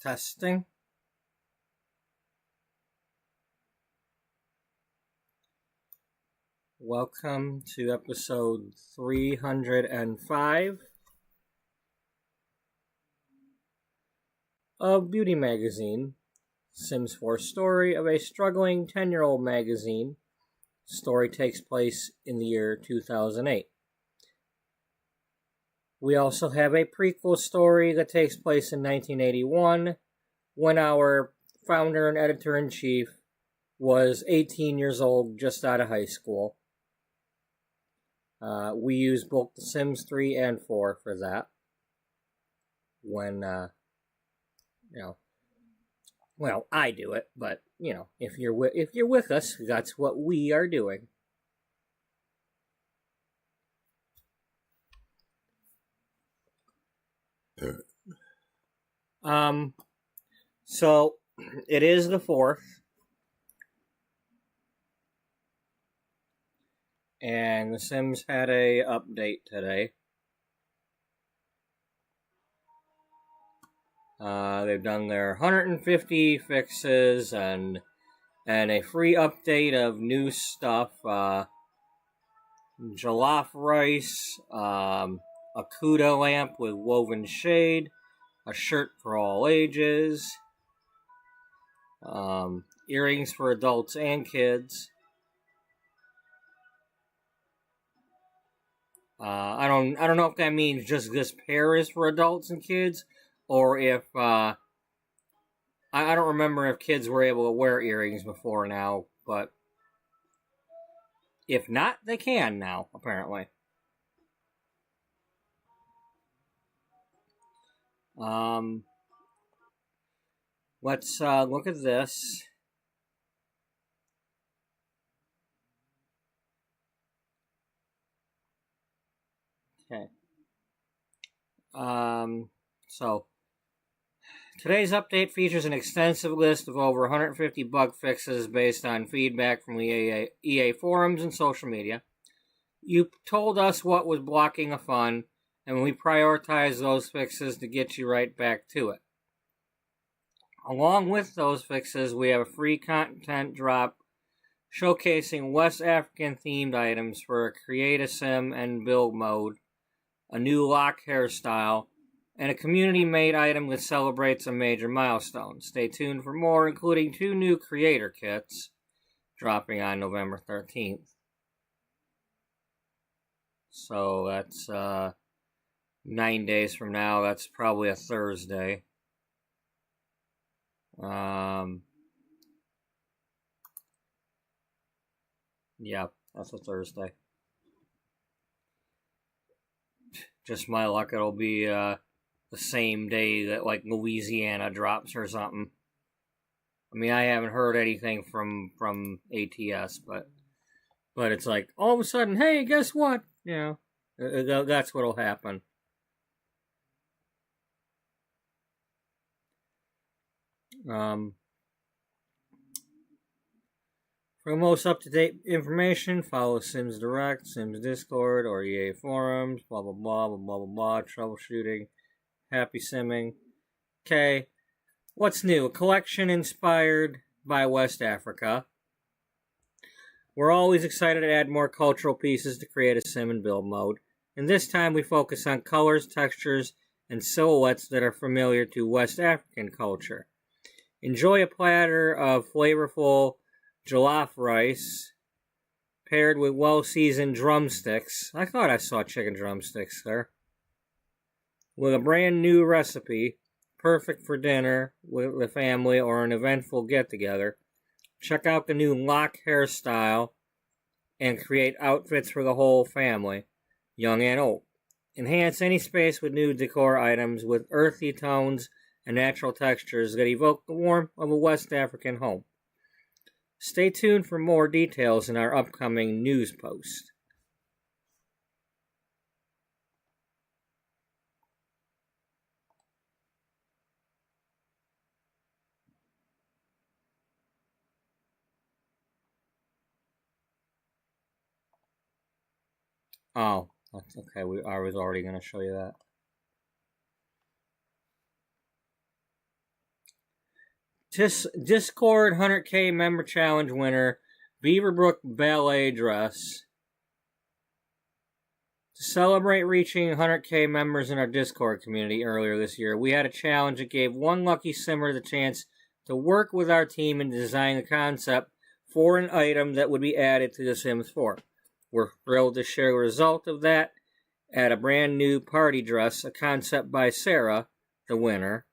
Testing. Welcome to episode 305 of Beauty Magazine, Sims 4 story of a struggling 10-year-old magazine. Story takes place in the year 2008. We also have a prequel story that takes place in 1981 when our founder and editor-in-chief was 18 years old, just out of high school. We use both The Sims 3 and 4 for that. When, well, I do it, but, if you're with us, that's what we are doing. So, it is the 4th. And The Sims had a update today. They've done their 150 fixes and a free update of new stuff. Jollof rice, a Cuda lamp with woven shade, a shirt for all ages, earrings for adults and kids. I don't know if that means just this pair is for adults and kids, or if I don't remember if kids were able to wear earrings before now, but if not, they can now, apparently. Let's look at this. Okay. So today's update features an extensive list of over 150 bug fixes based on feedback from the EA forums and social media. You told us what was blocking the fun, and we prioritized those fixes to get you right back to it. Along with those fixes, we have a free content drop showcasing West African themed items for a create a sim and build mode, a new lock hairstyle, and a community-made item that celebrates a major milestone. Stay tuned for more, including 2 new creator kits dropping on November 13th. So that's 9 days from now. That's probably a Thursday. Yeah, that's a Thursday. Just my luck, it'll be the same day that, like, Louisiana drops or something. I mean, I haven't heard anything from ATS, but it's like, all of a sudden, hey, guess what? That's what'll happen. For the most up-to-date information, follow Sims Direct, Sims Discord, or EA forums, blah, blah, blah, blah, blah, blah, blah, troubleshooting, happy simming. Okay, what's new? A collection inspired by West Africa. We're always excited to add more cultural pieces to create a sim and build mode, and this time we focus on colors, textures, and silhouettes that are familiar to West African culture. Enjoy a platter of flavorful jollof rice paired with well-seasoned drumsticks. I thought I saw chicken drumsticks there. With a brand new recipe, perfect for dinner with the family or an eventful get-together. Check out the new lock hairstyle and create outfits for the whole family, young and old. Enhance any space with new decor items with earthy tones and natural textures that evoke the warmth of a West African home. Stay tuned for more details in our upcoming news post. Oh, that's okay. I was already going to show you that. Discord 100K member challenge winner, Beaverbrook ballet dress. To celebrate reaching 100K members in our Discord community earlier this year, we had a challenge that gave one lucky simmer the chance to work with our team and design a concept for an item that would be added to The Sims 4. We're thrilled to share the result of that at a brand new party dress, a concept by Sarah, the winner.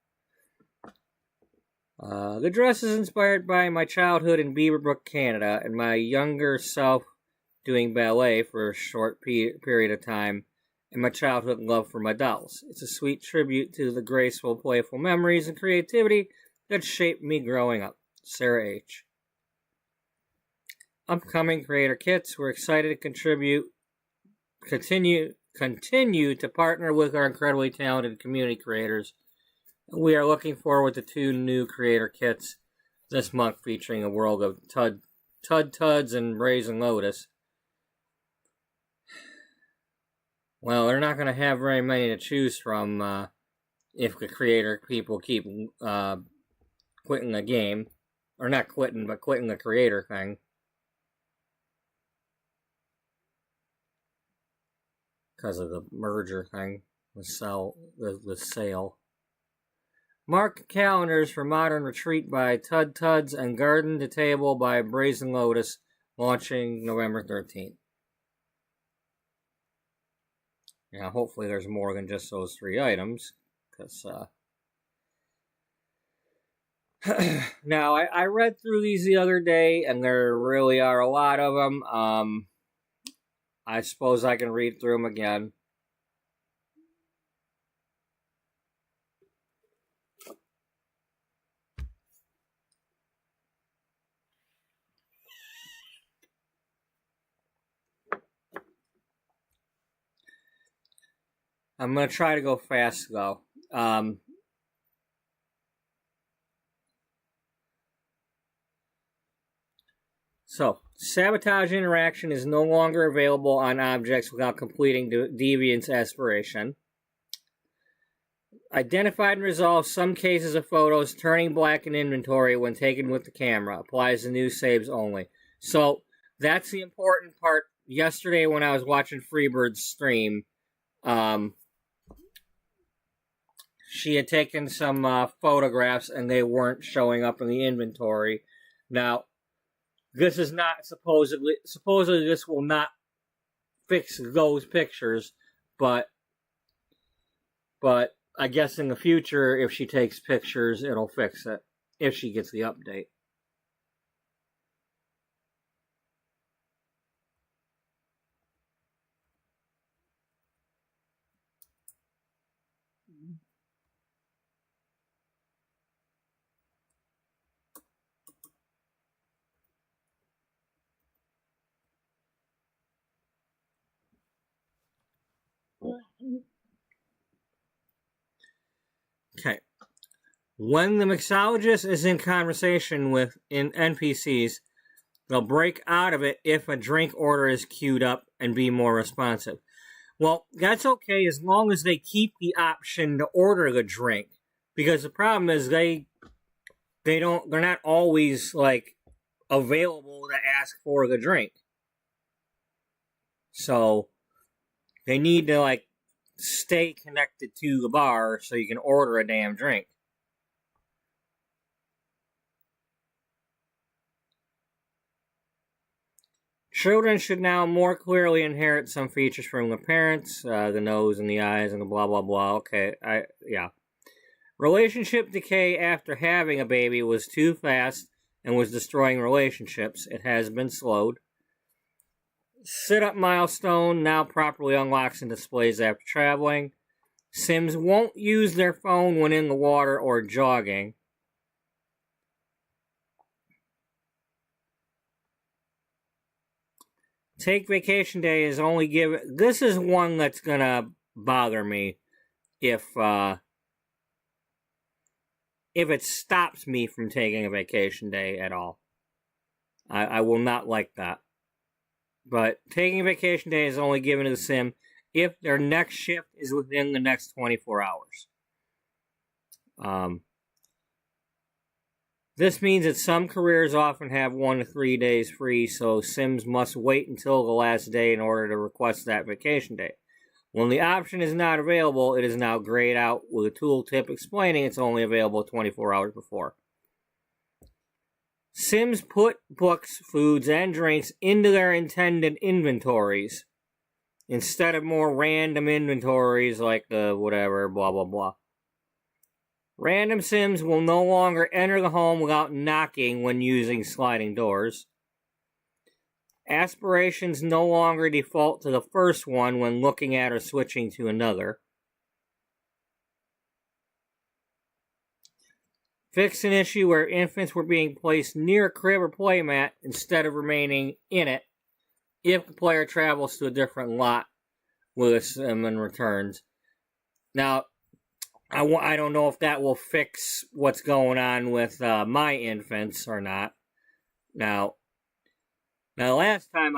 The dress is inspired by my childhood in Beaverbrook, Canada, and my younger self doing ballet for a short period of time, and my childhood love for my dolls. It's a sweet tribute to the graceful, playful memories and creativity that shaped me growing up. Sarah H. Upcoming creator kits. We're excited to continue to partner with our incredibly talented community creators. We are looking forward to 2 new creator kits this month featuring a world of Tuds and Brazen Lotus. Well, they're not going to have very many to choose from if the creator people keep quitting the game. Or not quitting, but quitting the creator thing. Because of the merger thing, the sale. Mark calendars for Modern Retreat by Tuds and Garden to Table by Brazen Lotus, launching November 13th. Yeah, hopefully there's more than just those 3 items. Because, now, I read through these the other day, and there really are a lot of them. I suppose I can read through them again. I'm going to try to go fast, though. So, sabotage interaction is no longer available on objects without completing Deviant's aspiration. Identified and resolved some cases of photos turning black in inventory when taken with the camera. Applies to new saves only. So, that's the important part. Yesterday when I was watching Freebird's stream, she had taken some photographs and they weren't showing up in the inventory. Now, this is not supposedly this will not fix those pictures, but I guess in the future, if she takes pictures, it'll fix it, if she gets the update. Okay. When the mixologist is in conversation with NPCs, they'll break out of it if a drink order is queued up and be more responsive. Well, that's okay as long as they keep the option to order the drink. Because the problem is they're not always like available to ask for the drink. So they need to like stay connected to the bar so you can order a damn drink. Children should now more clearly inherit some features from the parents, the nose and the eyes and the blah blah blah. Okay, yeah. Relationship decay after having a baby was too fast and was destroying relationships. It has been slowed. Sit-up milestone now properly unlocks and displays after traveling. Sims won't use their phone when in the water or jogging. Take vacation day is only given... This is one that's gonna bother me if it stops me from taking a vacation day at all. I will not like that. But taking a vacation day is only given to the sim if their next shift is within the next 24 hours. This means that some careers often have 1 to 3 days free, so Sims must wait until the last day in order to request that vacation day. When the option is not available, it is now grayed out with a tooltip explaining it's only available 24 hours before. Sims put books, foods, and drinks into their intended inventories instead of more random inventories like the whatever, blah, blah, blah. Random Sims will no longer enter the home without knocking when using sliding doors. Aspirations no longer default to the first one when looking at or switching to another. Fixed an issue where infants were being placed near a crib or playmat instead of remaining in it if the player travels to a different lot with a sim and returns. Now, I don't know if that will fix what's going on with my infants or not. Now, last time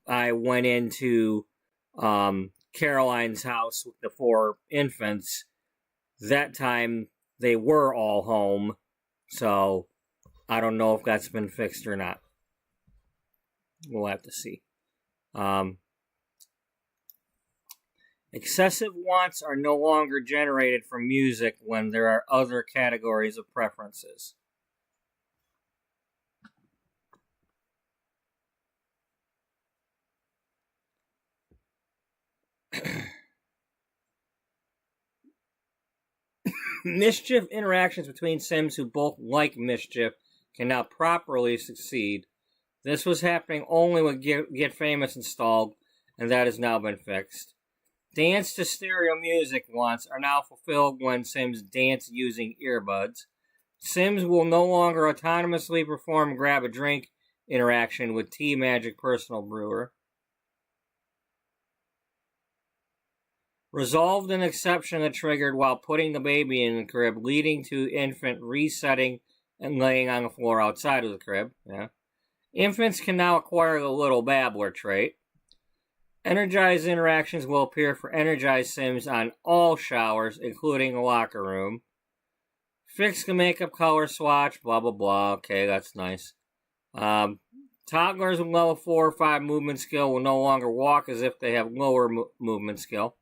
I went into Caroline's house with the 4 infants, that time they were all home, so I don't know if that's been fixed or not. We'll have to see. Excessive wants are no longer generated from music when there are other categories of preferences. Mischief interactions between Sims who both like mischief can now properly succeed. This was happening only with Get Famous installed, and that has now been fixed. Dance to stereo music wants are now fulfilled when Sims dance using earbuds. Sims will no longer autonomously perform grab a drink interaction with Tea Magic Personal Brewer. Resolved an exception that triggered while putting the baby in the crib, leading to infant resetting and laying on the floor outside of the crib. Yeah. Infants can now acquire the Little Babbler trait. Energized interactions will appear for energized Sims on all showers, including the locker room. Fix the makeup color swatch, blah, blah, blah. Okay, that's nice. Toddlers with level 4 or 5 movement skill will no longer walk as if they have lower movement skill.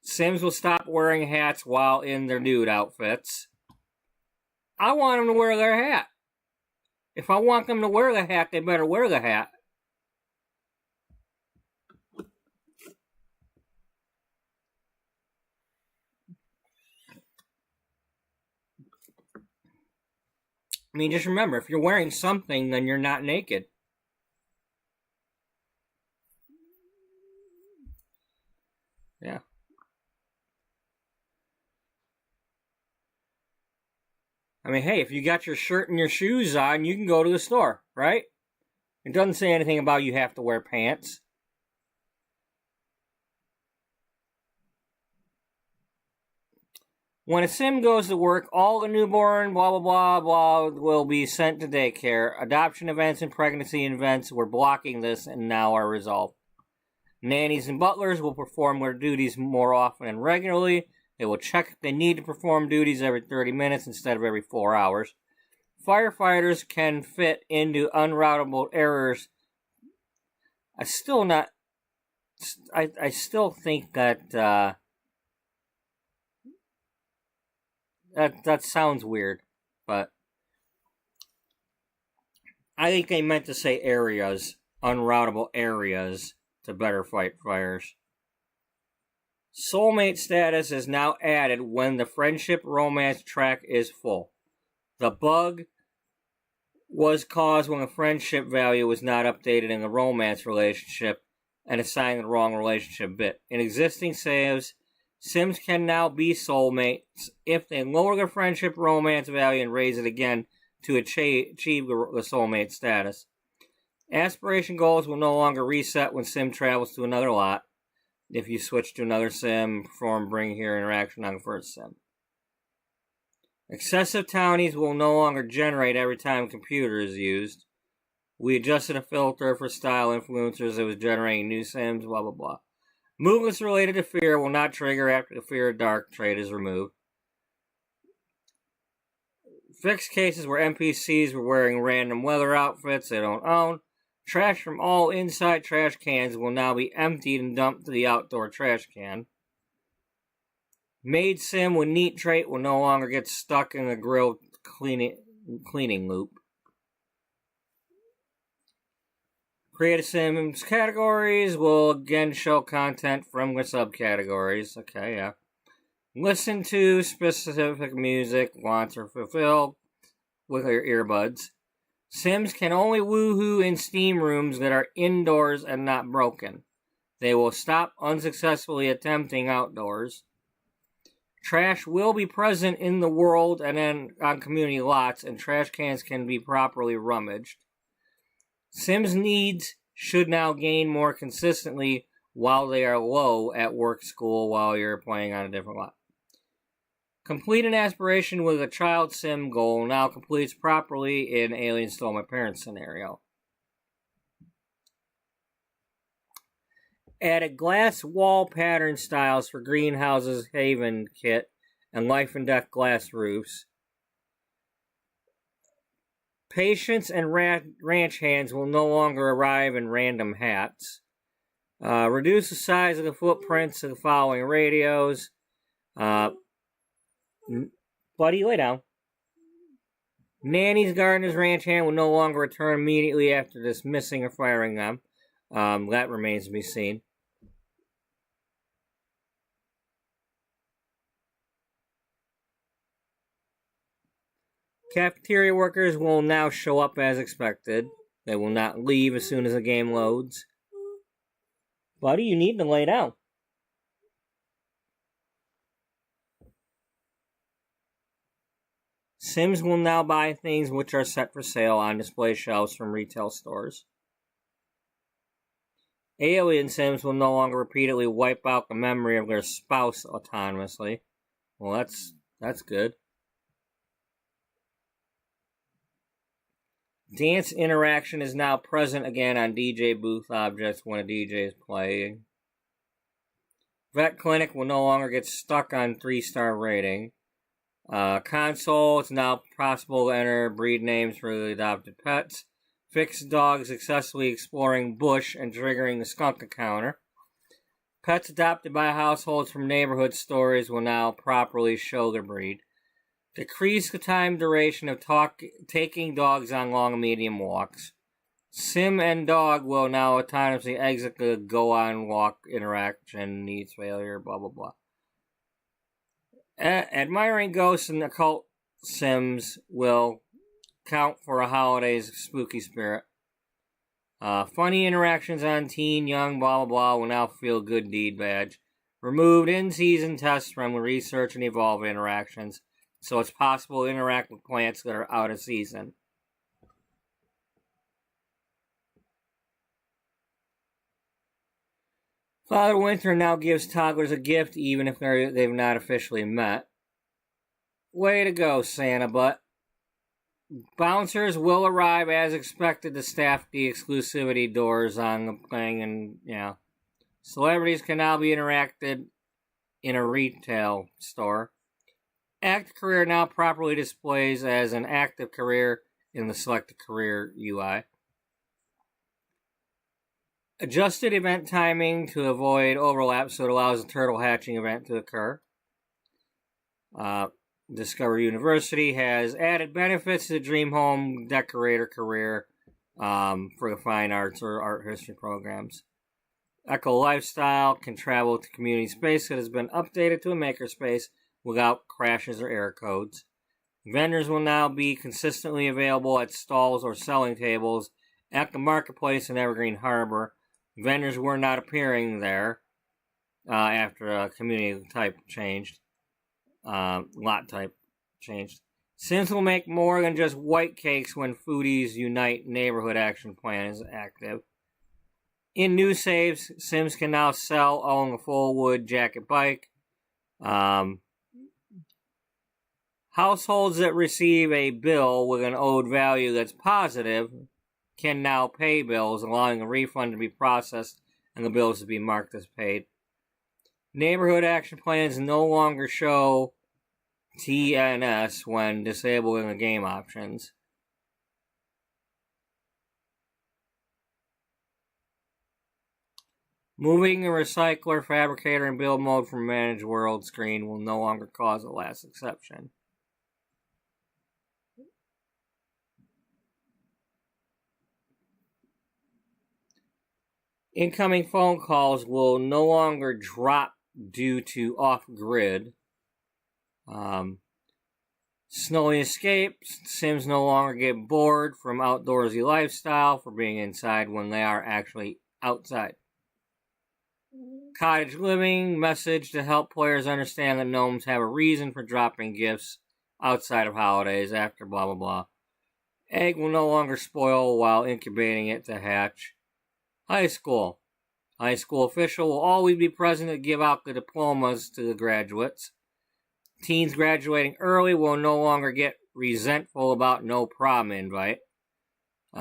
Sims will stop wearing hats while in their nude outfits. I want them to wear their hat. If I want them to wear the hat, they better wear the hat. I mean, just remember, if you're wearing something, then you're not naked. Yeah. I mean, hey, if you got your shirt and your shoes on, you can go to the store, right? It doesn't say anything about you have to wear pants. When a sim goes to work, all the newborn blah, blah, blah, blah will be sent to daycare. Adoption events and pregnancy events were blocking this and now are resolved. Nannies and butlers will perform their duties more often and regularly. They will check if they need to perform duties every 30 minutes instead of every 4 hours. Firefighters can fit into unroutable errors. I still think that that sounds weird, but I think they meant to say areas, unroutable areas, to better fight fires. Soulmate status is now added when the friendship romance track is full. The bug was caused when the friendship value was not updated in the romance relationship and assigned the wrong relationship bit. In existing saves, Sims can now be soulmates if they lower their friendship romance value and raise it again to achieve the soulmate status. Aspiration goals will no longer reset when Sim travels to another lot. If you switch to another Sim, perform bring here interaction on the first Sim. Excessive townies will no longer generate every time a computer is used. We adjusted a filter for style influencers that was generating new Sims, blah, blah, blah. Movements related to fear will not trigger after the fear of dark trait is removed. Fixed cases where NPCs were wearing random weather outfits they don't own. Trash from all inside trash cans will now be emptied and dumped to the outdoor trash can. Maid sim with neat trait will no longer get stuck in the grill cleaning loop. Creative Sims categories will again show content from the subcategories. Okay, yeah. Listen to specific music, wants are fulfilled with your earbuds. Sims can only woohoo in steam rooms that are indoors and not broken. They will stop unsuccessfully attempting outdoors. Trash will be present in the world and then on community lots, and trash cans can be properly rummaged. Sims needs should now gain more consistently while they are low at work, school, while you're playing on a different lot. Complete an aspiration with a child sim goal now completes properly in Alien Stole My Parents scenario. Added glass wall pattern styles for greenhouses, Haven kit, and Life and Death glass roofs. Patients and ranch hands will no longer arrive in random hats. Reduce the size of the footprints of the following radios. Buddy, lay down. Nanny's gardener's ranch hand will no longer return immediately after dismissing or firing them. That remains to be seen. Cafeteria workers will now show up as expected. They will not leave as soon as the game loads. Buddy, you need to lay down. Sims will now buy things which are set for sale on display shelves from retail stores. Alien Sims will no longer repeatedly wipe out the memory of their spouse autonomously. Well, that's good. Dance interaction is now present again on DJ booth objects when a DJ is playing. Vet clinic will no longer get stuck on 3-star rating. Console, it's now possible to enter breed names for the adopted pets. Fixed dogs successfully exploring bush and triggering the skunk encounter. Pets adopted by households from neighborhood stores will now properly show their breed. Decrease the time duration of taking dogs on long and medium walks. Sim and dog will now autonomously exit the go-on walk interaction, needs failure, blah, blah, blah. Admiring ghosts and occult Sims will count for a holiday's spooky spirit. Funny interactions on teen, young, blah, blah, blah will now feel good deed badge. Removed in-season tests from the research and evolve interactions, so it's possible to interact with plants that are out of season. Father Winter now gives toddlers a gift even if they've not officially met. Way to go, Santa Butt. Bouncers will arrive as expected to staff the exclusivity doors on the thing, and yeah. Celebrities can now be interacted in a retail store. Active career now properly displays as an active career in the selected career UI. Adjusted event timing to avoid overlap so it allows the turtle hatching event to occur. Discover University has added benefits to the Dream Home Decorator career for the fine arts or art history programs. Eco Lifestyle can travel to community space that has been updated to a makerspace without crashes or error codes. Vendors will now be consistently available at stalls or selling tables at the marketplace in Evergreen Harbor. Vendors were not appearing there after a community type changed. Lot type changed. Sims will make more than just white cakes when Foodies Unite neighborhood action plan is active. In new saves, Sims can now sell, own a full wood jacket bike. Households that receive a bill with an owed value that's positive can now pay bills, allowing a refund to be processed and the bills to be marked as paid. Neighborhood action plans no longer show TNS when disabling the game options. Moving the recycler, fabricator, and build mode from manage world screen will no longer cause a last exception. Incoming phone calls will no longer drop due to off-grid. Snowy escapes. Sims no longer get bored from outdoorsy lifestyle for being inside when they are actually outside. Cottage living message to help players understand that gnomes have a reason for dropping gifts outside of holidays after blah blah blah. Egg will no longer spoil while incubating it to hatch. High school. High school official will always be present to give out the diplomas to the graduates. Teens graduating early will no longer get resentful about no prom invite. We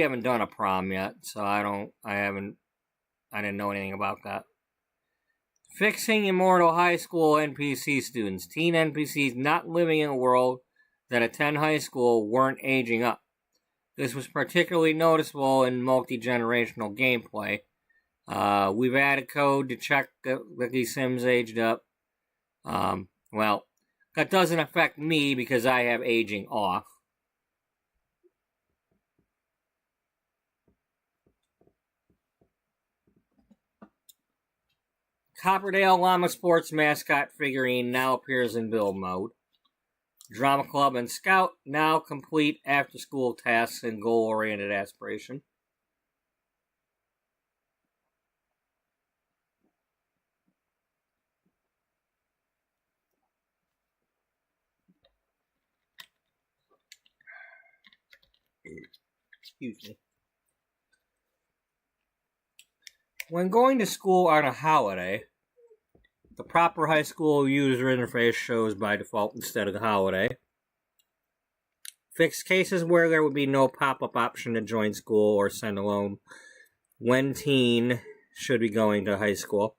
haven't done a prom yet, so I didn't know anything about that. Fixing immortal high school NPC students. Teen NPCs not living in a world that attend high school weren't aging up. This was particularly noticeable in multi-generational gameplay. We've added code to check that these Sims aged up. Well, that doesn't affect me because I have aging off. Copperdale Llama Sports mascot figurine now appears in build mode. Drama Club and Scout now complete after-school tasks and goal-oriented aspiration. Excuse me. When going to school on a holiday, the proper high school user interface shows by default instead of the holiday. Fix cases where there would be no pop-up option to join school or send alone when teen should be going to high school.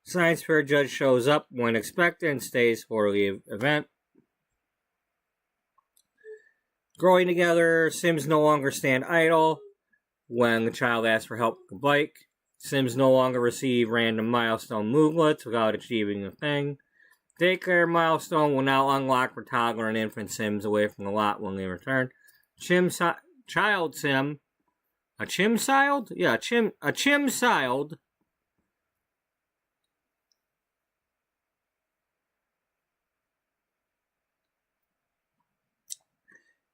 Science fair judge shows up when expected and stays for the event. Growing together, Sims no longer stand idle when the child asks for help with the bike. Sims no longer receive random milestone movelets without achieving a thing. Daycare milestone will now unlock for toddler and infant Sims away from the lot when they return. Child Sim. A chimchild? Yeah, a chimchild.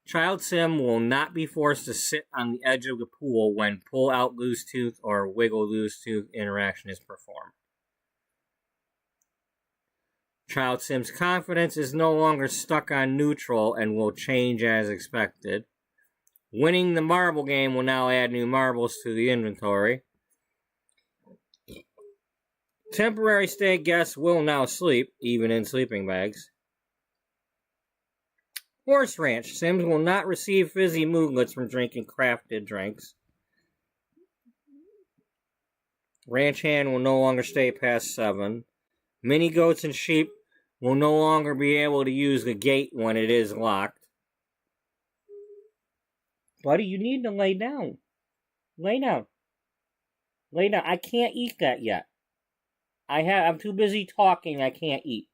Child Sim will not be forced to sit on the edge of the pool when pull out loose tooth or wiggle loose tooth interaction is performed. Child Sim's confidence is no longer stuck on neutral and will change as expected. Winning the marble game will now add new marbles to the inventory. Temporary stay guests will now sleep, even in sleeping bags. Horse Ranch. Sims will not receive fizzy movelets from drinking crafted drinks. Ranch hand will no longer stay past 7. Mini goats and sheep will no longer be able to use the gate when it is locked. Buddy, you need to lay down. Lay down. Lay down. I can't eat that yet. I'm too busy talking. I can't eat.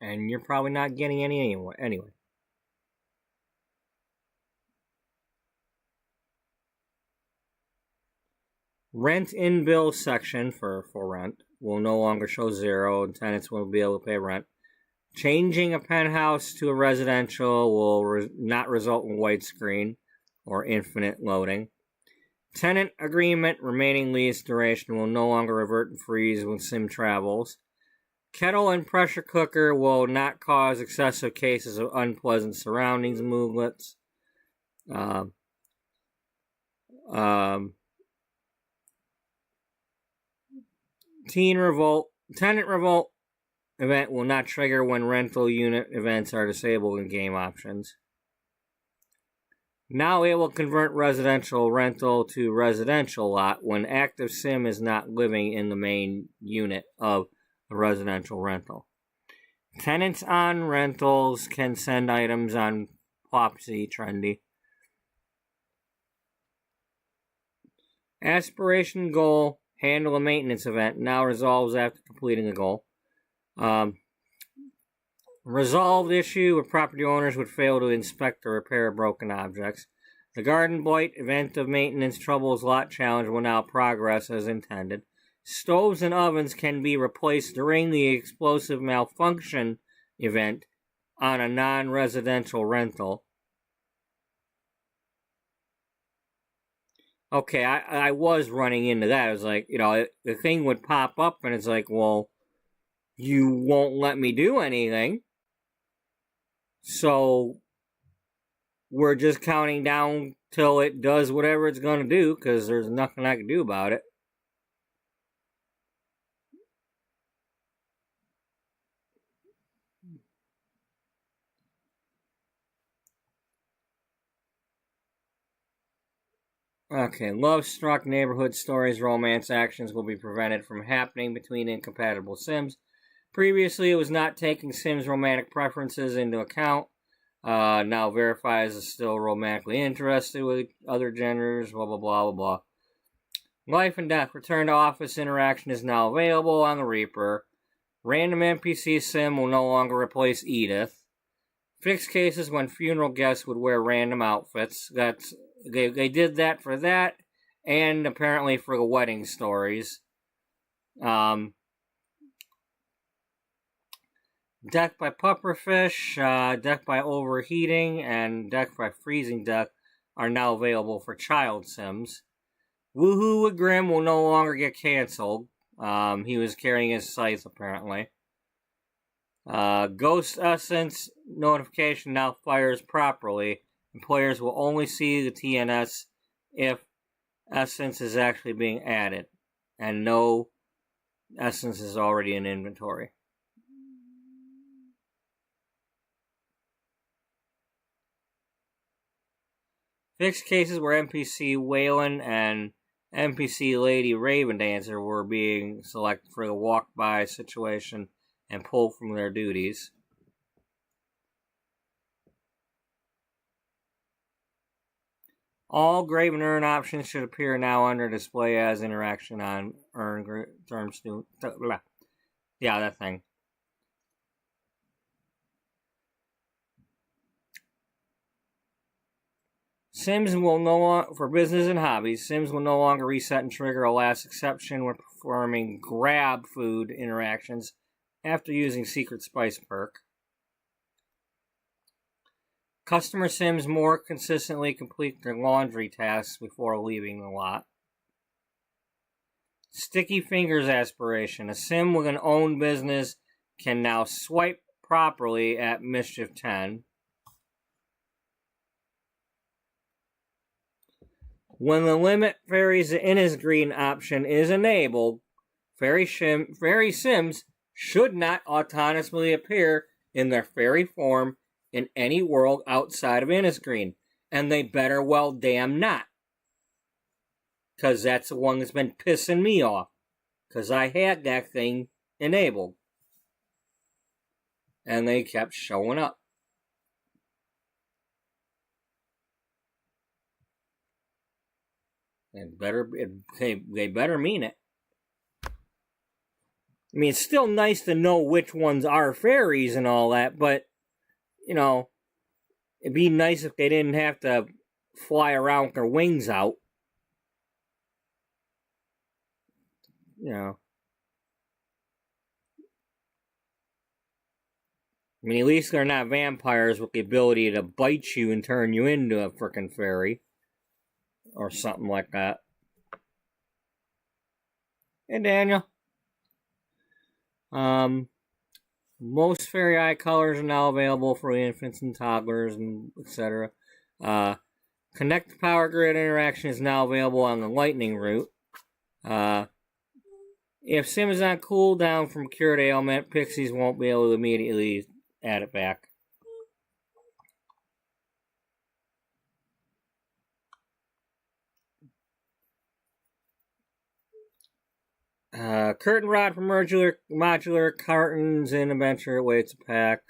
And you're probably not getting any anyway. Rent in bill section for rent will no longer show 0, and tenants will be able to pay rent. Changing a penthouse to a residential will not result in white screen or infinite loading. Tenant agreement remaining lease duration will no longer revert and freeze when Sim travels. Kettle and pressure cooker will not cause excessive cases of unpleasant surroundings movelets. Tenant revolt event will not trigger when rental unit events are disabled in game options. Now it will convert residential rental to residential lot when active sim is not living in the main unit of the residential rental. Tenants on rentals can send items on Plopsy Trendy. Aspiration goal, handle a maintenance event, now resolves after completing a goal. Resolved issue where property owners would fail to inspect or repair broken objects. The garden blight event of maintenance troubles lot challenge will now progress as intended. Stoves and ovens can be replaced during the explosive malfunction event on a non-residential rental. Okay, I was running into that. It was like, the thing would pop up and it's like, well, you won't let me do anything. So we're just counting down till it does whatever it's going to do because there's nothing I can do about it. Okay, love-struck neighborhood stories, romance actions will be prevented from happening between incompatible Sims. Previously, it was not taking Sims' romantic preferences into account. Now verifies is still romantically interested with other genders, blah, blah, blah, blah, blah. Life and death. Return to office interaction is now available on the Reaper. Random NPC Sim will no longer replace Edith. Fixed cases when funeral guests would wear random outfits. They did that for that, and apparently for the wedding stories. Death by pufferfish, death by overheating, and death by freezing death are now available for child Sims. Woohoo with Grim will no longer get cancelled. He was carrying his scythe, apparently. Ghost Essence notification now fires properly, and players will only see the TNS if Essence is actually being added, and no Essence is already in inventory. Fixed cases where NPC Waylon and NPC Lady Raven Dancer were being selected for the walk-by situation and pulled from their duties. All Graven Urn options should appear now under display as interaction on Urn terms. Yeah, that thing. Sims will no longer, for business and hobbies, Sims will no longer reset and trigger a last exception when performing grab food interactions after using Secret Spice perk. Customer Sims more consistently complete their laundry tasks before leaving the lot. Sticky Fingers aspiration. A Sim with an own business can now swipe properly at Mischief 10. When the limit fairies Innisgreen option is enabled, fairy Sims should not autonomously appear in their fairy form in any world outside of Innisgreen. And they better well damn not. Because that's the one that's been pissing me off. Because I had that thing enabled. And they kept showing up. They better mean it. I mean, it's still nice to know which ones are fairies and all that, but, it'd be nice if they didn't have to fly around with their wings out. I mean, at least they're not vampires with the ability to bite you and turn you into a frickin' fairy. Or something like that. Hey, Daniel. Most fairy eye colors are now available for infants and toddlers and etc. Connect power grid interaction is now available on the lightning route. If Sim is on cooldown from cured ailment, pixies won't be able to immediately add it back. Curtain rod for modular cartons in Adventure Awaits a pack.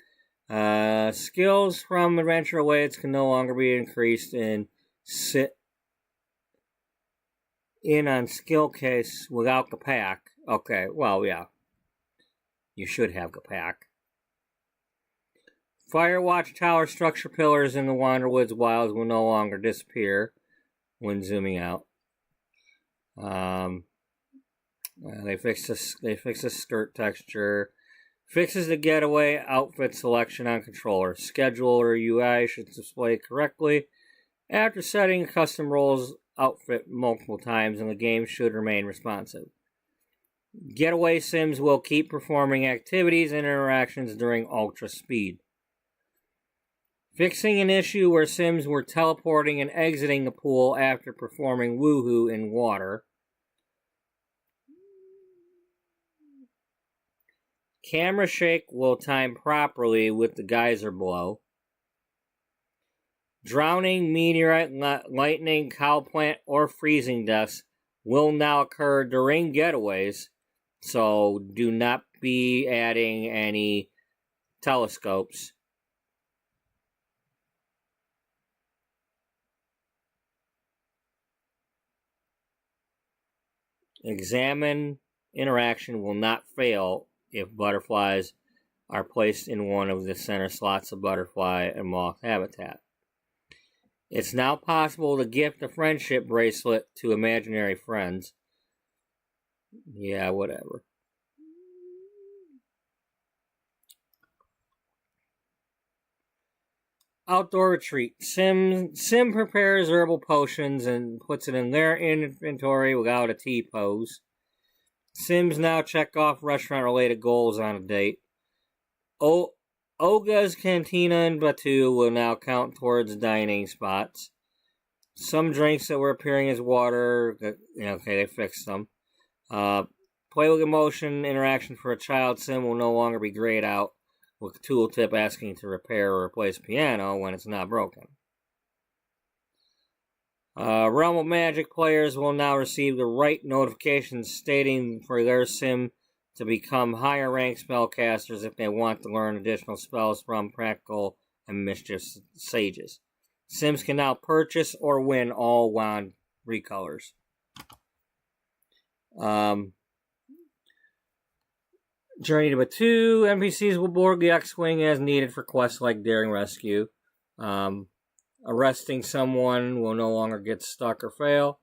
Skills from Adventure Awaits can no longer be increased and sit in on skill case without the pack. Okay, well, yeah. You should have the pack. Firewatch Tower structure pillars in the Wanderwoods Wilds will no longer disappear when zooming out. They fixed the skirt texture. Fixes the getaway outfit selection on controller. Scheduler UI should display correctly after setting custom roles outfit multiple times, and the game should remain responsive. Getaway Sims will keep performing activities and interactions during ultra speed. Fixing an issue where Sims were teleporting and exiting the pool after performing woohoo in water. Camera shake will time properly with the geyser blow. Drowning, meteorite, lightning, cowplant, or freezing deaths will now occur during getaways, so do not be adding any telescopes. Examine interaction will not fail if butterflies are placed in one of the center slots of butterfly and moth habitat. It's now possible to gift a friendship bracelet to imaginary friends. Yeah, whatever. Outdoor retreat. Sim prepares herbal potions and puts it in their inventory without a T pose. Sims now check off restaurant-related goals on a date. Olga's Cantina in Batu will now count towards dining spots. Some drinks that were appearing as water, okay, they fixed them. Play with emotion interaction for a child sim will no longer be grayed out with a tooltip asking to repair or replace piano when it's not broken. Realm of Magic players will now receive the right notifications stating for their sim to become higher ranked spellcasters if they want to learn additional spells from Prequel and Mischief Sages. Sims can now purchase or win all wand recolors. Journey to Batu. NPCs will board the X-Wing as needed for quests like Daring Rescue. Arresting someone will no longer get stuck or fail.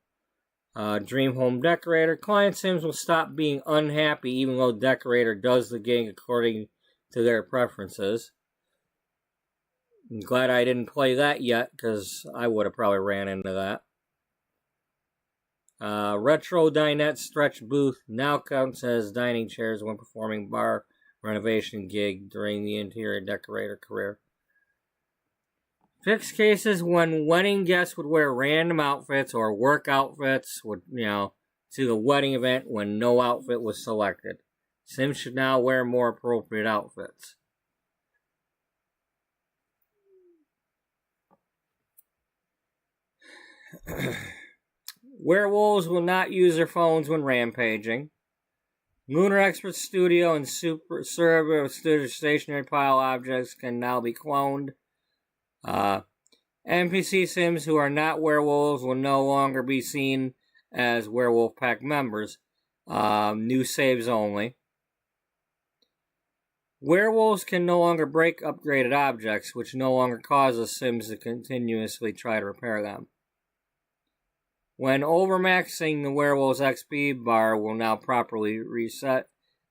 Dream Home Decorator. Client Sims will stop being unhappy even though Decorator does the gig according to their preferences. I'm glad I didn't play that yet because I would have probably ran into that. Retro Dinette Stretch Booth now counts as dining chairs when performing bar renovation gig during the interior decorator career. Fixed cases when wedding guests would wear random outfits or work outfits to the wedding event when no outfit was selected. Sims should now wear more appropriate outfits. Werewolves will not use their phones when rampaging. Lunar Expert Studio and Super Server stationary pile objects can now be cloned. NPC Sims who are not werewolves will no longer be seen as Werewolf Pack members. New saves only. Werewolves can no longer break upgraded objects, which no longer causes Sims to continuously try to repair them. When overmaxing, the werewolf's XP bar will now properly reset,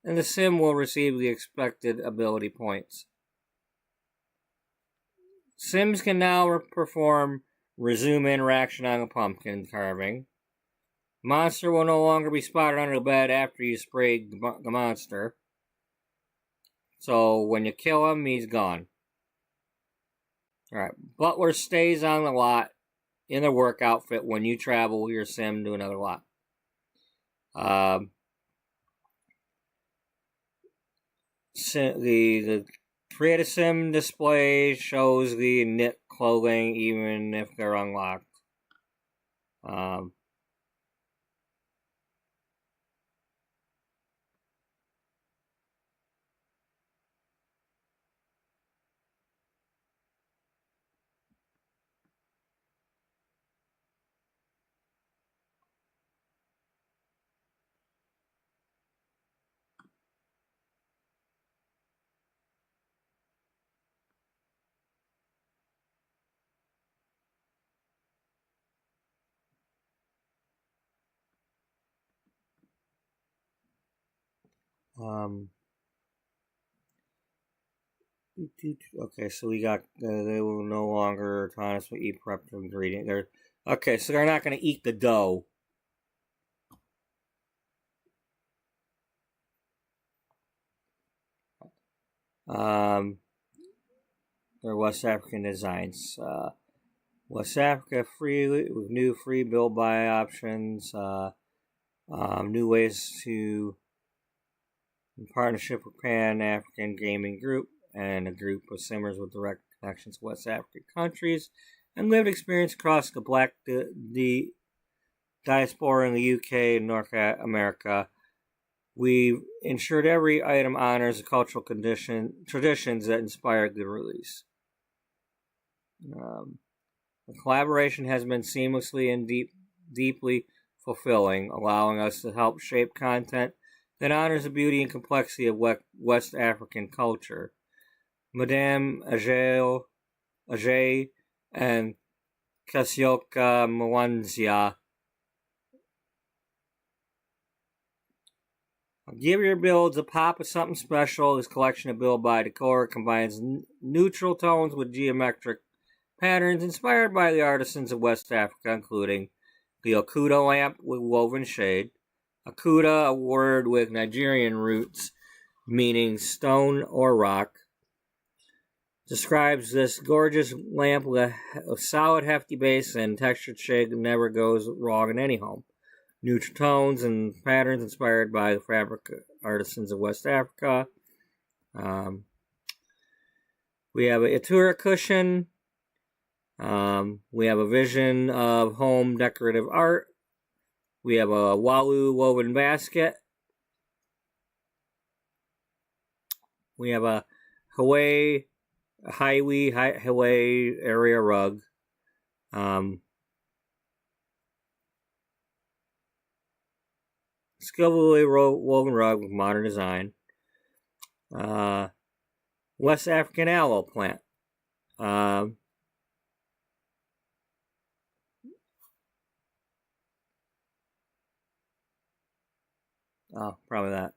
and the sim will receive the expected ability points. Sims can now perform resume interaction on the pumpkin carving. Monster will no longer be spotted under the bed after you spray the monster. So when you kill him, he's gone. Alright, Butler stays on the lot in their work outfit when you travel your sim to another lot. the Create a Sim display shows the knit clothing even if they're unlocked. Okay, so we got they will no longer autonomously eat prepped ingredient. Okay, so they're not going to eat the dough. They're West African designs. West Africa free with new free build buy options. New ways to in partnership with Pan African Gaming Group and a group of simmers with direct connections to West African countries and lived experience across the diaspora in the UK and North America. We've ensured every item honors the cultural traditions that inspired the release. The collaboration has been seamlessly and deeply fulfilling, allowing us to help shape content that honors the beauty and complexity of West African culture. Madame Ajay and Kasioka Mwanzia. Give your builds a pop of something special. This collection of build by decor combines neutral tones with geometric patterns inspired by the artisans of West Africa, including the Okuda lamp with woven shade. Okuda, a word with Nigerian roots meaning stone or rock, describes this gorgeous lamp with a solid, hefty base and textured shade that never goes wrong in any home. Neutral tones and patterns inspired by the fabric artisans of West Africa. We have a Itura cushion. We have a vision of home decorative art. We have a Walu woven basket. We have a Hawaii area rug. Skillfully woven rug with modern design. West African aloe plant. Probably that.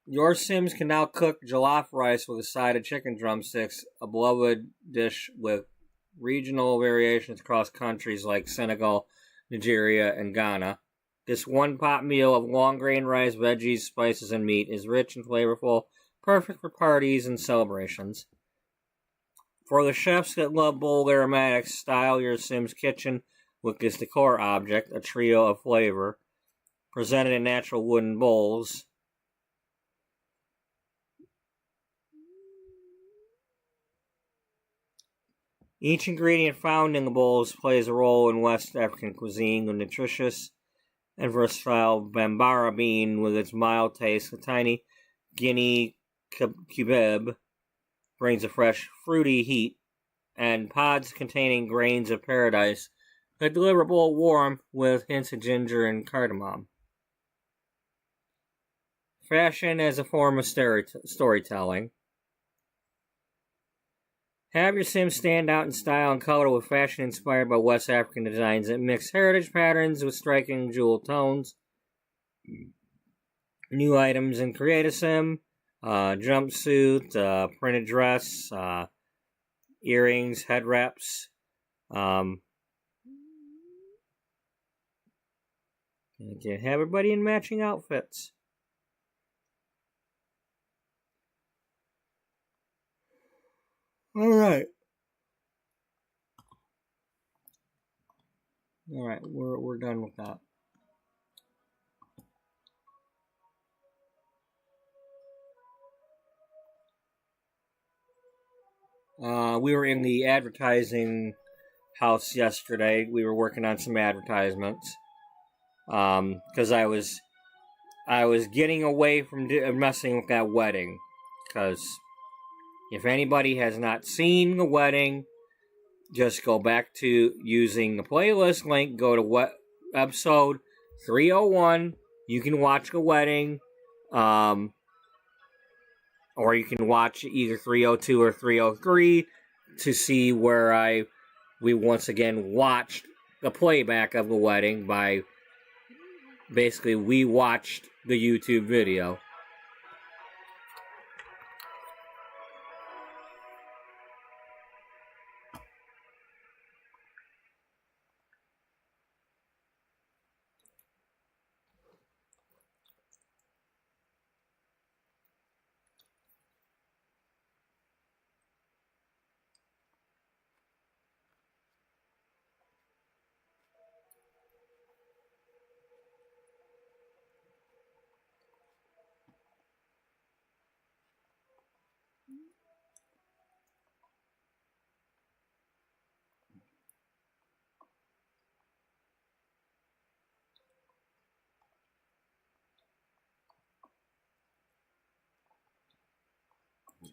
Your Sims can now cook jollof rice with a side of chicken drumsticks, a beloved dish with regional variations across countries like Senegal, Nigeria, and Ghana. This one-pot meal of long-grain rice, veggies, spices, and meat is rich and flavorful, perfect for parties and celebrations. For the chefs that love bold aromatics, style your Sims kitchen with this decor object, a trio of flavor, presented in natural wooden bowls. Each ingredient found in the bowls plays a role in West African cuisine. The nutritious and versatile bambara bean with its mild taste, the tiny Guinea cubeb brings a fresh, fruity heat, and pods containing grains of paradise that deliver bold warmth with hints of ginger and cardamom. Fashion as a form of storytelling. Have your Sims stand out in style and color with fashion inspired by West African designs that mix heritage patterns with striking jewel tones. New items in Create a Sim, jumpsuit, printed dress, earrings, head wraps. You can have everybody in matching outfits. All right. All right, we're done with that. We were in the advertising house yesterday. We were working on some advertisements because I was getting away from messing with that wedding. Because if anybody has not seen the wedding, just go back to using the playlist link. Go to episode 301. You can watch the wedding, or you can watch either 302 or 303 to see where we once again watched the playback of the wedding by basically we watched the YouTube video.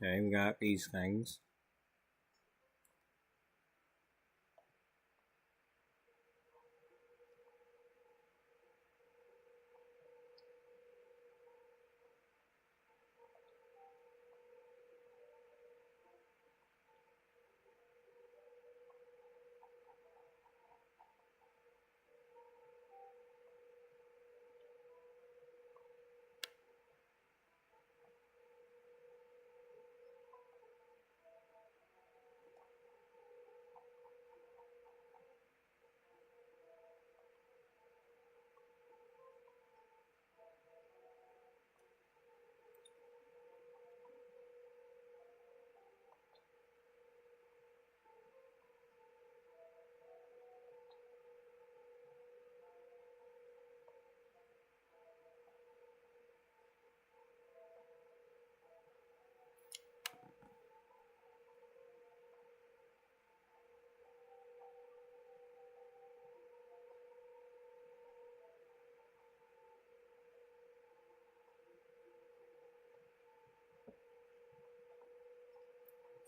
Okay, we got these things.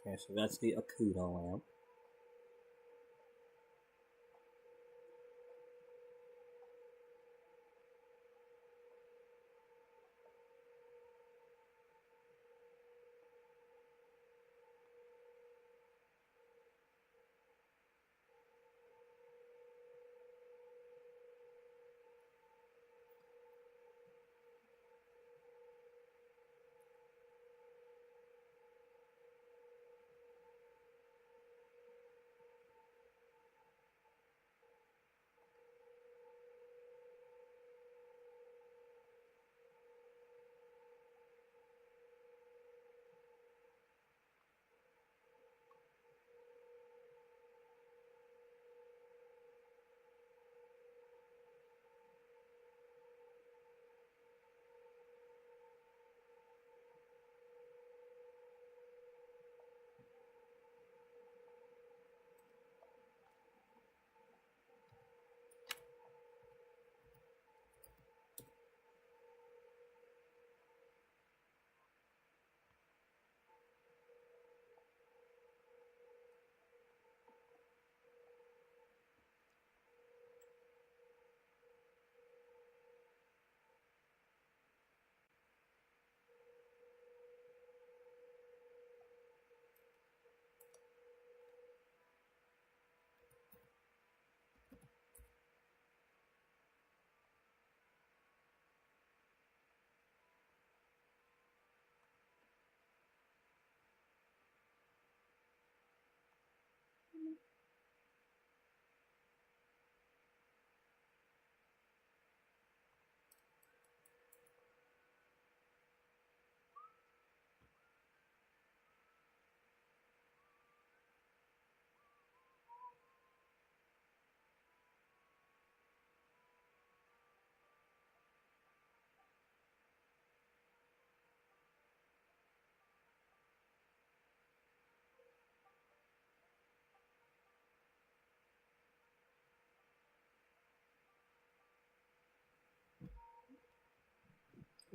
Okay, so that's the Akuda lamp.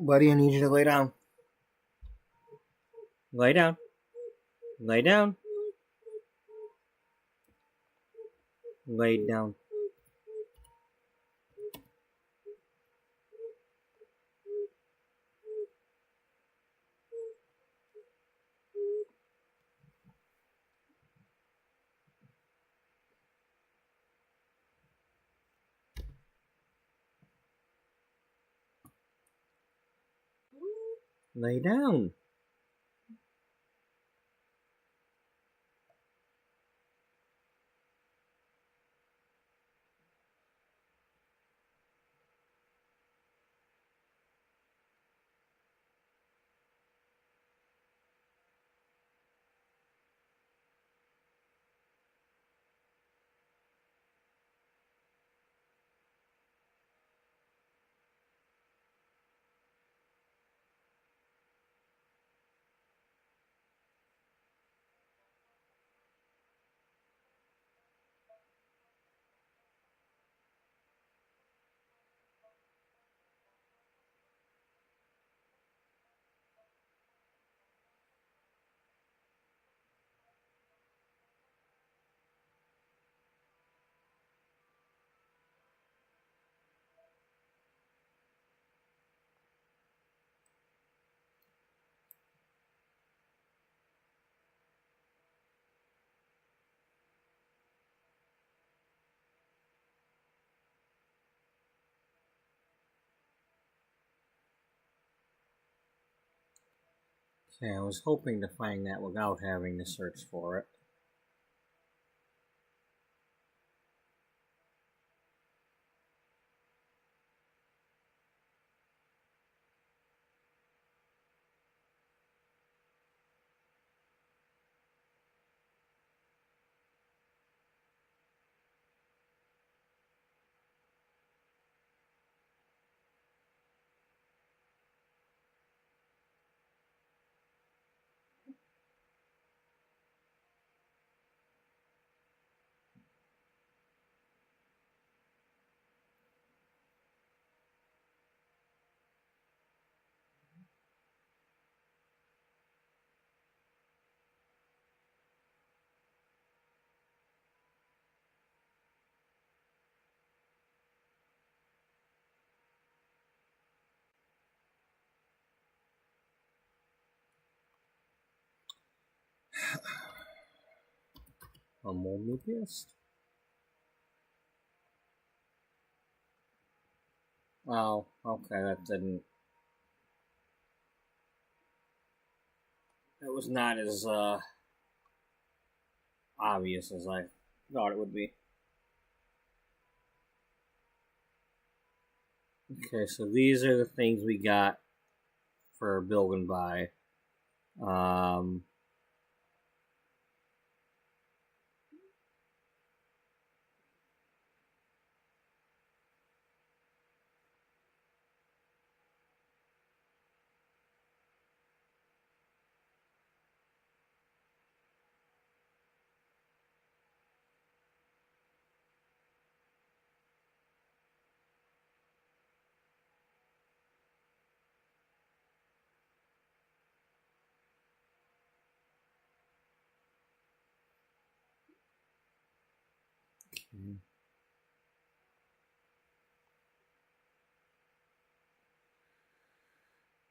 Buddy, I need you to lay down. Lay down. Lay down. Lay down. Lay down. Okay, I was hoping to find that without having to search for it. I'm only pissed. Oh, okay, that didn't. It was not as obvious as I thought it would be. Okay, so these are the things we got for Build and Buy. Um,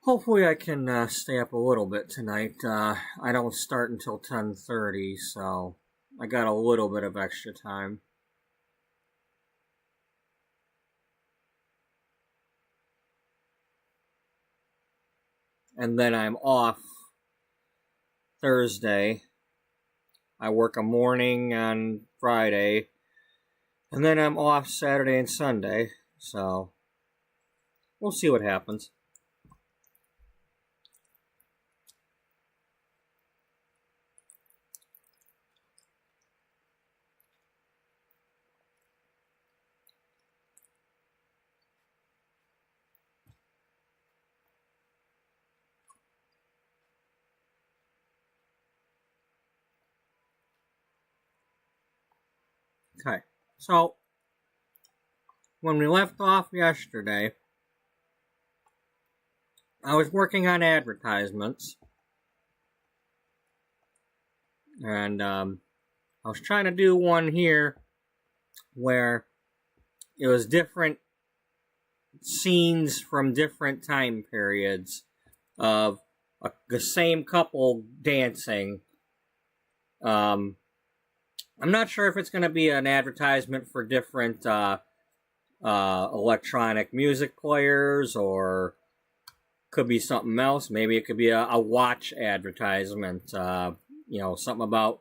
hopefully I can stay up a little bit tonight. I don't start until 10:30, so I got a little bit of extra time. And then I'm off Thursday. I work a morning on Friday, and then I'm off Saturday and Sunday. So we'll see what happens. Okay, so when we left off yesterday, I was working on advertisements, and I was trying to do one here where it was different scenes from different time periods of the same couple dancing. I'm not sure if it's going to be an advertisement for different electronic music players, or could be something else. Maybe it could be a watch advertisement. Something about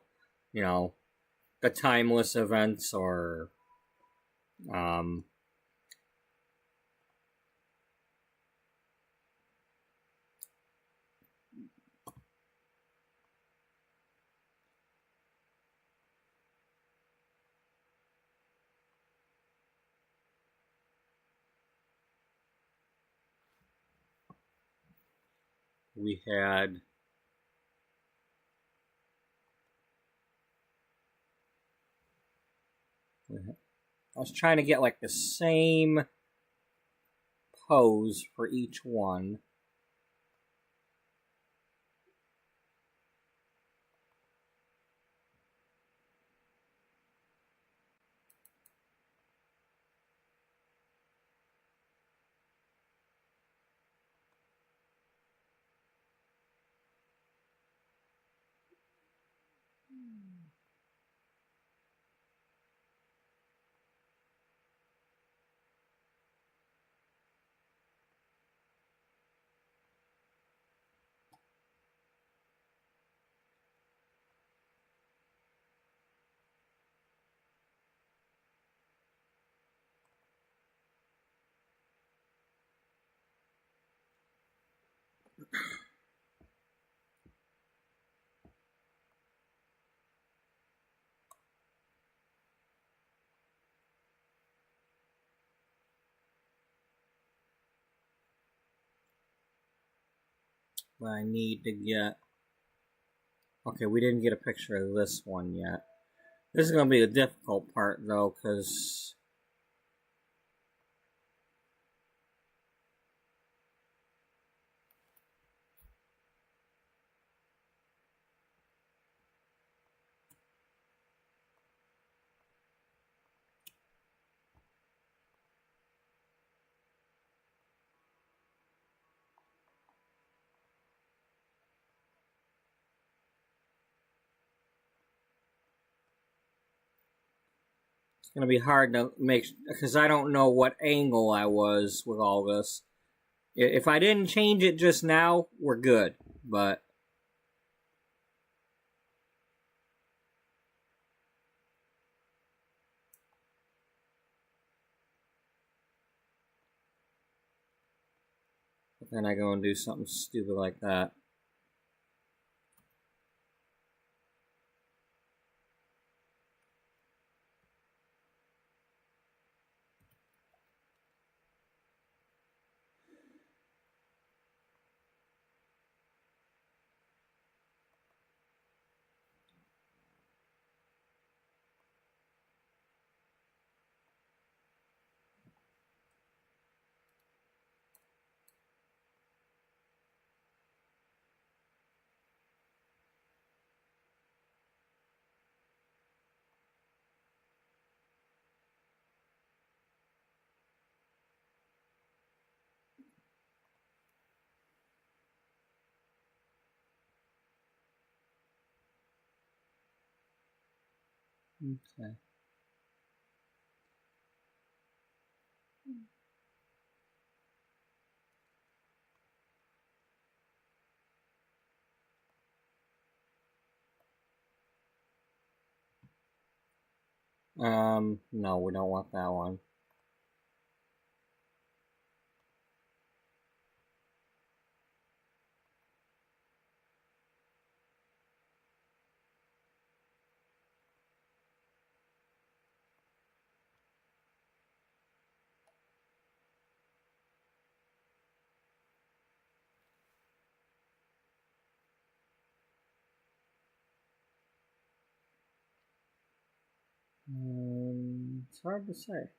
the timeless events, or um, we had. I was trying to get like the same pose for each one. But I need to get. Okay, we didn't get a picture of this one yet. This is going to be the difficult part, though, because it's going to be hard to make, because I don't know what angle I was with all this. If I didn't change it just now, we're good. But then I go and do something stupid like that. Okay. No, we don't want that one. It's hard to say.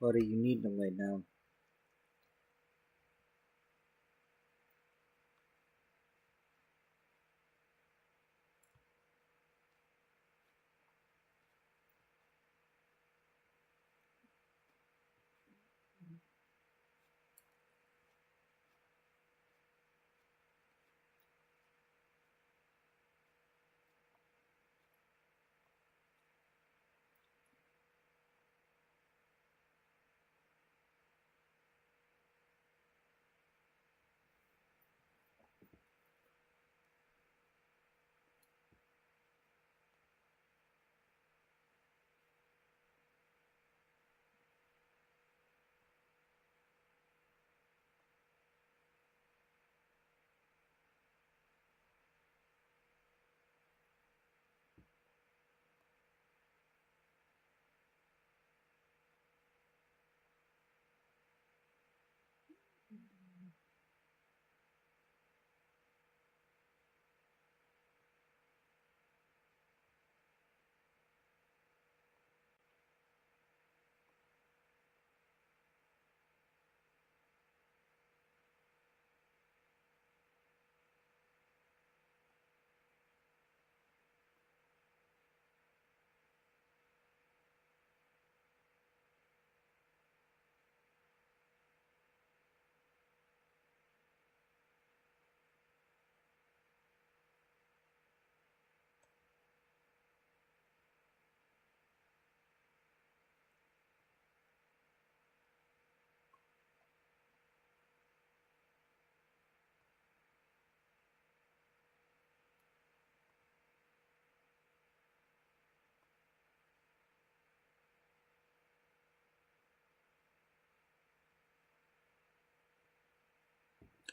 Buddy, you need to lay down.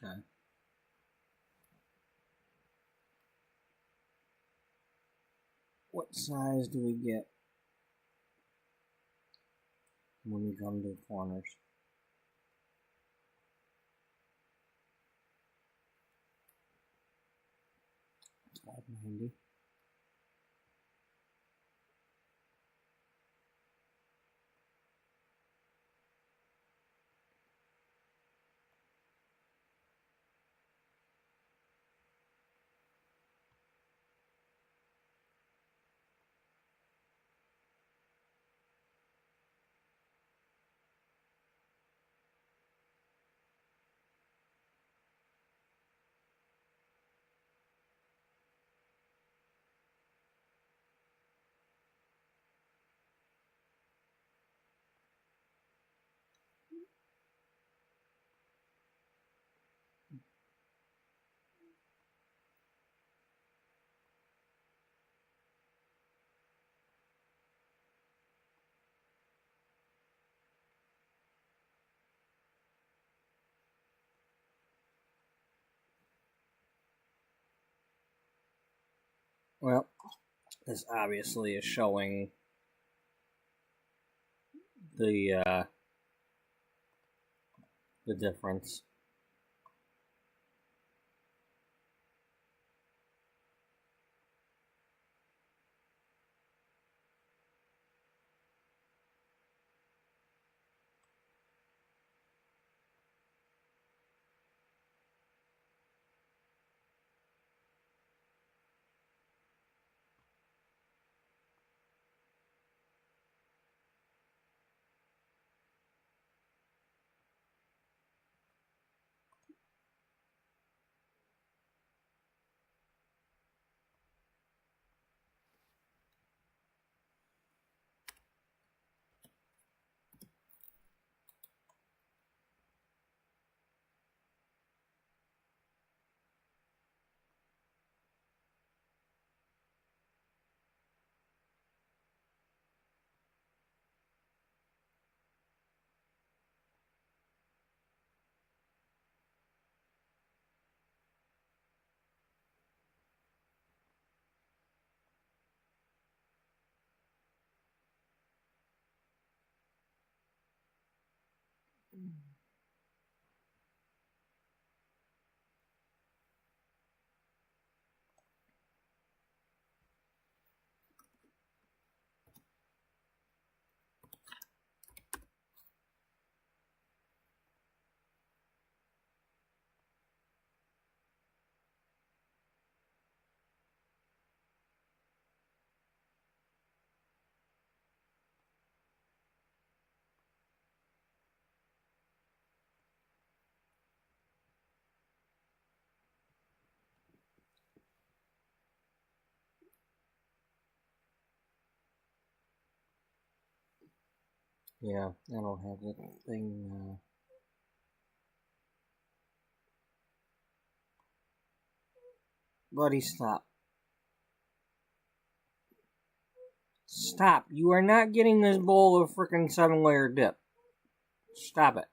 Okay. What size do we get when we come to the corners? 590. Well, this obviously is showing the difference. Yeah, I don't have that thing. Buddy, stop. Stop. You are not getting this bowl of frickin' 7-layer dip. Stop it.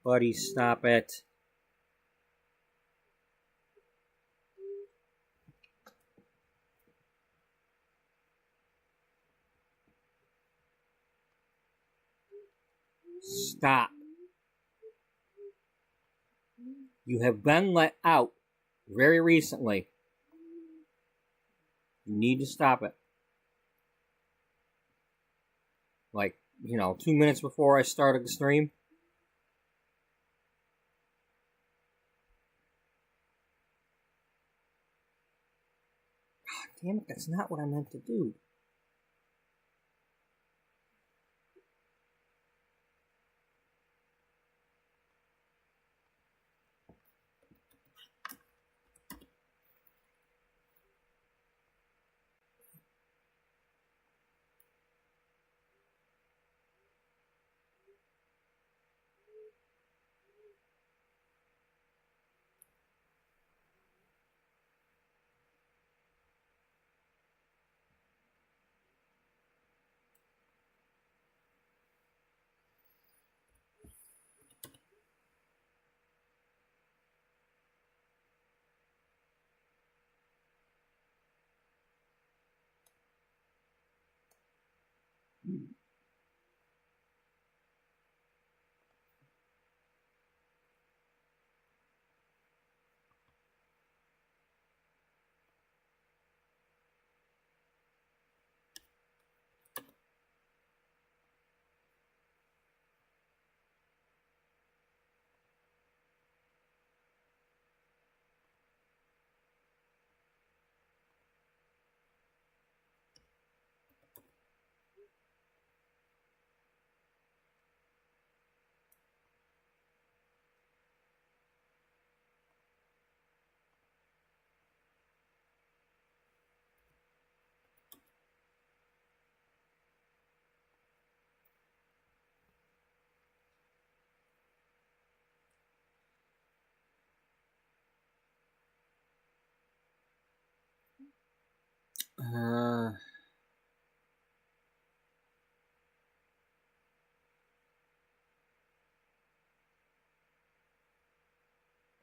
Buddy, stop it. Stop. You have been let out very recently. You need to stop it. Like, 2 minutes before I started the stream. God damn it, that's not what I meant to do.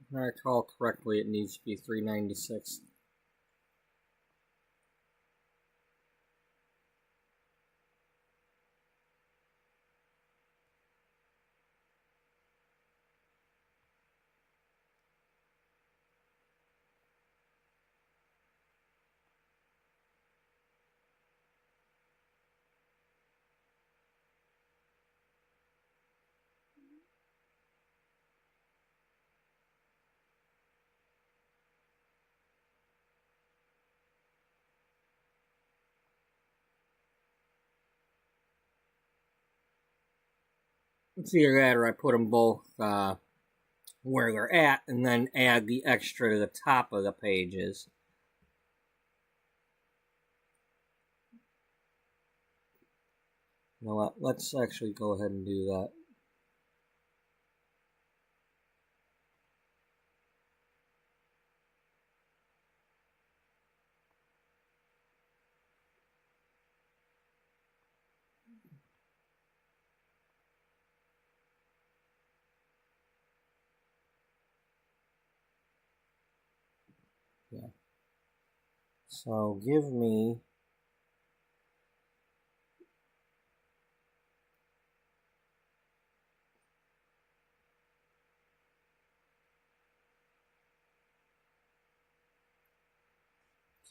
If I recall correctly, it needs to be 396. It's either that or I put them both where they're at and then add the extra to the top of the pages. You know what? Let's actually go ahead and do that. Yeah. So give me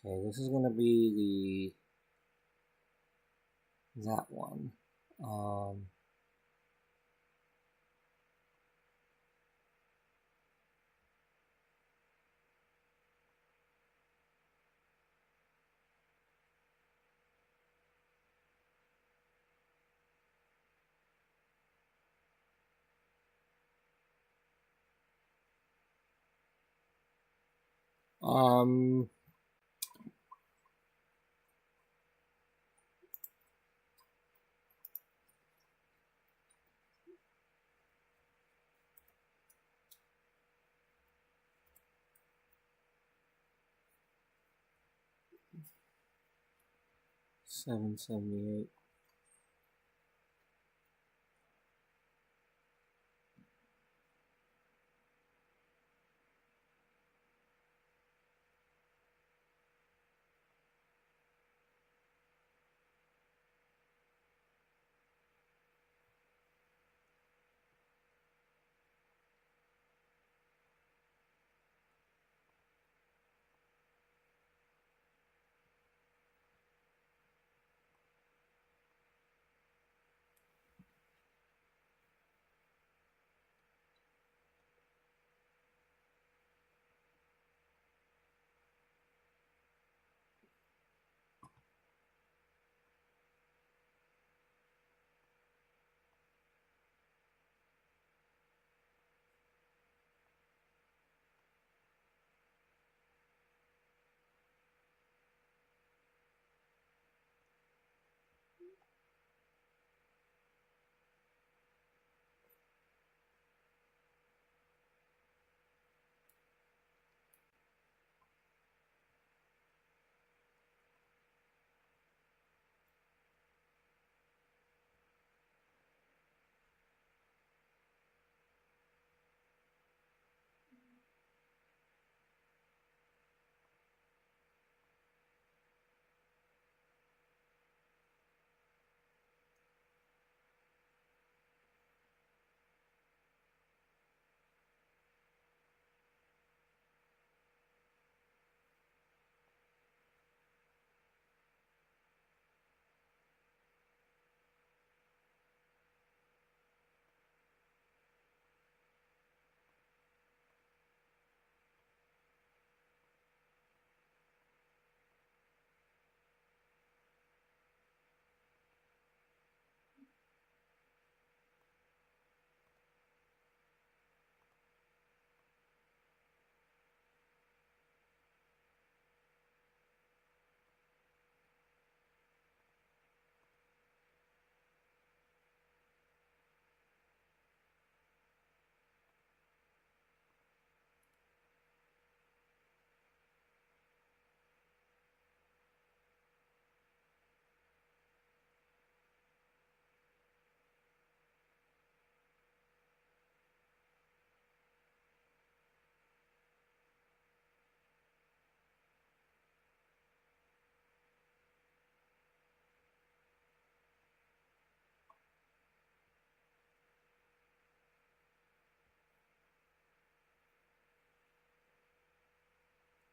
okay, this is gonna be that one. Um, $7.78.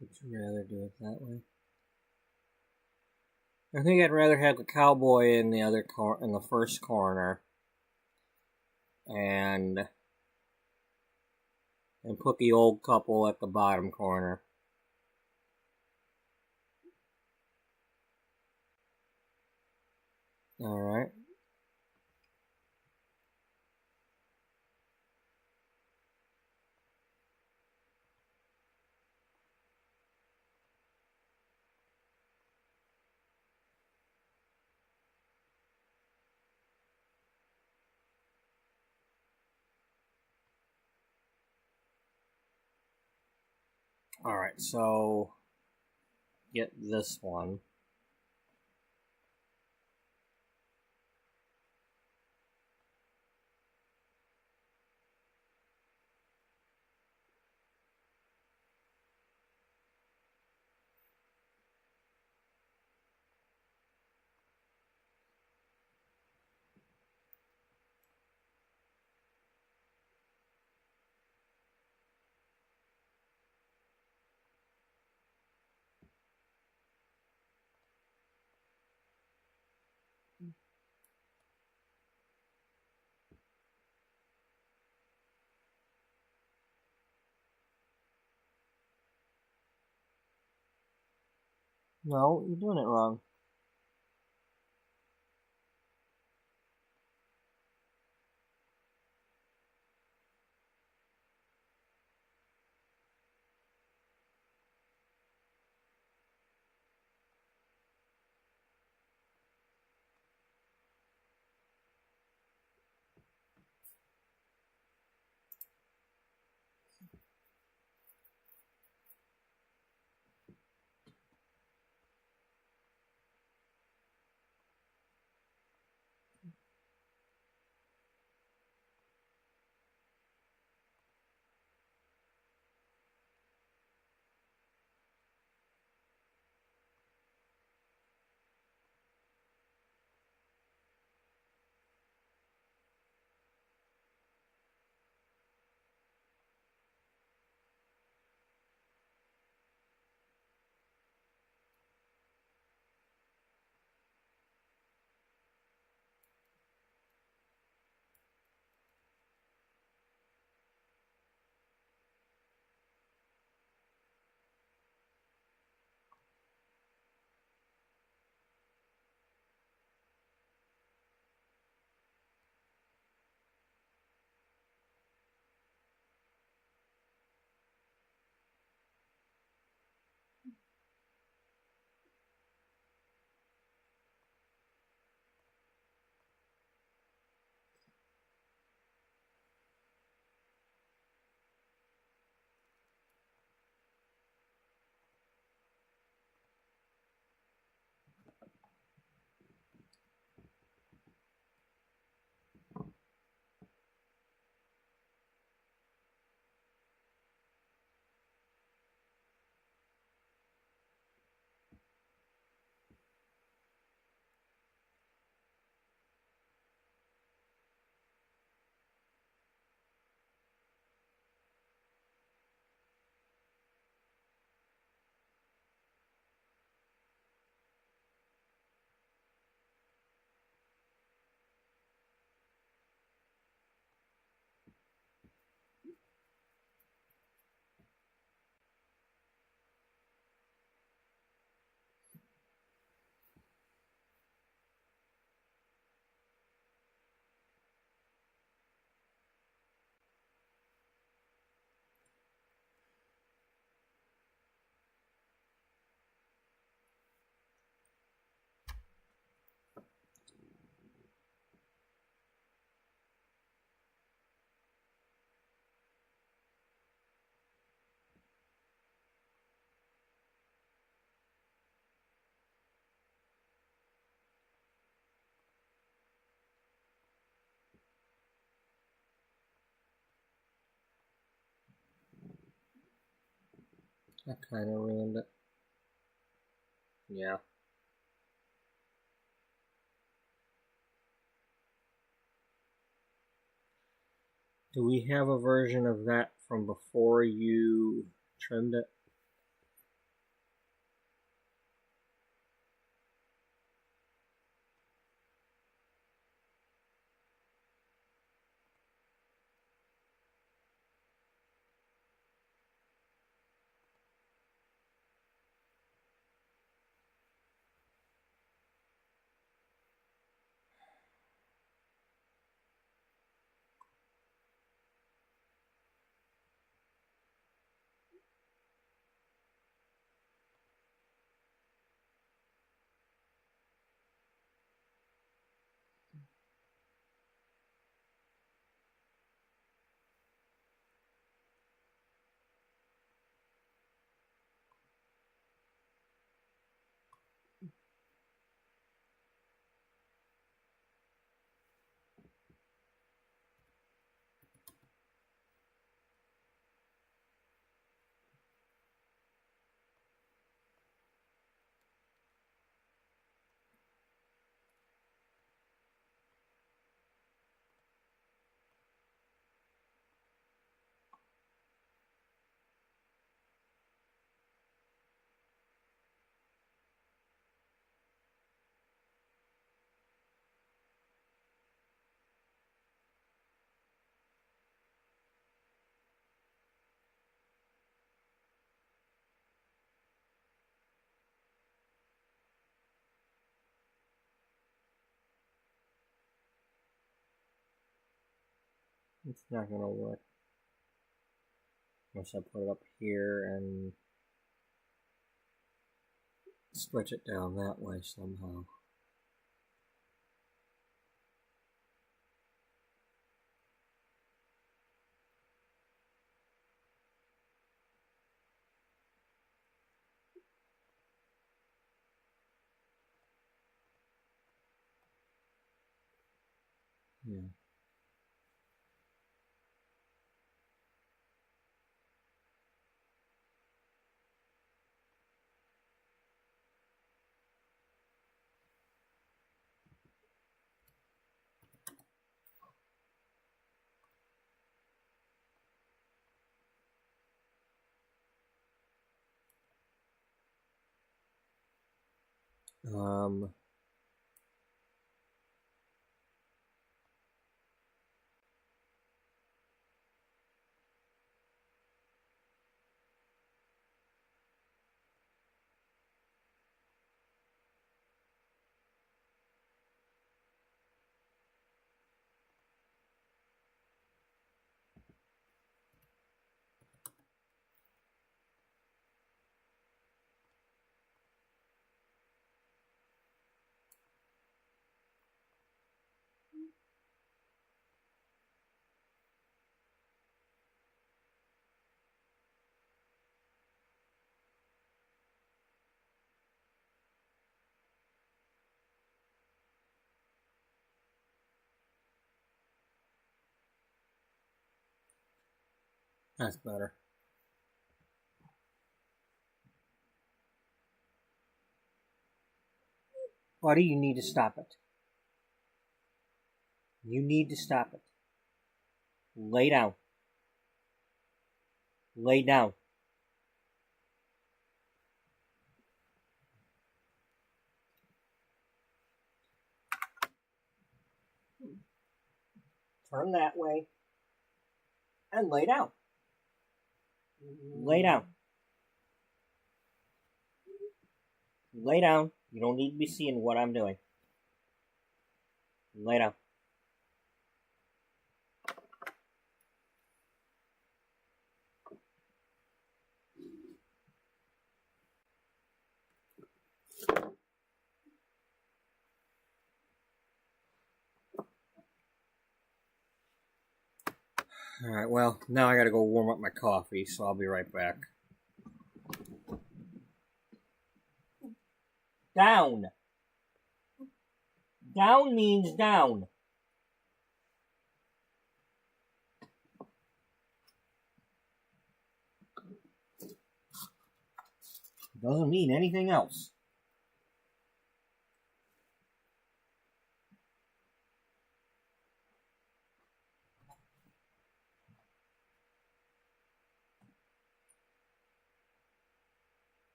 Would you rather do it that way? I think I'd rather have the cowboy in the first corner, and put the old couple at the bottom corner. All right. All right. So get this one. No, you're doing it wrong. That kind of ruined it. Yeah. Do we have a version of that from before you trimmed it? It's not gonna work unless I put it up here and switch it down that way somehow. Yeah. Um, that's better. Buddy, you need to stop it. You need to stop it. Lay down. Lay down. Turn that way and lay down. Lay down. Lay down. You don't need to be seeing what I'm doing. Lay down. Alright, well, now I gotta go warm up my coffee, so I'll be right back. Down. Down means down. Doesn't mean anything else.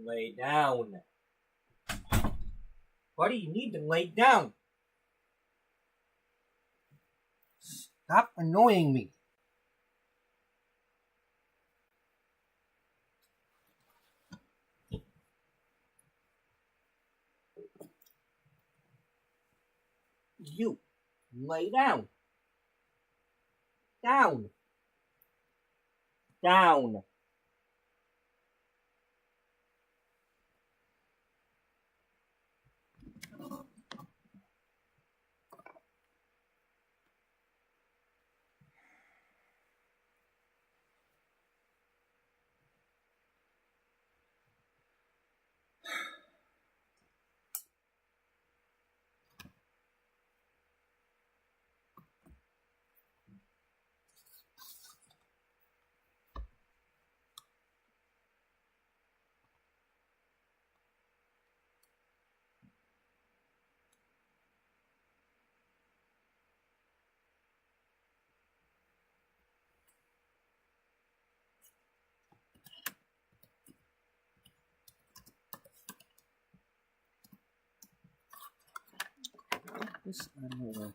Lay down. Buddy, you need to lay down. Stop annoying me. You, lay down. Down. Down. This animal.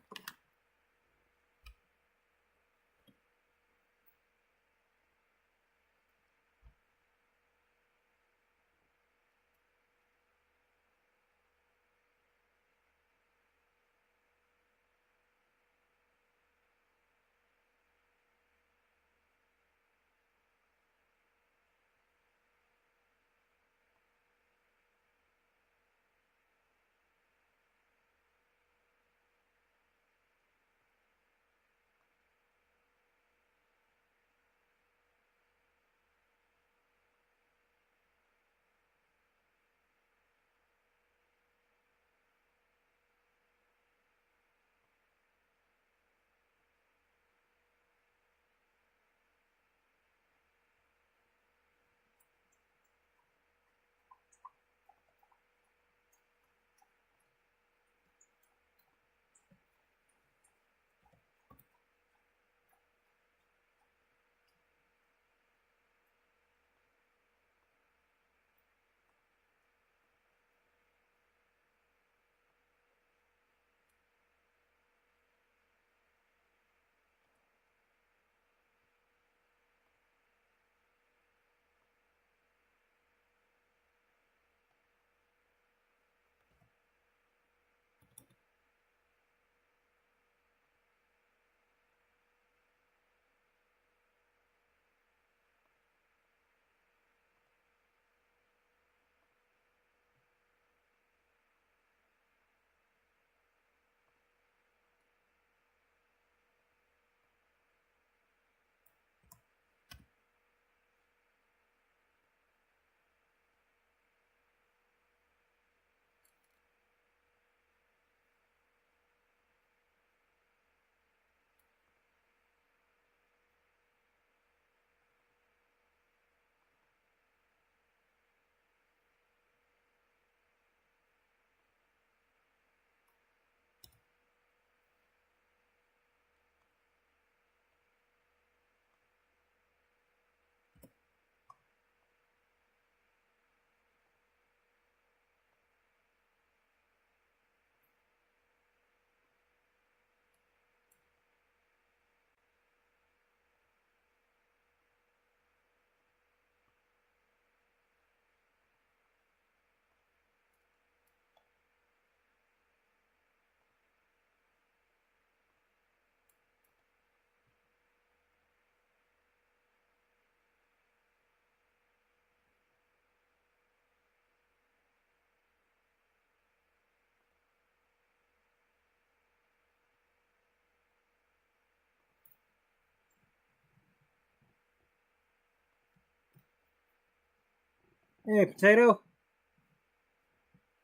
Hey, potato.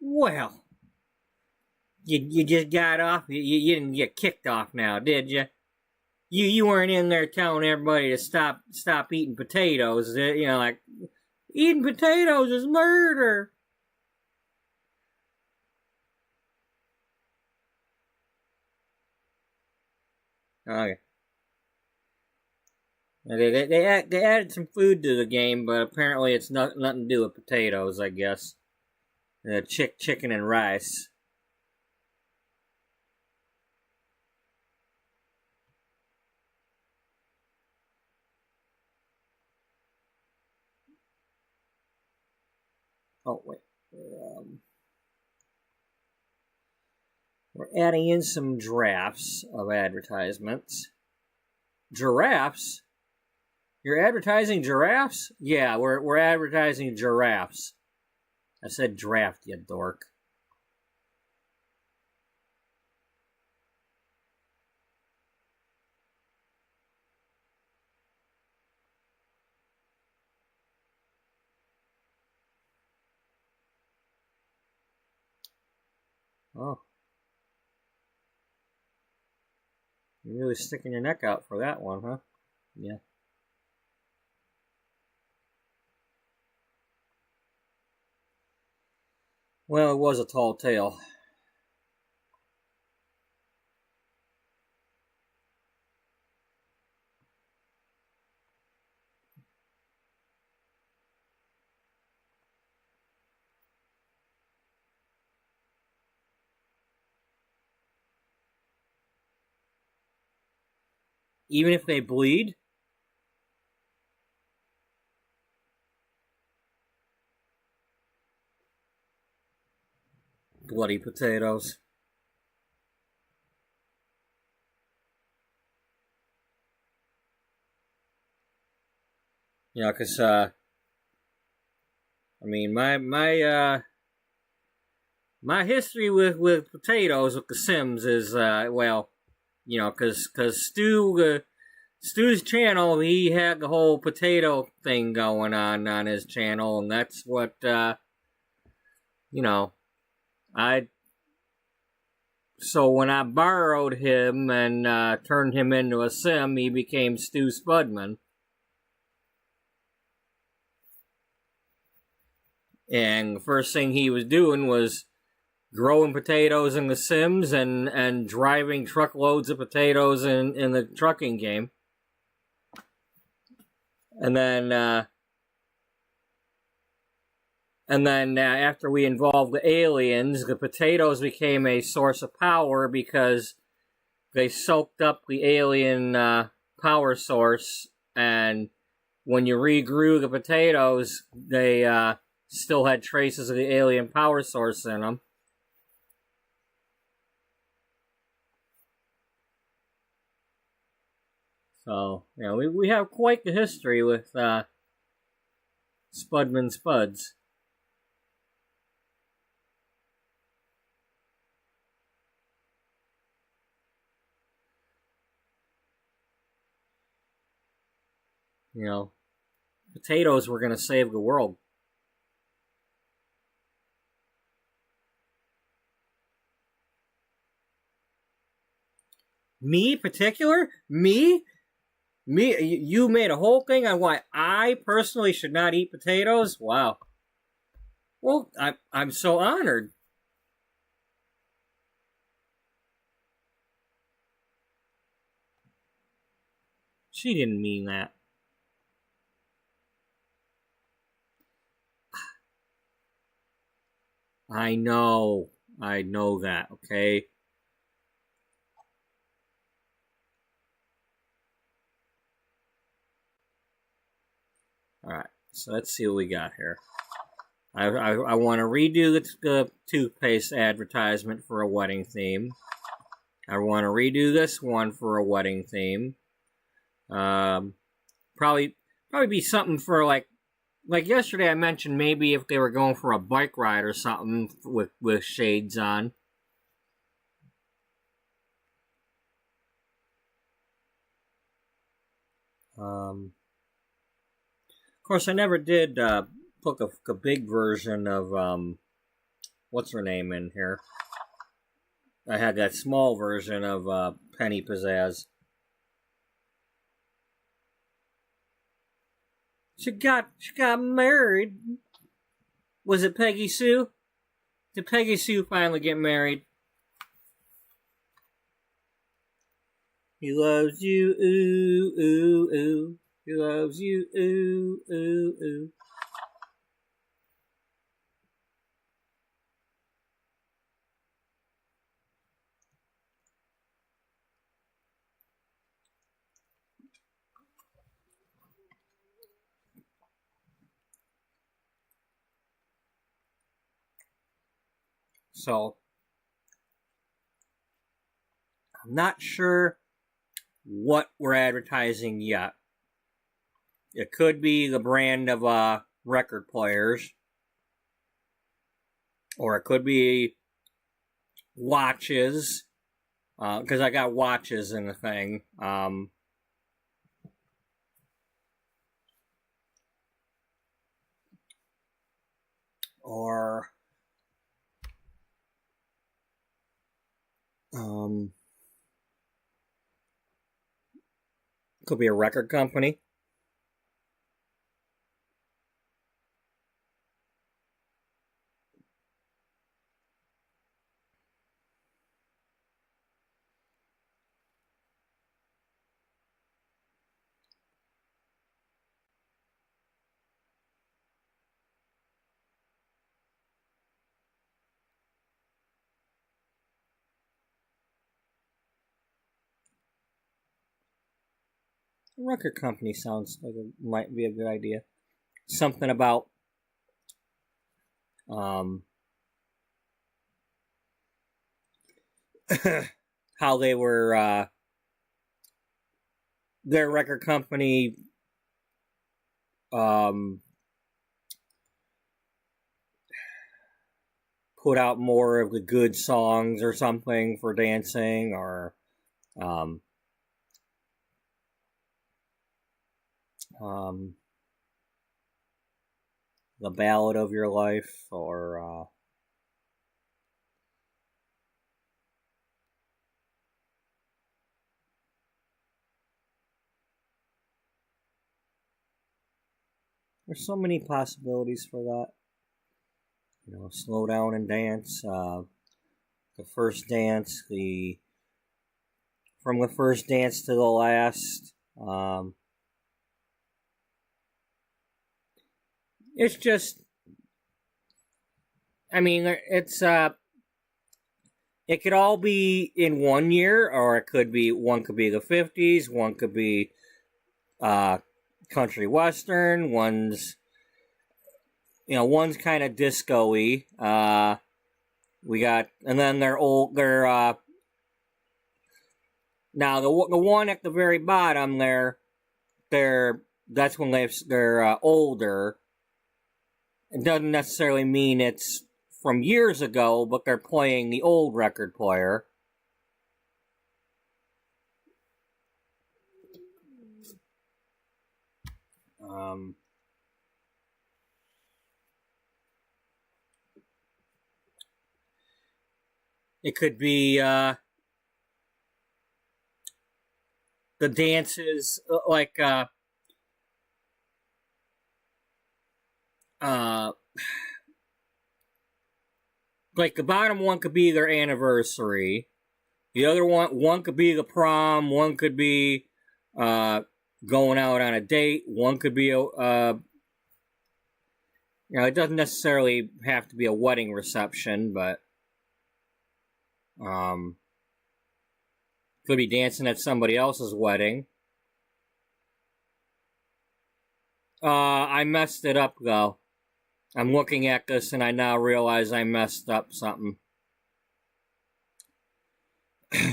Well, you just got off. You didn't get kicked off now, did you? You weren't in there telling everybody to stop eating potatoes. You know, like eating potatoes is murder. Okay. They added some food to the game, but apparently it's nothing to do with potatoes. I guess chicken and rice. Oh wait, we're adding in some drafts of advertisements. Giraffes? You're advertising giraffes? Yeah, we're advertising giraffes. I said draft, you dork. Oh, you're really sticking your neck out for that one, huh? Yeah. Well, it was a tall tale. Even if they bleed? Bloody potatoes. Yeah, because, I mean, my history with potatoes with The Sims is, well, you know, because Stu's channel, he had the whole potato thing going on his channel, and that's what, you know, I so when I borrowed him and turned him into a sim, he became Stu Spudman. And the first thing he was doing was growing potatoes in The Sims and driving truckloads of potatoes in the trucking game. And then after we involved the aliens, the potatoes became a source of power because they soaked up the alien power source, and when you regrew the potatoes, they still had traces of the alien power source in them. So, you know, we have quite the history with Spudman Spuds. You know, potatoes were going to save the world. Me, particular? Me? You made a whole thing on why I personally should not eat potatoes? Wow. Well, I'm so honored. She didn't mean that. I know. I know that, okay? Alright, so let's see what we got here. I want to redo the toothpaste advertisement for a wedding theme. I want to redo this one for a wedding theme. Probably be something for like yesterday I mentioned maybe if they were going for a bike ride or something with shades on. Of course, I never did took a big version of what's her name in here. I had that small version of Penny Pizzazz. She got married. Was it Peggy Sue? Did Peggy Sue finally get married? He loves you, ooh, ooh, ooh. He loves you, ooh, ooh, ooh. So, I'm not sure what we're advertising yet. It could be the brand of record players, or it could be watches, because I got watches in the thing. Or could be a record company. A record company sounds like it might be a good idea. Something about how they were their record company put out more of the good songs or something for dancing, or the ballad of your life, or there's so many possibilities for that. You know, slow down and dance. The first dance, from the first dance to the last. It's just, I mean, it could all be in one year, or it could be, one could be the 50s, one could be country western, one's kind of disco-y. We got, and then they're now the one at the very bottom that's when they're older. It doesn't necessarily mean it's from years ago, but they're playing the old record player. It could be the dances, like like the bottom one could be their anniversary. The other one could be the prom. One could be going out on a date. One could be it doesn't necessarily have to be a wedding reception, but could be dancing at somebody else's wedding. I messed it up though. I'm looking at this and I now realize I messed up something.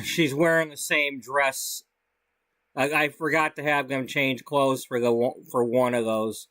She's wearing the same dress. I forgot to have them change clothes for one of those.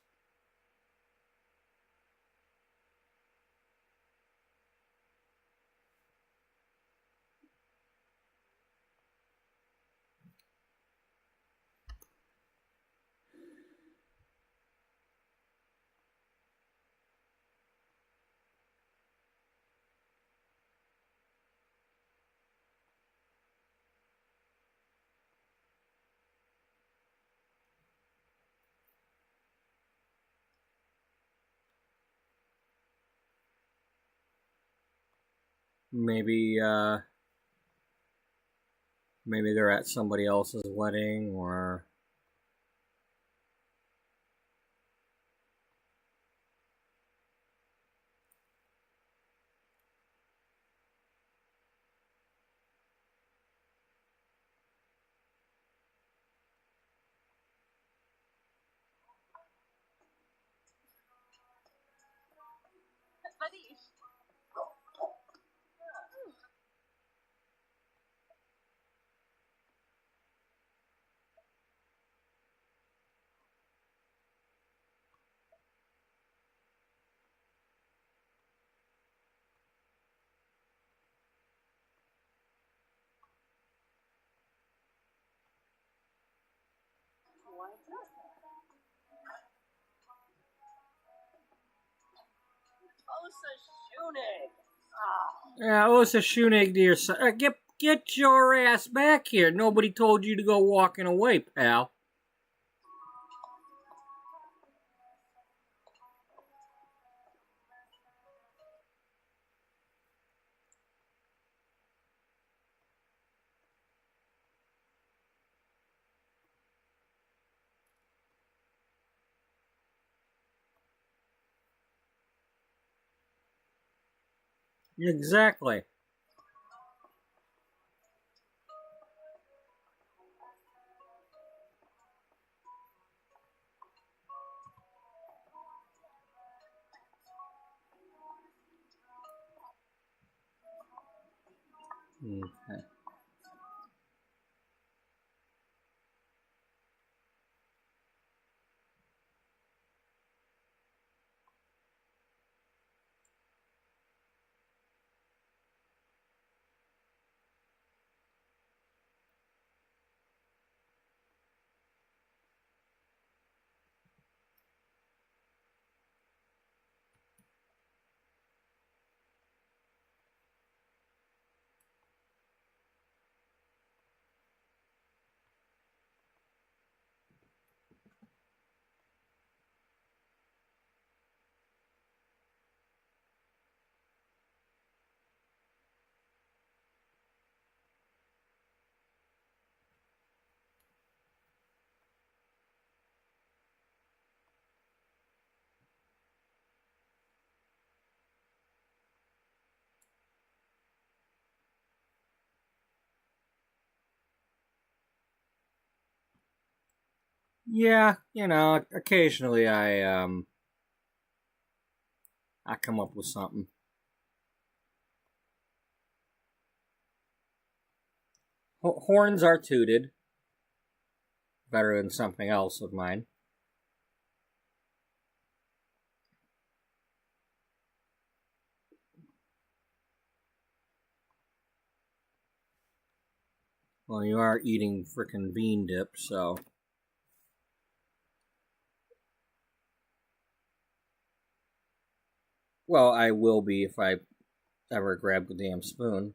Maybe maybe they're at somebody else's wedding, or yeah, oh, it's a shoenig to your son. Get your ass back here. Nobody told you to go walking away, pal. Exactly. Okay. Yeah, occasionally I come up with something. Horns are tooted. Better than something else of mine. Well, you are eating frickin' bean dip, so. Well, I will be if I ever grab the damn spoon.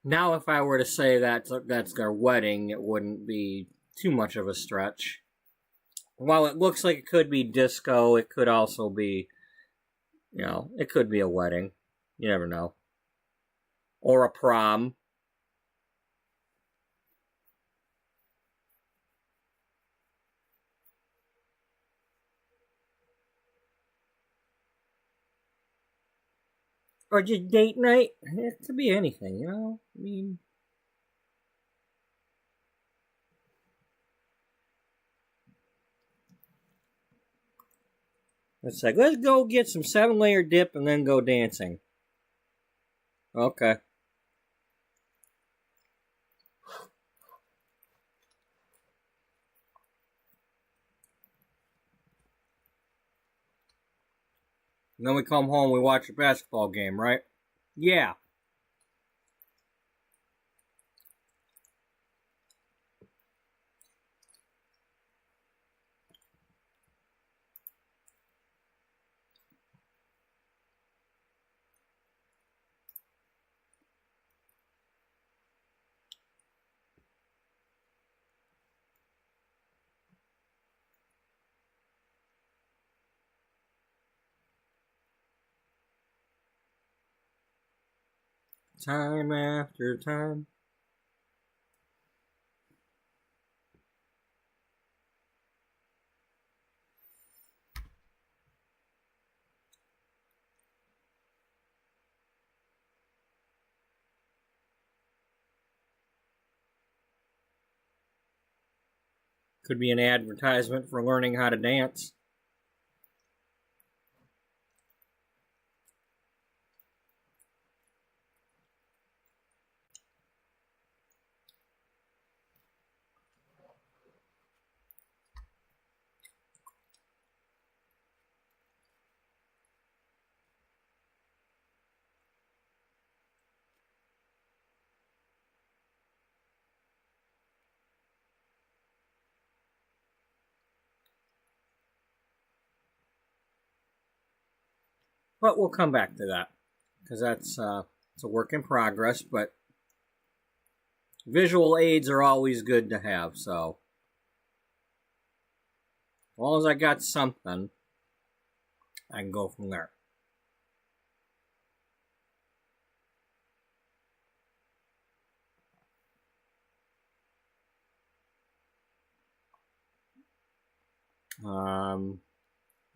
Now, if I were to say that's their wedding, it wouldn't be too much of a stretch. While it looks like it could be disco, it could also be, it could be a wedding. You never know. Or a prom. Or just date night. It could be anything, I mean, it's like, let's go get some 7-layer dip and then go dancing. Okay. And then we come home, we watch a basketball game, right? Yeah. Time after time. Could be an advertisement for learning how to dance. But we'll come back to that. Because that's it's a work in progress, but visual aids are always good to have, so as long as I got something, I can go from there.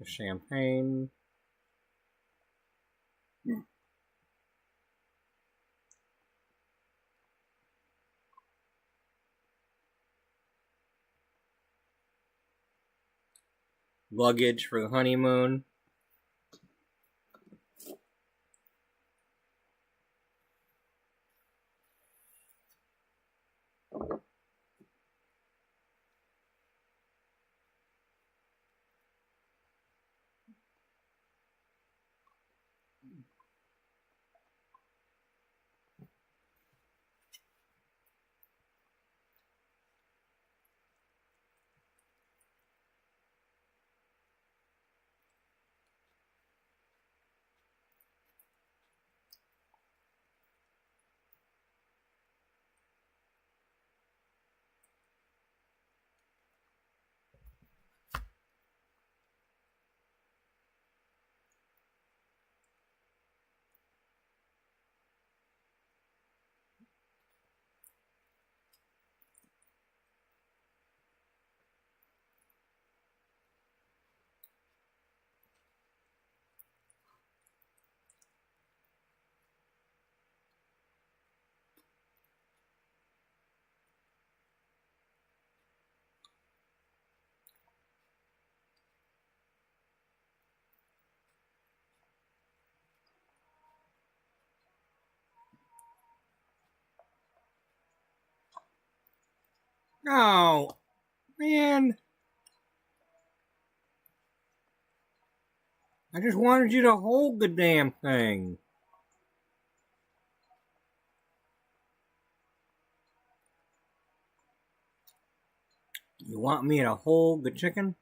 Champagne. Luggage for the honeymoon. Oh, man. I just wanted you to hold the damn thing. You want me to hold the chicken?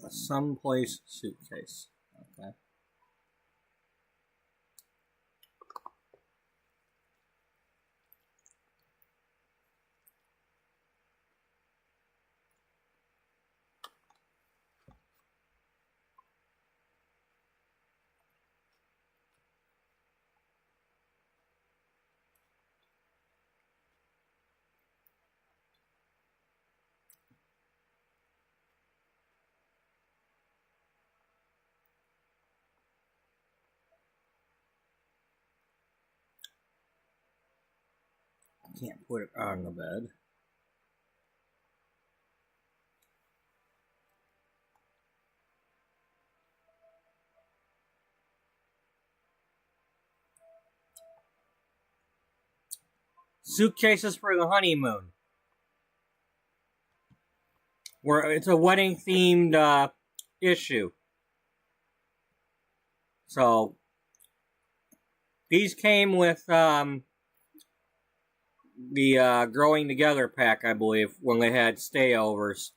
A someplace suitcase. Okay. Can't put it on the bed. Suitcases for the honeymoon. Where it's a wedding themed issue. So these came with the Growing Together pack, I believe, when they had stayovers.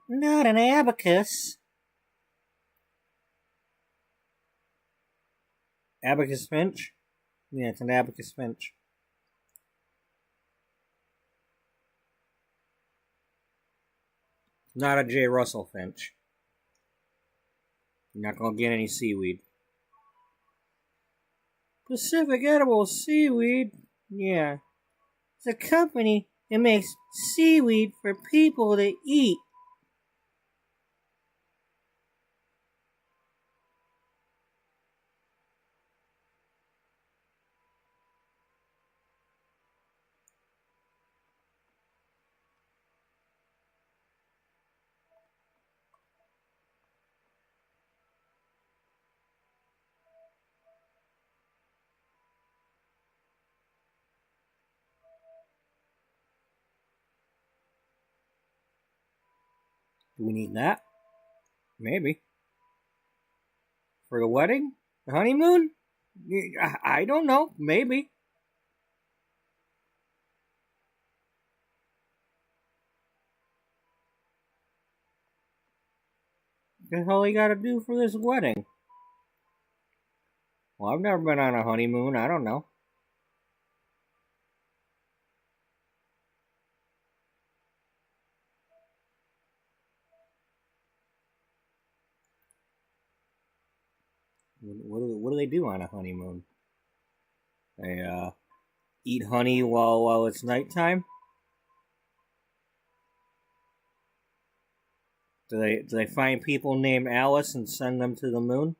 Not an abacus. Abacus finch? Yeah, it's an abacus finch. Not a J. Russell finch. You're not gonna get any seaweed. Pacific Edible Seaweed? Yeah. It's a company that makes seaweed for people to eat. Do we need that? Maybe. For the wedding? The honeymoon? I don't know. Maybe. the hell he got to do for this wedding? Well, I've never been on a honeymoon. I don't know. What do they do on a honeymoon? They eat honey while it's nighttime. Do they find people named Alice and send them to the moon?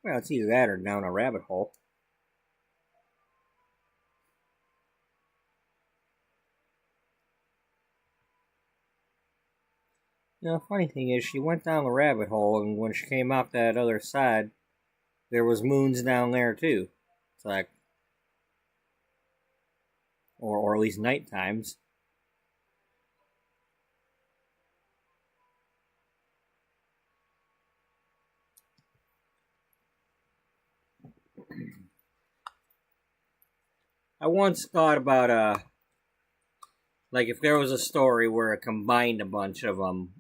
Well, it's either that or down a rabbit hole. You know, the funny thing is, she went down the rabbit hole, and when she came out that other side, there was moons down there too. It's like, or at least night times. I once thought about like if there was a story where it combined a bunch of them,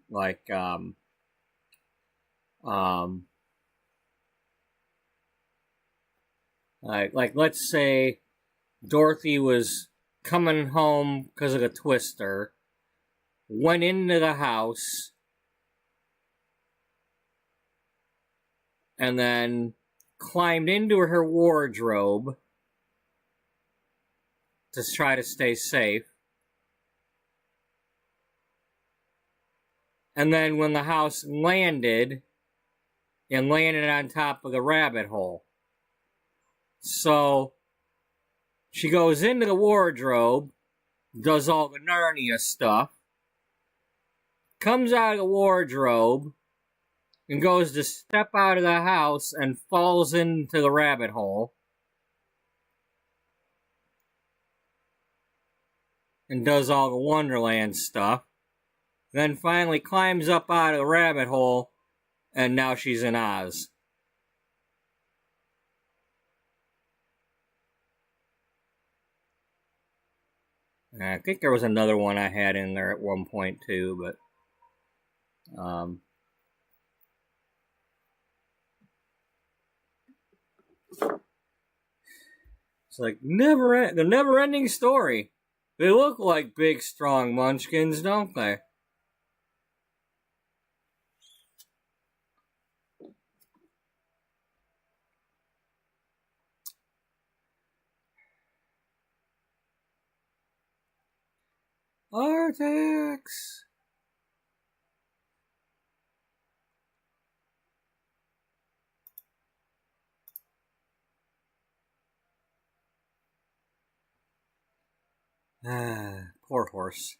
um, like let's say Dorothy was coming home because of the twister, went into the house, and then climbed into her wardrobe to try to stay safe. And then when the house landed, it landed on top of the rabbit hole. So she goes into the wardrobe, does all the Narnia stuff, comes out of the wardrobe, and goes to step out of the house and falls into the rabbit hole. And does all the Wonderland stuff. Then finally climbs up out of the rabbit hole, and now she's in Oz. And I think there was another one I had in there at one point too, but it's like the never-ending story. They look like big, strong munchkins, don't they? Artax! Ah, poor horse.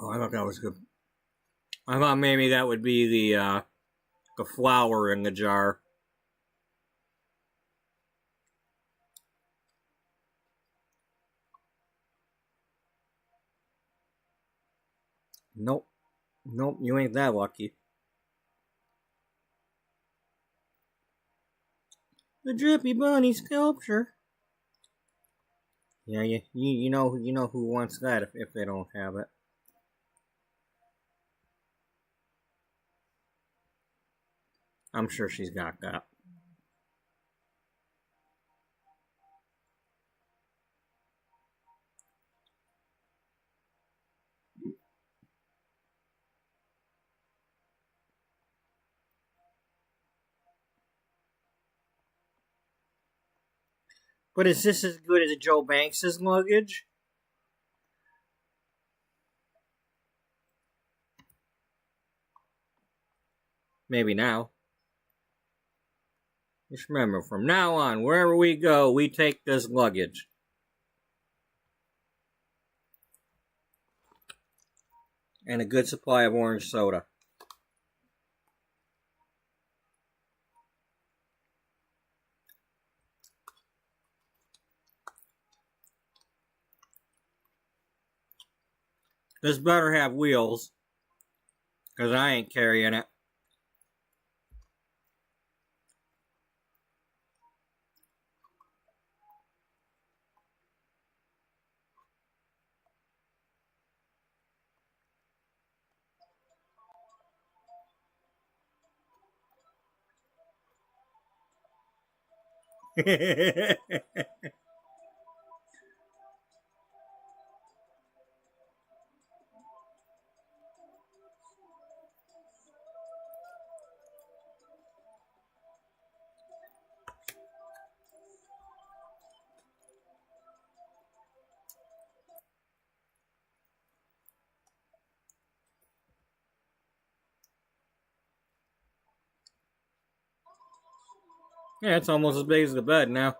Oh, I thought that was good. I thought maybe that would be the flour in the jar. Nope. Nope, you ain't that lucky. The Drippy Bunny sculpture. Yeah, you know who wants that if they don't have it. I'm sure she's got that. But is this as good as Joe Banks' luggage? Maybe now. Just remember, from now on, wherever we go, we take this luggage. And a good supply of orange soda. This better have wheels, because I ain't carrying it. Yeah, it's almost as big as the bed now.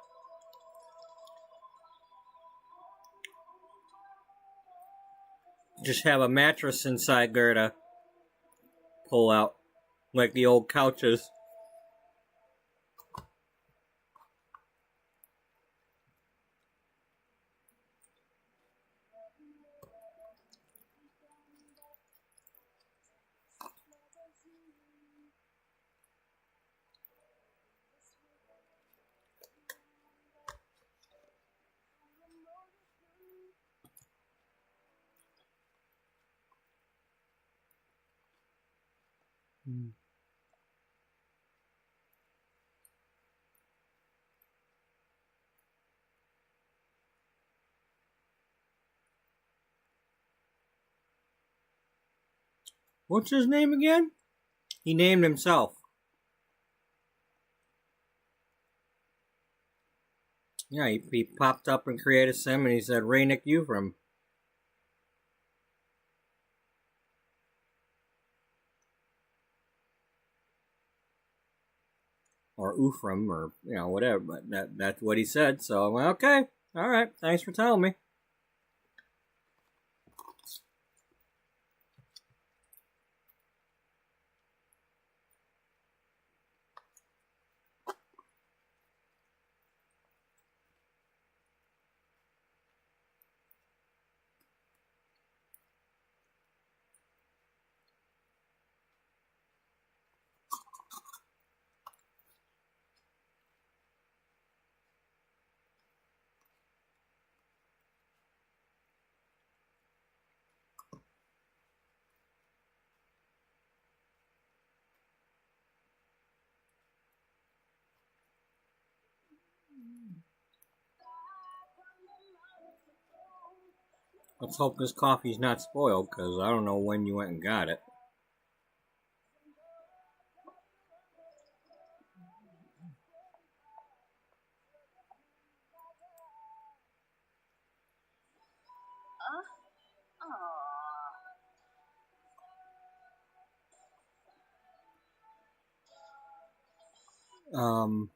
Just have a mattress inside there to pull out, like the old couches. What's his name again? He named himself. Yeah, he popped up in Creative Sim and he said, Raynick Ufram. Or Ufram, or, whatever. But that's what he said. So I'm like, okay, all right, thanks for telling me. Let's hope this coffee's not spoiled, because I don't know when you went and got it. Um,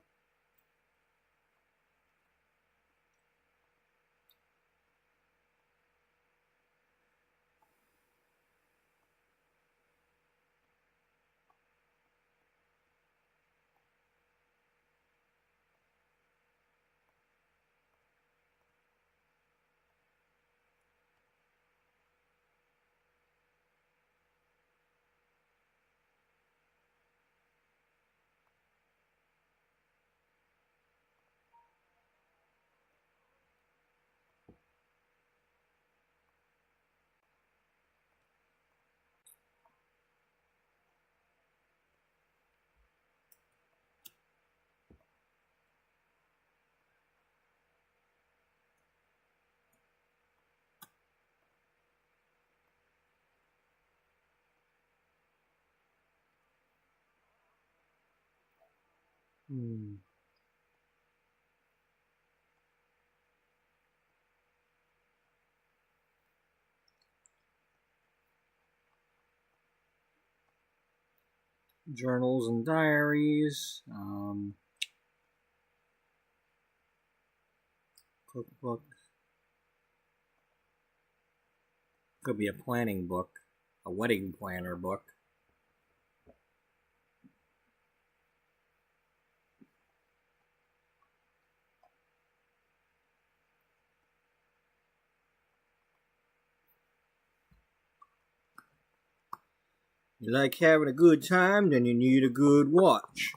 hmm. journals and diaries, cookbook. Could be a planning book, a wedding planner book. You like having a good time, then you need a good watch.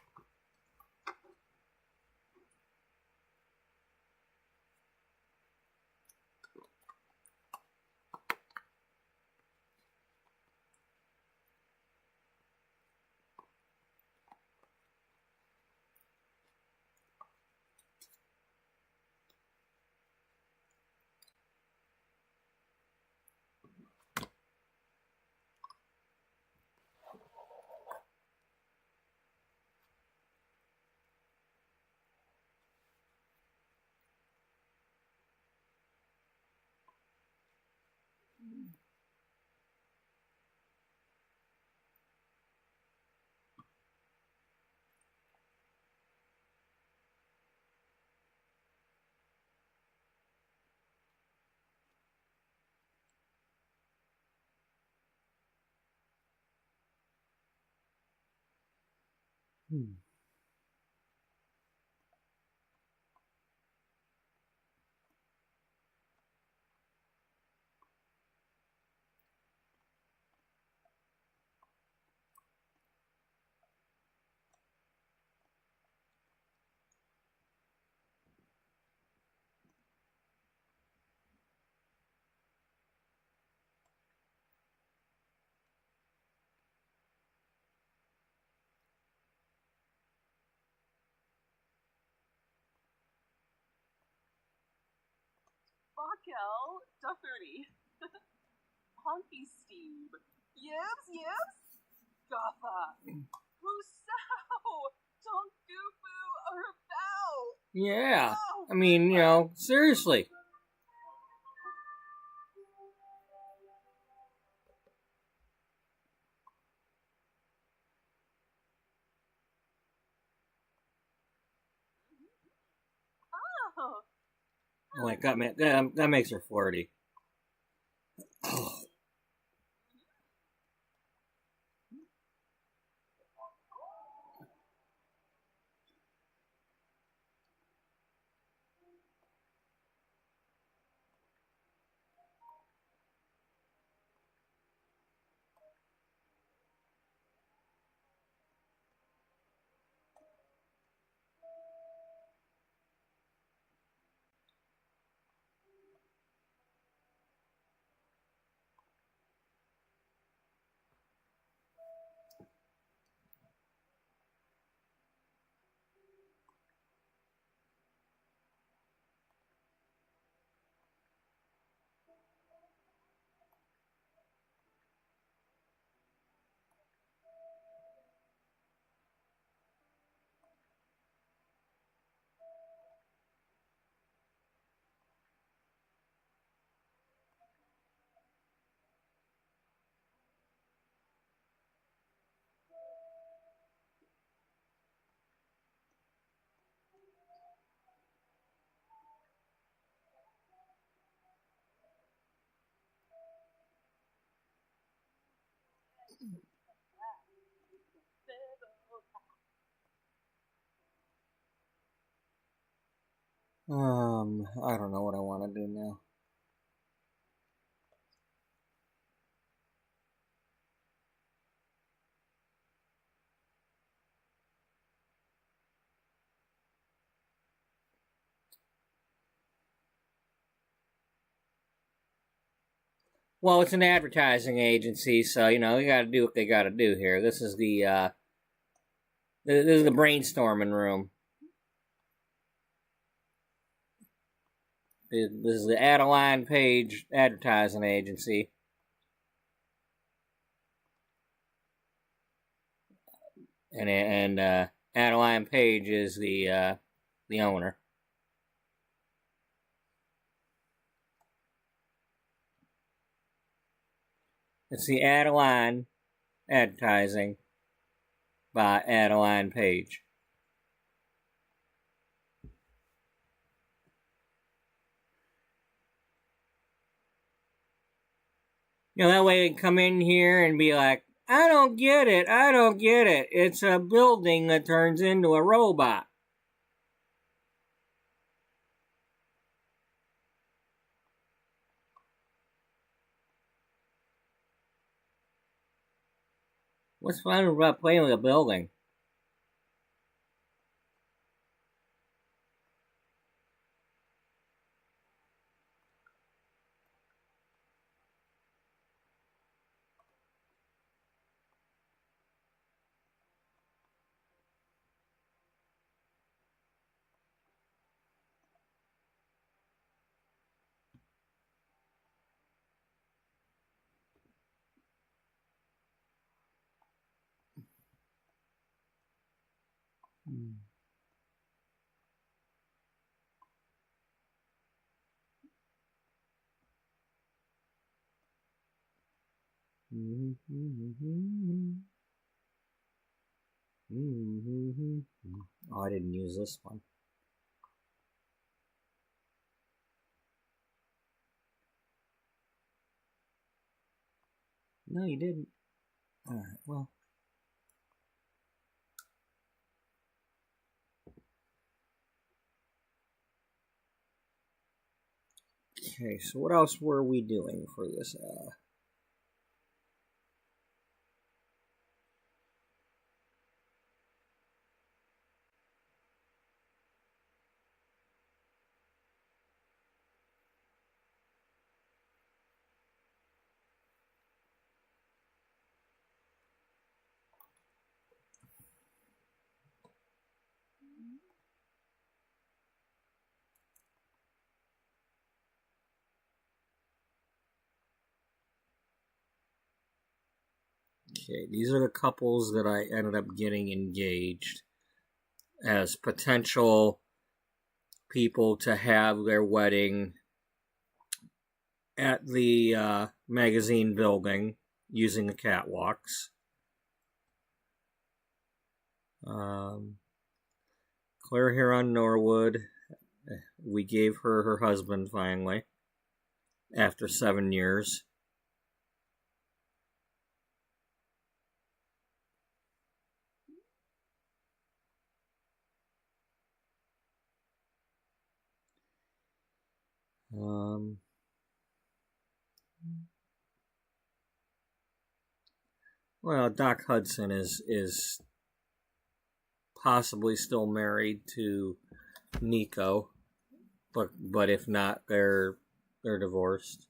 Bakel, Dufferty, Honky Steve, Yibs, Guffa, Rousseau, Tonkufu, Urbel. Yeah, Oh. I mean, seriously. Oh. Like that makes her flirty. I don't know what I want to do now. Well, it's an advertising agency, so you got to do what they got to do here. This is the brainstorming room. This is the Adeline Page advertising agency, and Adeline Page is the owner. It's the Adeline advertising. by Adeline Page. You know, that way they can come in here and be like, I don't get it. It's a building that turns into a robot. What's fun about playing with a building? Oh, I didn't use this one. No, you didn't. Alright, well. Okay, so what else were we doing for this? Okay, these are the couples that I ended up getting engaged as potential people to have their wedding at the magazine building using the catwalks. Claire here on Norwood, we gave her her husband finally after 7 years. Well, Doc Hudson is possibly still married to Nico, but if not, they're divorced.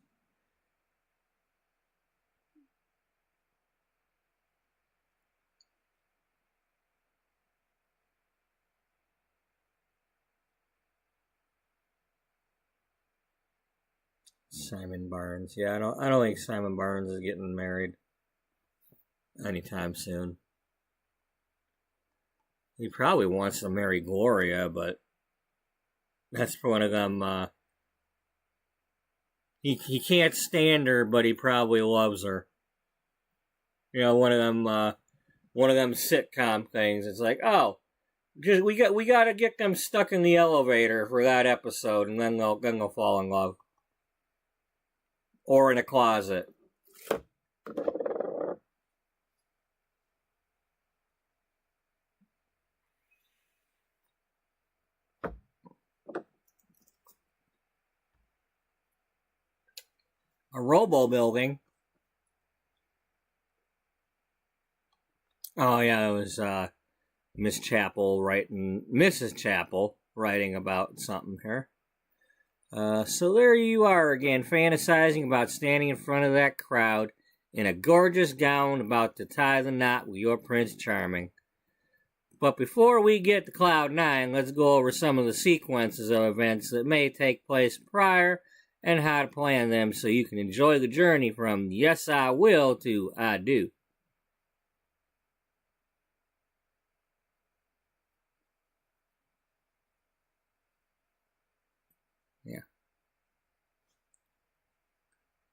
Simon Barnes, yeah, I don't think Simon Barnes is getting married anytime soon. He probably wants to marry Gloria, but that's one of them. He can't stand her, but he probably loves her. You know, one of them sitcom things. It's like, oh, just we got to get them stuck in the elevator for that episode, and then they'll fall in love, or in a closet. A Robo building. Oh yeah, it was Mrs. Chapel writing about something here. So there you are again, fantasizing about standing in front of that crowd in a gorgeous gown about to tie the knot with your Prince Charming. But before we get to Cloud 9, let's go over some of the sequences of events that may take place prior and how to plan them so you can enjoy the journey from yes I will to I do.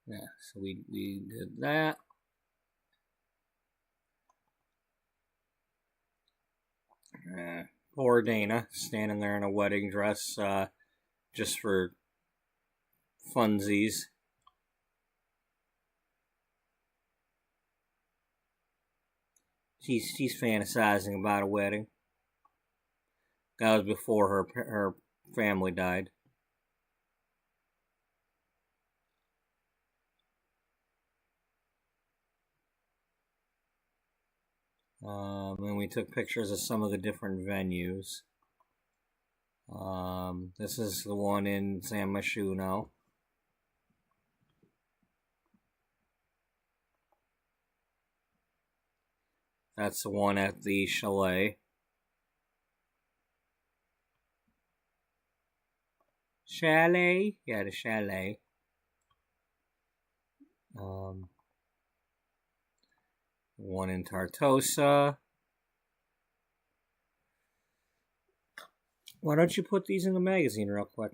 Yeah, so we did that. Poor Dana, standing there in a wedding dress, just for funsies. She's fantasizing about a wedding. That was before her family died. And we took pictures of some of the different venues. This is the one in San Myshuno. That's the one at the chalet. Chalet? Yeah, the chalet. One in Tartosa. Why don't you put these in the magazine real quick?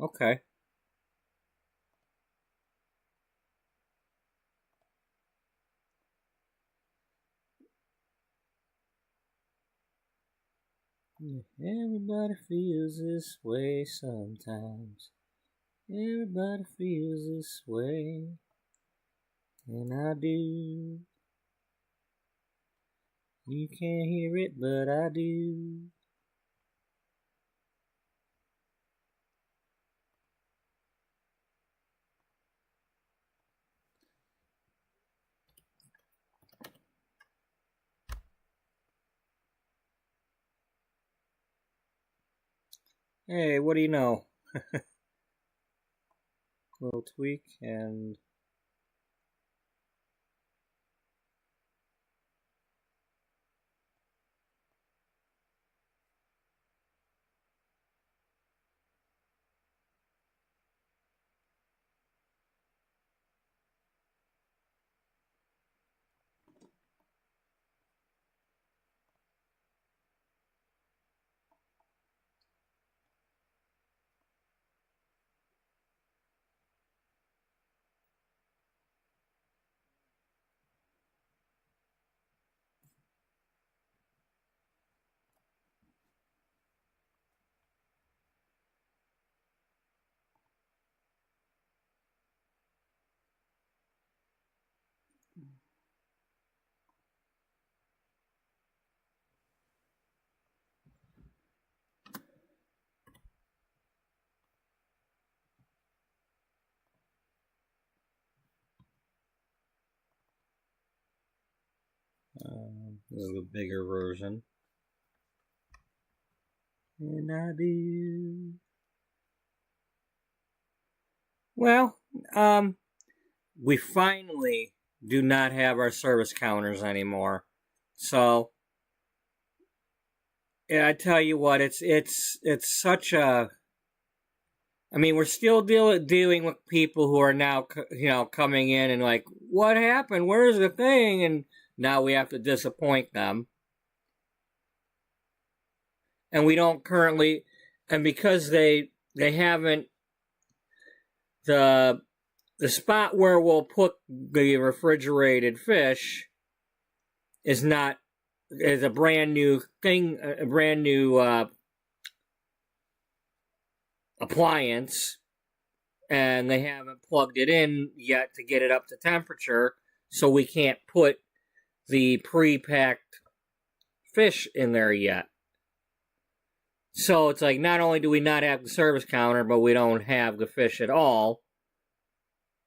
Okay. Everybody feels this way sometimes. Everybody feels this way. And I do. You can't hear it, but I do. Hey, what do you know? Little tweak and... this is a bigger version. And I do. Well, we finally do not have our service counters anymore. So, yeah, I tell you what, it's such a... I mean, we're still dealing with people who are now, coming in and like, what happened? Where's the thing? And now we have to disappoint them. And we don't currently, and because they haven't, the spot where we'll put the refrigerated fish is a brand new thing, a brand new appliance, and they haven't plugged it in yet to get it up to temperature, so we can't put the pre-packed fish in there yet. So it's like, not only do we not have the service counter, but we don't have the fish at all.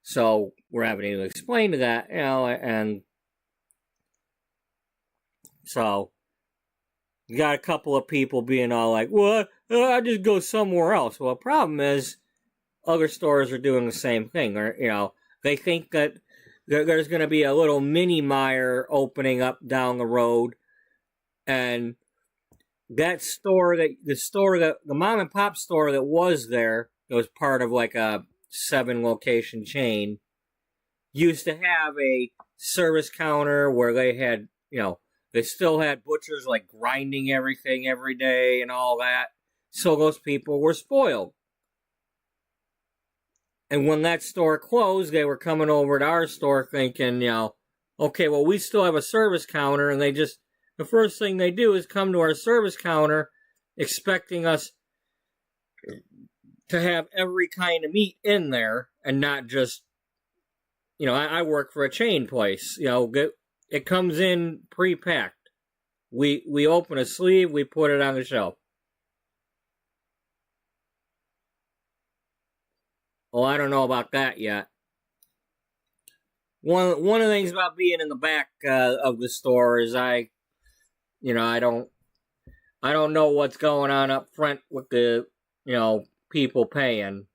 So we're having to explain to that, and so you got a couple of people being all like, what? I just go somewhere else. Well, the problem is other stores are doing the same thing. Or, they think that there's going to be a little mini Meijer opening up down the road, and that store, the mom and pop store that was there, that was part of like a 7 location chain, used to have a service counter where they had, they still had butchers like grinding everything every day and all that. So those people were spoiled. And when that store closed, they were coming over to our store thinking, okay, well, we still have a service counter, and they're the first thing they do is come to our service counter expecting us to have every kind of meat in there and not just, I work for a chain place. It comes in pre-packed. We open a sleeve, we put it on the shelf. Oh, I don't know about that yet. One of the things about being in the back of the store is I don't know what's going on up front with the people paying.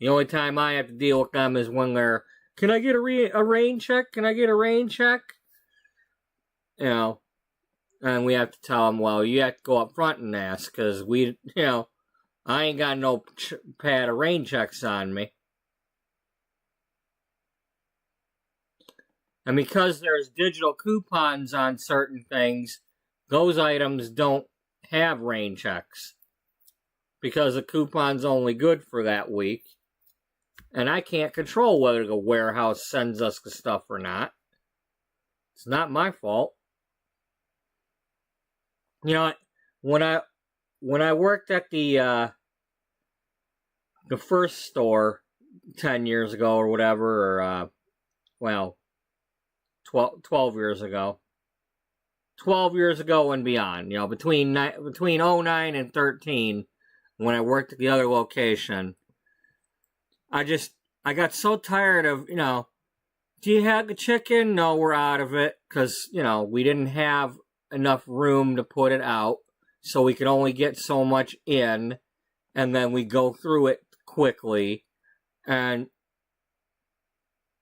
The only time I have to deal with them is when they're, can I get a rain check? Can I get a rain check? And we have to tell them, well, you have to go up front and ask, because I ain't got no pad of rain checks on me. And because there's digital coupons on certain things, those items don't have rain checks. Because the coupon's only good for that week. And I can't control whether the warehouse sends us the stuff or not. It's not my fault. When I worked at the first store 10 years ago or whatever, or 12 years ago. 12 years ago and beyond, between 09 and 13, when I worked at the other location, I got so tired of, do you have the chicken? No, we're out of it, because, we didn't have enough room to put it out, so we could only get so much in, and then we go through it quickly, and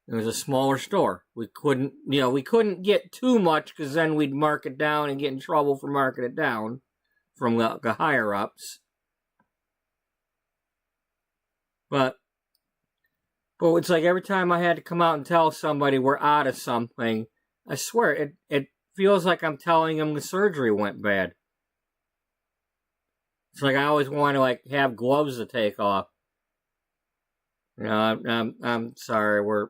it was a smaller store. We couldn't get too much, because then we'd mark it down and get in trouble for marking it down from the higher-ups. But it's like every time I had to come out and tell somebody we're out of something, I swear, it feels like I'm telling them the surgery went bad. It's like I always want to have gloves to take off. I'm sorry,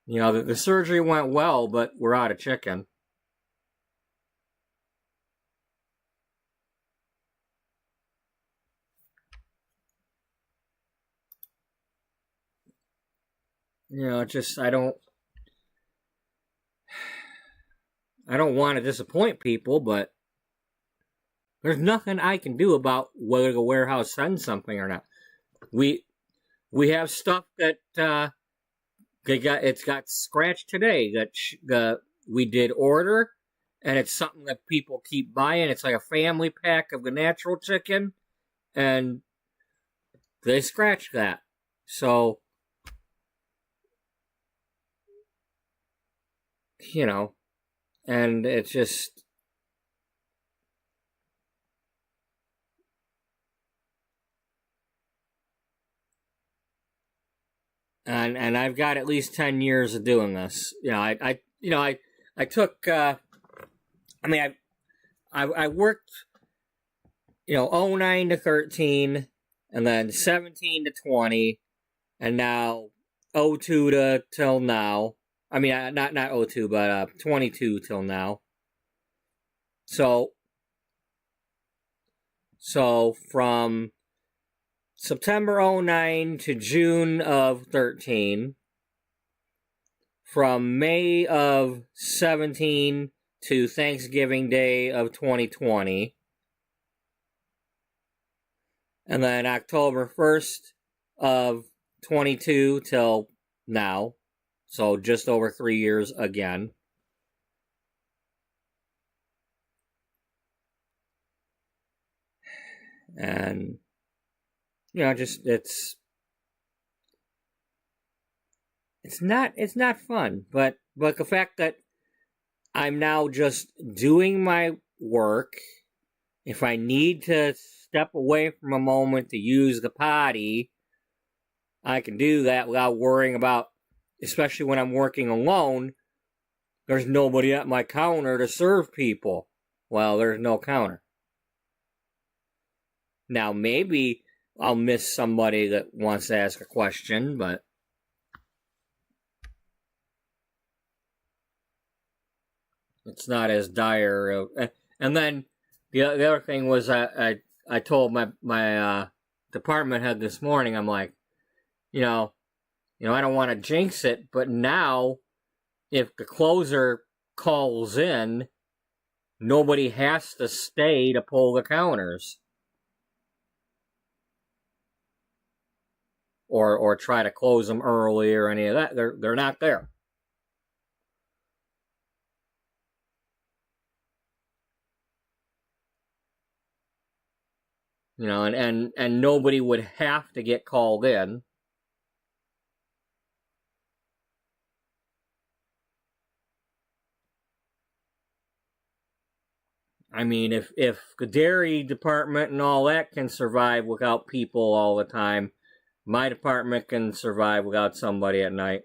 the surgery went well, but we're out of chicken. I don't want to disappoint people, but there's nothing I can do about whether the warehouse sends something or not. We have stuff that it's got scratched today that we did order, and it's something that people keep buying. It's like a family pack of the natural chicken, and they scratched that. So, and it's just, and I've got at least 10 years of doing this. I took, I worked, 09 to 13, and then 17 to 20, and now 02 to till now. I mean, not 02, but 22 till now. So from September 09 to June of 13, from May of 17 to Thanksgiving Day of 2020, and then October 1st of 22 till now. So just over 3 years again. And, it's not fun, but the fact that I'm now just doing my work, if I need to step away from a moment to use the potty, I can do that without worrying about, especially when I'm working alone, there's nobody at my counter to serve people. Well, there's no counter. Now, maybe I'll miss somebody that wants to ask a question, but It's not as dire. And then the other thing was I told my department head this morning. I'm like, you know, I don't want to jinx it, but now if the closer calls in, nobody has to stay to pull the counters. Or try to close them early or any of that. They're not there. And nobody would have to get called in. I mean, if the dairy department and all that can survive without people all the time, my department can survive without somebody at night.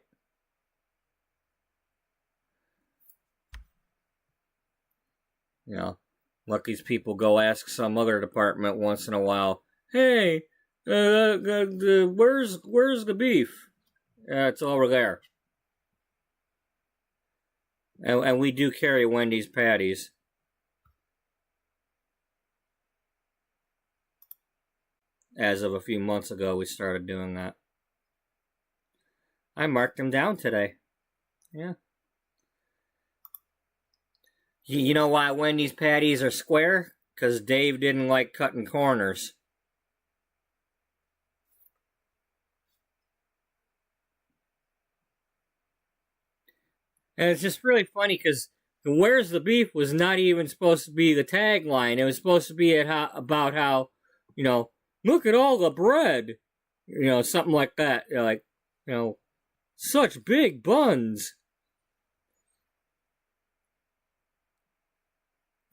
Let these people go ask some other department once in a while, hey, where's the beef? It's over there. And we do carry Wendy's patties. As of a few months ago, we started doing that. I marked them down today. Yeah. You know why Wendy's patties are square? Because Dave didn't like cutting corners. And it's just really funny because the "Where's the beef" was not even supposed to be the tagline. It was supposed to be about how, look at all the bread. Something like that. Like, such big buns.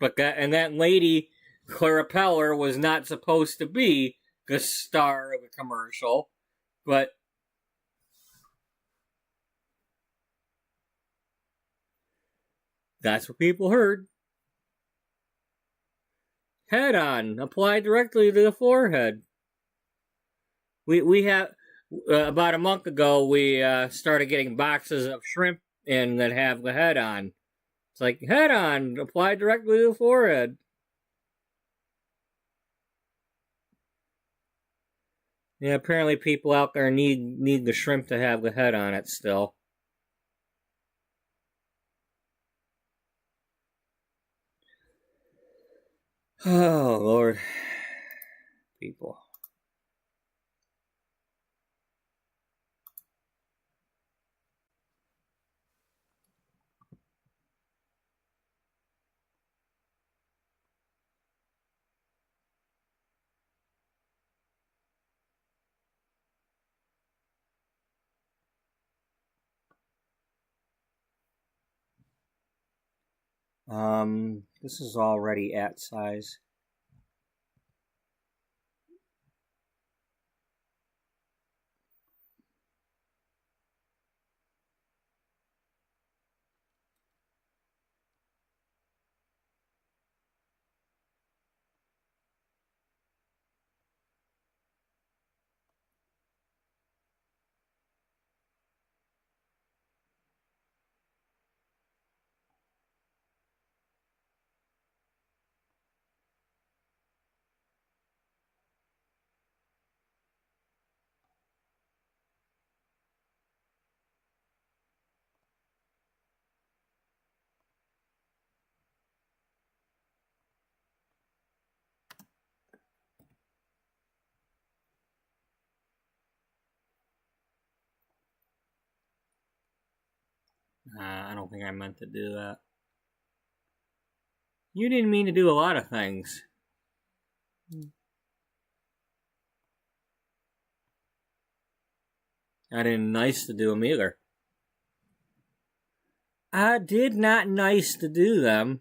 But that lady, Clara Peller, was not supposed to be the star of the commercial. But that's what people heard. Head on, applied directly to the forehead. We have about a month ago we started getting boxes of shrimp in that have the head on. It's like head on, applied directly to the forehead. Yeah, apparently people out there need the shrimp to have the head on it still. Oh, Lord. People. This is already at size. I don't think I meant to do that. You didn't mean to do a lot of things. I didn't nice to do them either. I did not nice to do them.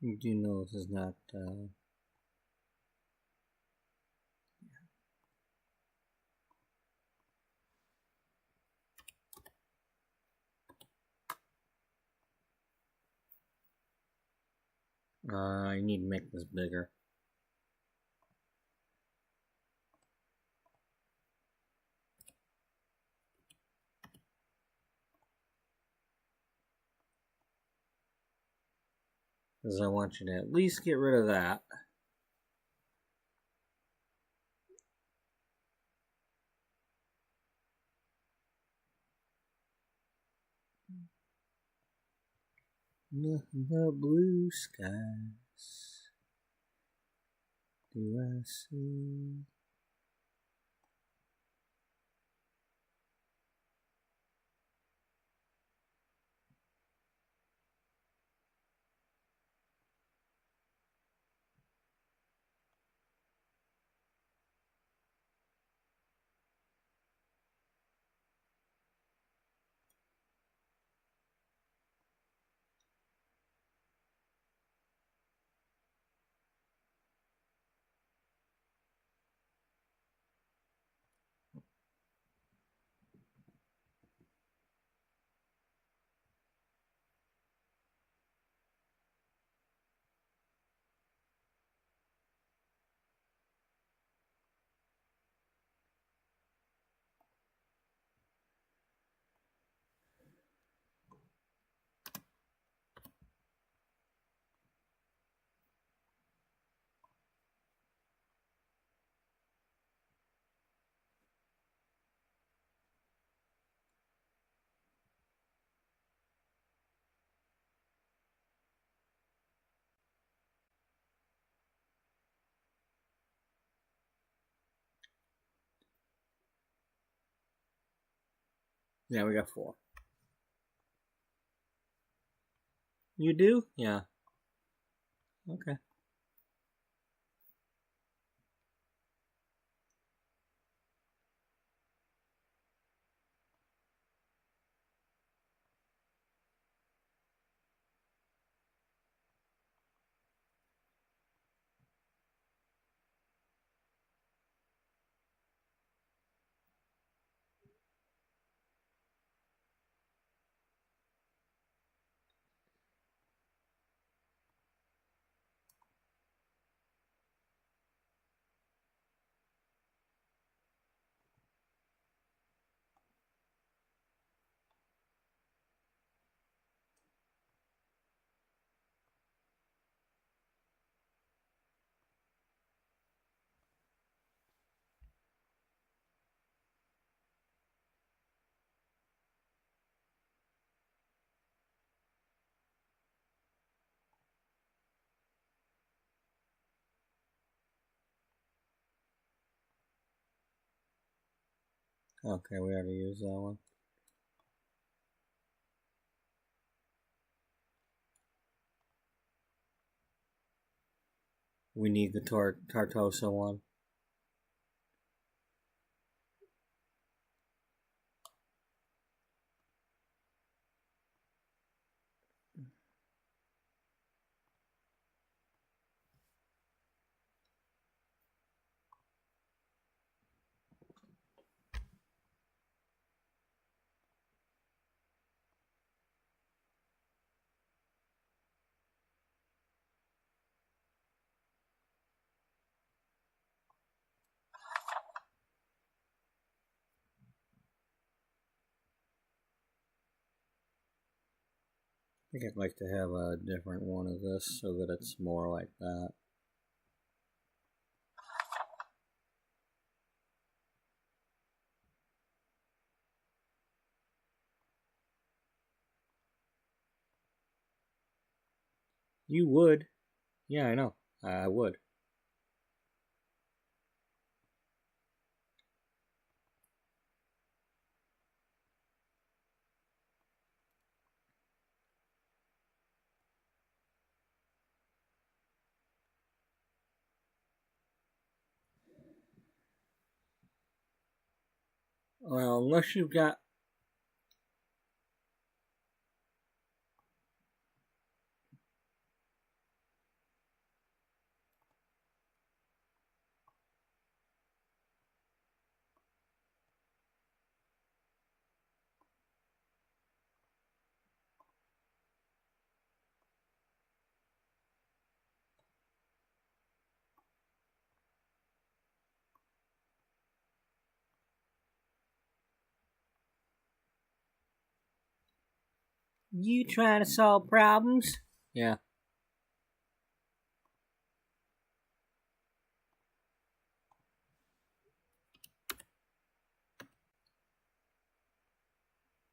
You do know this is not, I need to make this bigger. Because I want you to at least get rid of that. Nothing but blue skies do I see. Yeah, we got 4. You do? Yeah. Okay. Okay, we already used that one. We need the Tartosa one. I think I'd like to have a different one of this so that it's more like that. You would. Yeah, I know. I would. Well, unless you've got... You trying to solve problems? Yeah.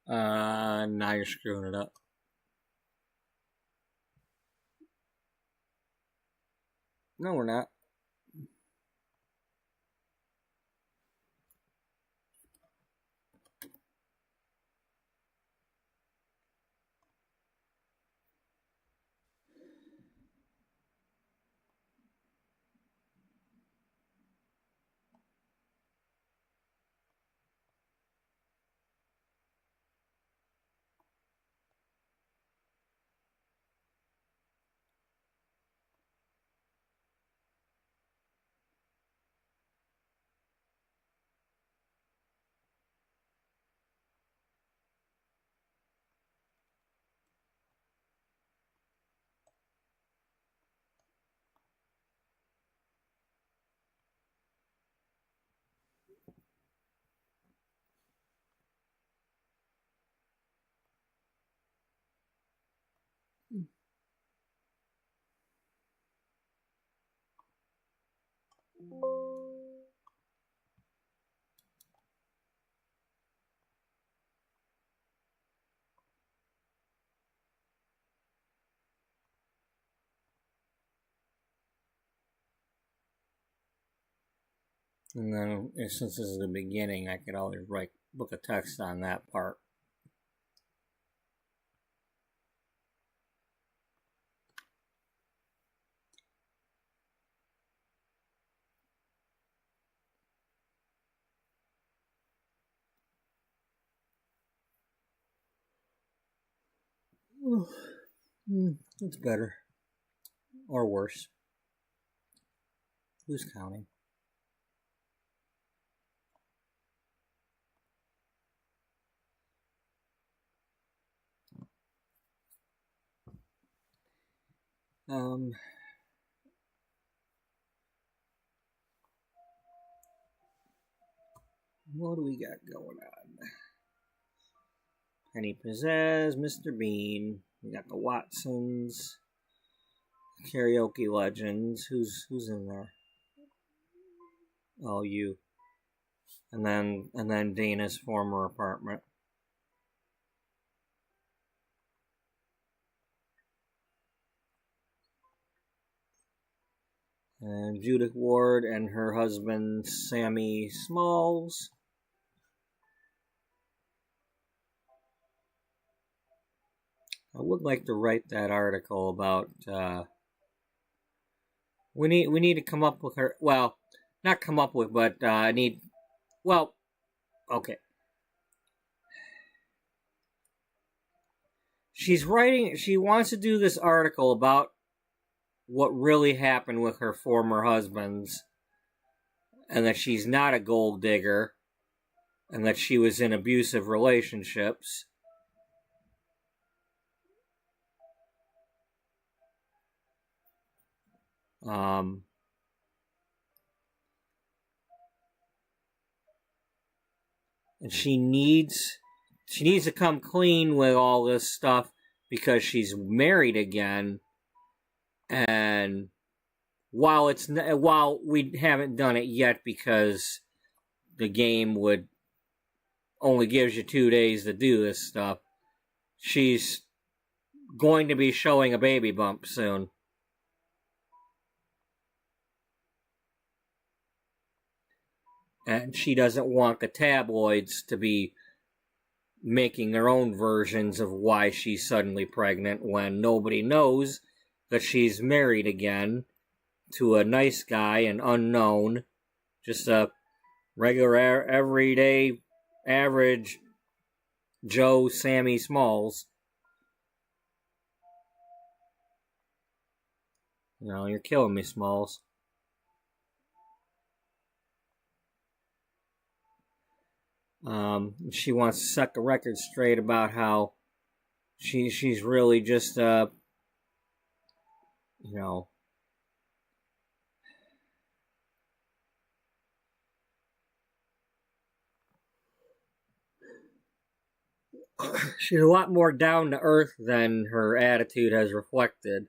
Now you're screwing it up. No, we're not. And then, since this is the beginning, I could always write book of text on that part. It's better. Or worse. Who's counting? What do we got going on? Penny Pizzazz, Mr. Bean. We got the Watsons. Karaoke Legends. Who's in there? Oh, you. And then Dana's former apartment. And Judith Ward and her husband Sammy Smalls. I would like to write that article about. We need to come up with her. Well, not come up with, but I need. Well, okay. She's writing. She wants to do this article about what really happened with her former husbands, and that she's not a gold digger, and that she was in abusive relationships. And she needs to come clean with all this stuff because she's married again, and while we haven't done it yet because the game would only gives you 2 days to do this stuff, she's going to be showing a baby bump soon. And she doesn't want the tabloids to be making their own versions of why she's suddenly pregnant when nobody knows that she's married again to a nice guy, an unknown, just a regular, everyday, average Joe Sammy Smalls. You know, you're killing me, Smalls. She wants to set the record straight about how she's really just you know, she's a lot more down to earth than her attitude has reflected.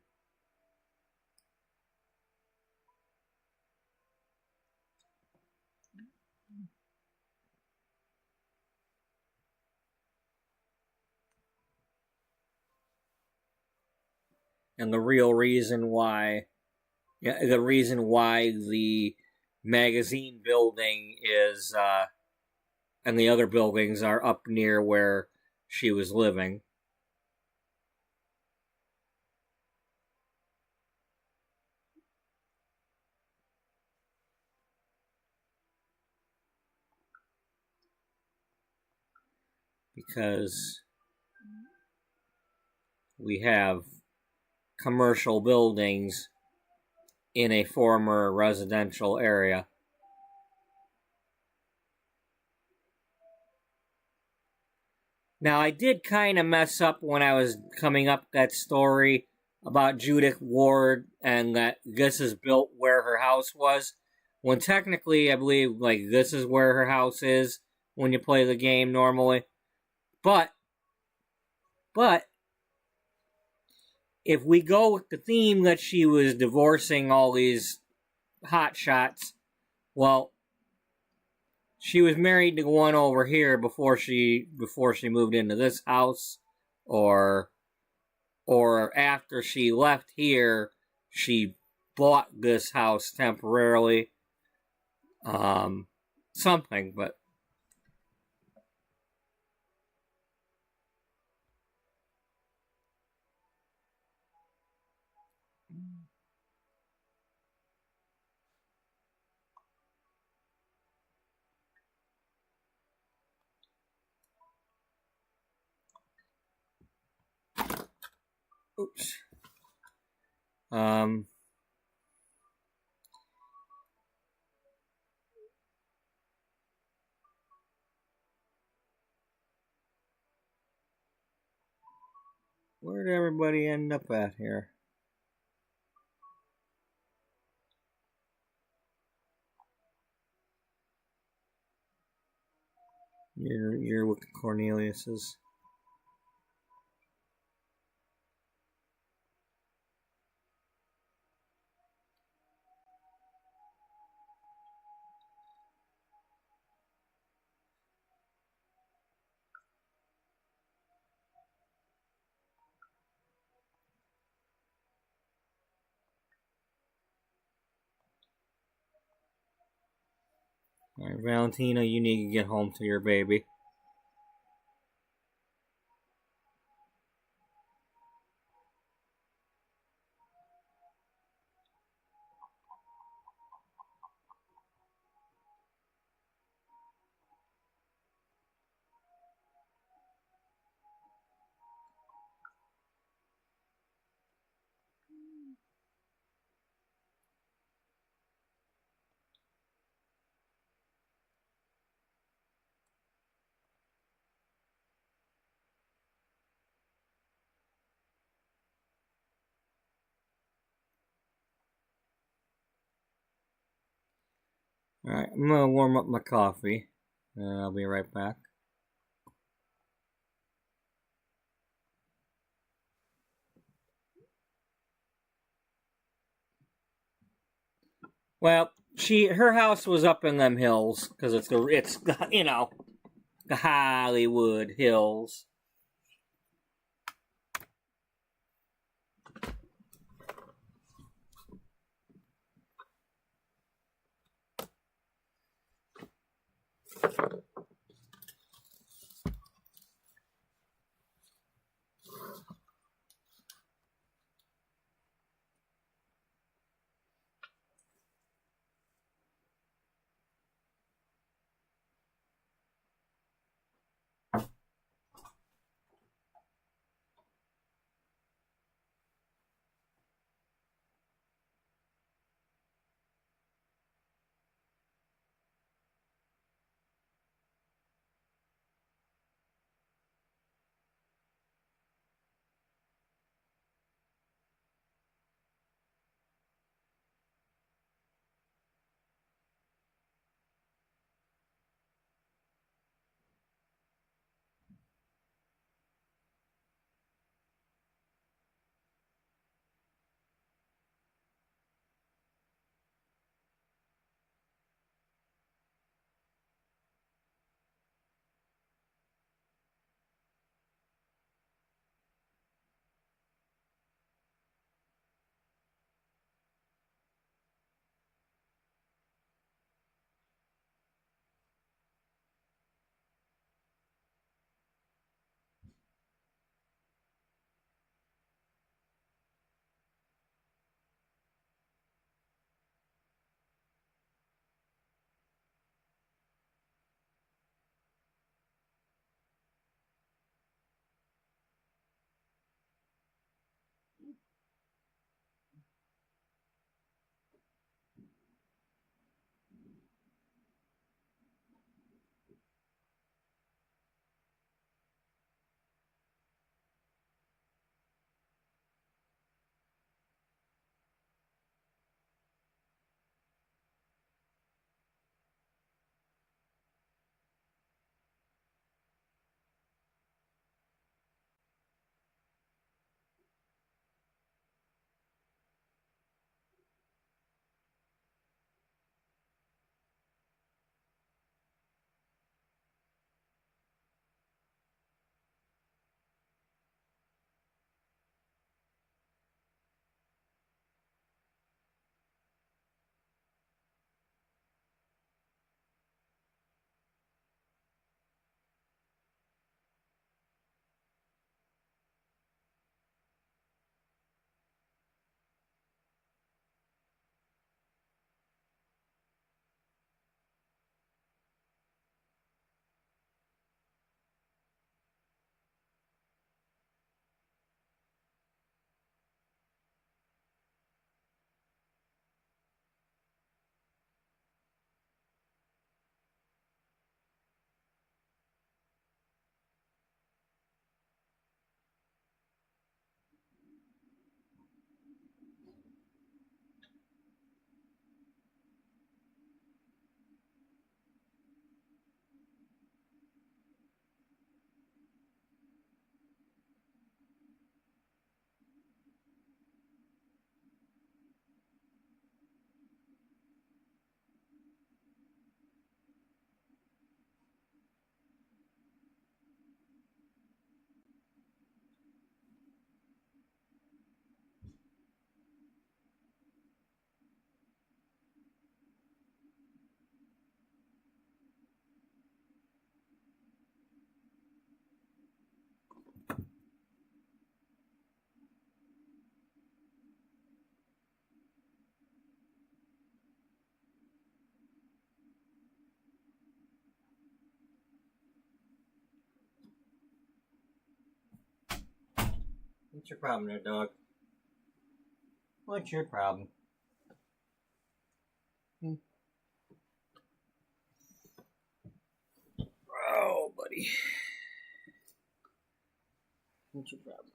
And the real reason why, the magazine building is, and the other buildings are up near where she was living. Because we have commercial buildings in a former residential area. Now, I did kind of mess up when I was coming up that story about Judith Ward and that this is built where her house was. When technically, I believe, like, this is where her house is when you play the game normally. But, if we go with the theme that she was divorcing all these hotshots, well, she was married to one over here before she moved into this house, or after she left here, she bought this house temporarily. Something, but oops. Where did everybody end up at here? You're with the Corneliuses. Alright, Valentina, you need to get home to your baby. Alright, I'm gonna warm up my coffee, and I'll be right back. Well, her house was up in them hills because it's the Hollywood Hills. What's your problem there, dog? What's your problem? Oh, buddy. What's your problem?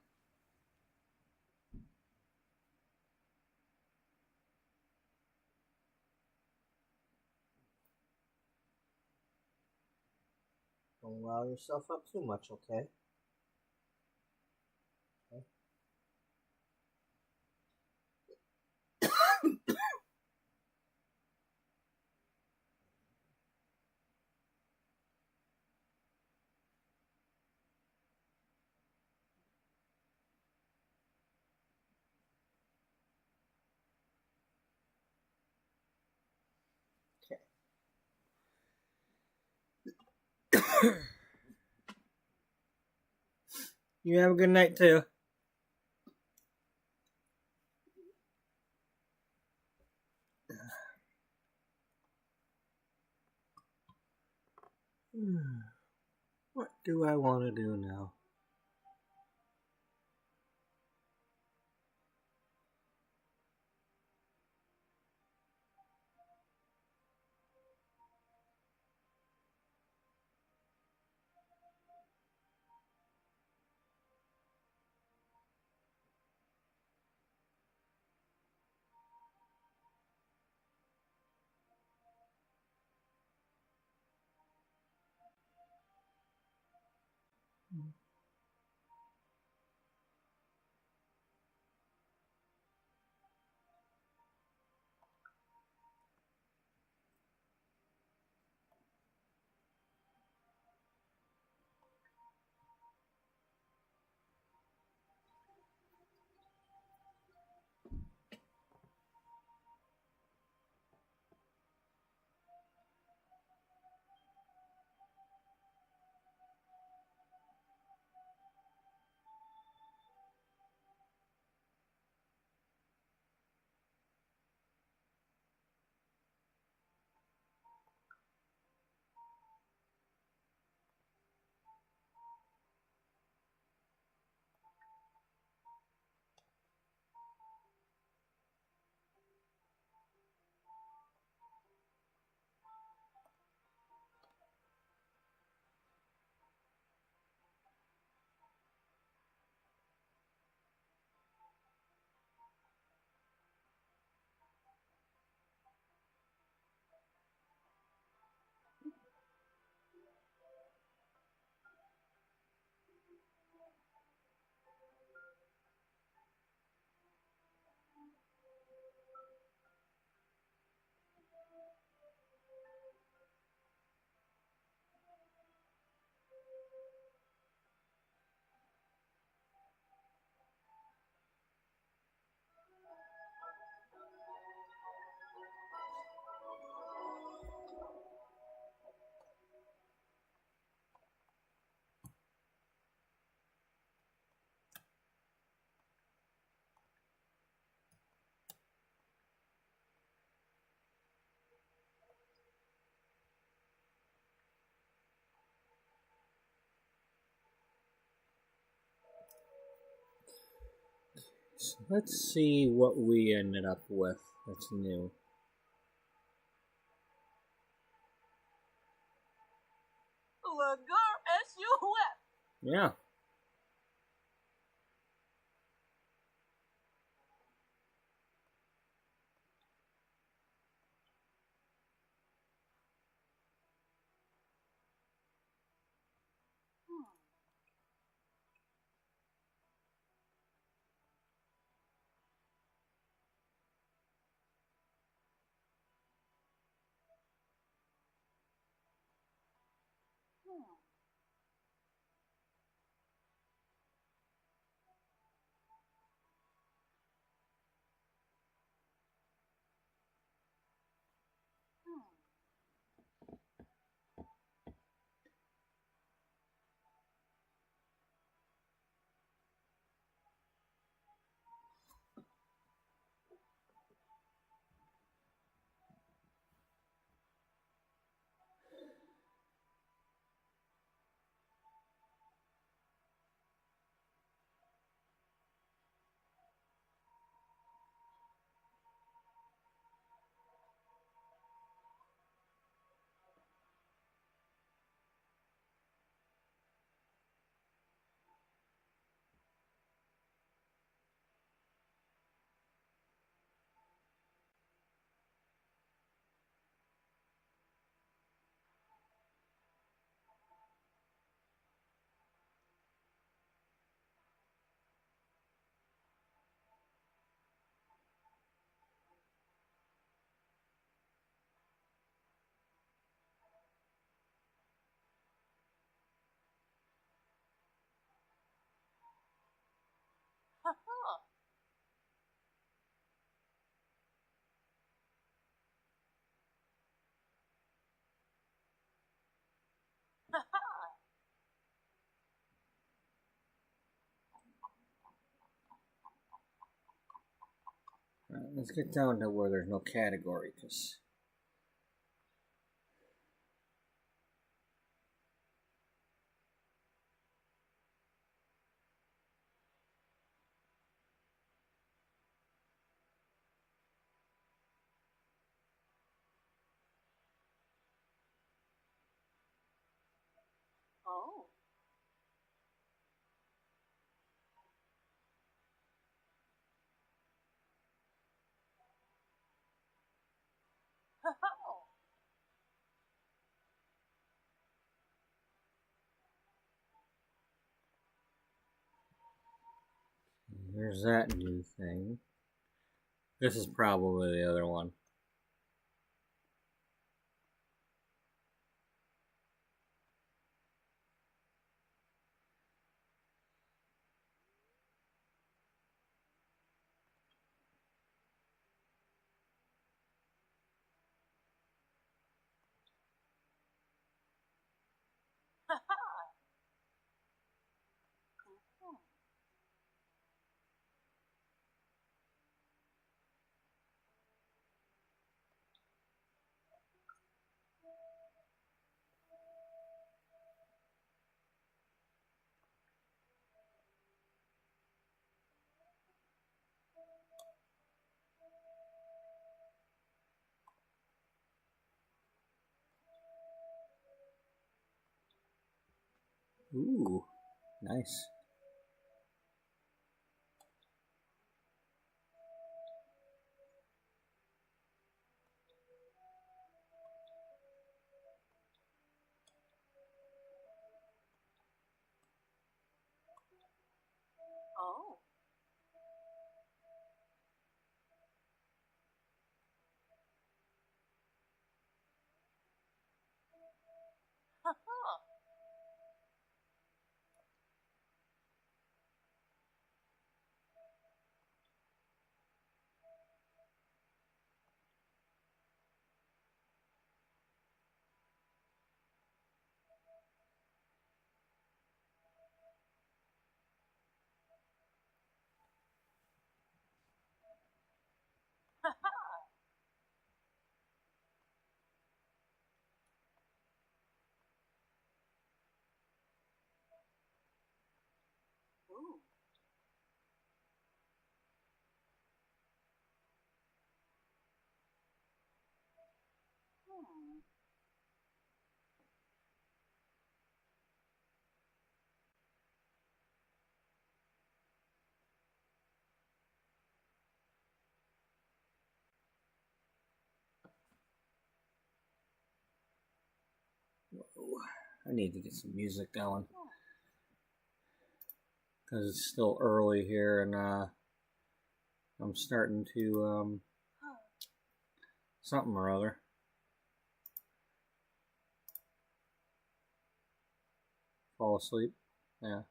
Don't wow yourself up too much, okay? You have a good night, too. What do I want to do now? So let's see what we ended up with that's new. Lagar S-U-F. Yeah. Alright, let's get down to where there's no category, because Oh. there's that new thing. This is probably the other one. Ooh, nice. Oh. Ooh. Hmm. Whoa. I need to get some music going, because it's still early here, and I'm starting to something or other. Fall asleep. Yeah.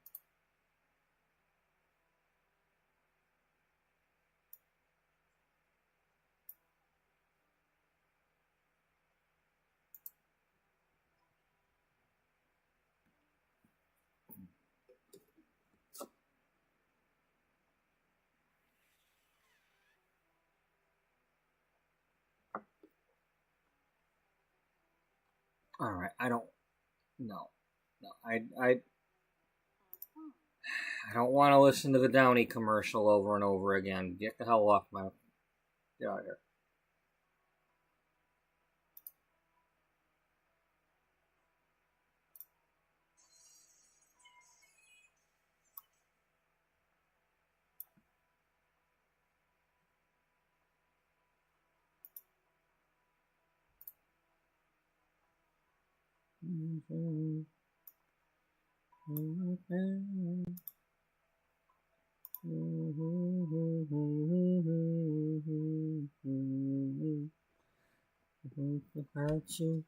All right. I don't. No. No. I don't want to listen to the Downey commercial over and over again. Get the hell off my. Get out of here. Without you,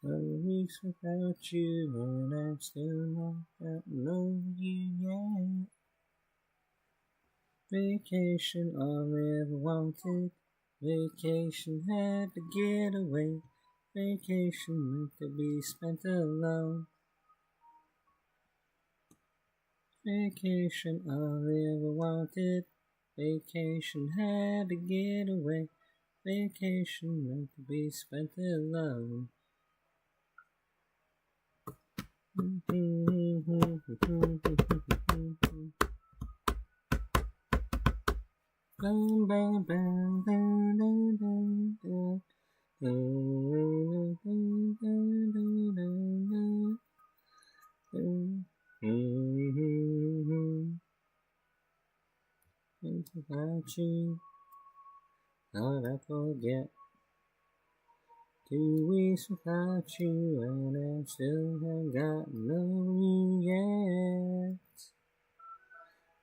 weeks without you, and I'm still not that know you yet. Vacation, all I ever wanted. Vacation, had to get away. Vacation, meant to be spent alone. Vacation, all I ever wanted. Vacation, had to get away. Vacation, meant to be spent alone. Without you, how'd I forget? 2 weeks without you, and I still haven't gotten over you yet.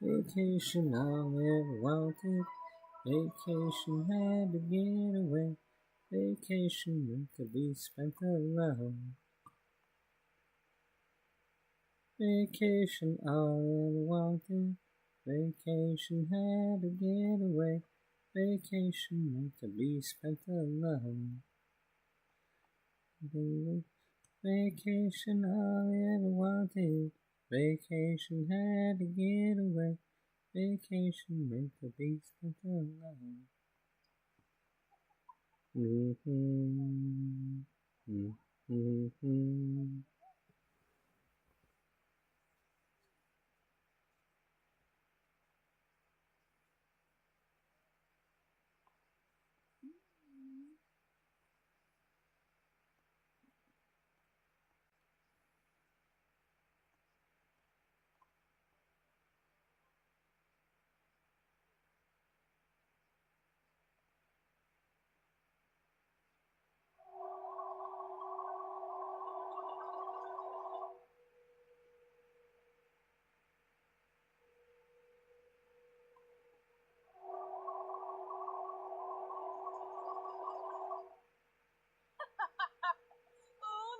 Vacation, all I ever wanted. Vacation, had to get away. Vacation, meant to be spent alone. Vacation, all I ever wanted. Vacation, had to get away. Vacation, meant to be spent alone. Vacation, all I ever wanted. Vacation, had to get away. Vacation, meant to be spent alone. Ooh,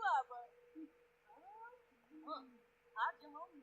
lover. How'd you home?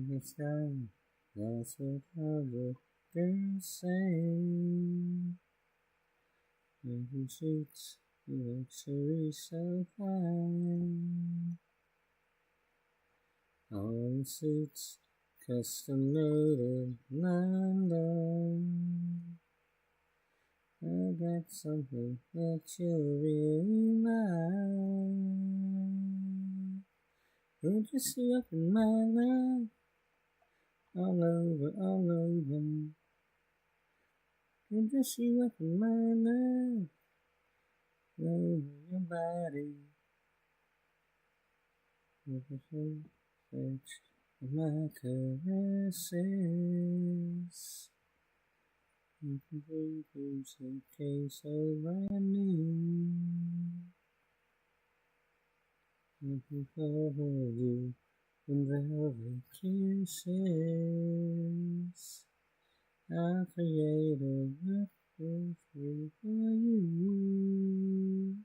It's time, that's what other girls say. Making sheets, luxury so fine. All suits custom made in London. I got something that you really like. Don't you see up in my love? All over, all over. Don't you see up in my love? All over your body. With the touch of my caresses. You can bring things that taste so brand new. I can cover you in velvet kisses. I created a world for you.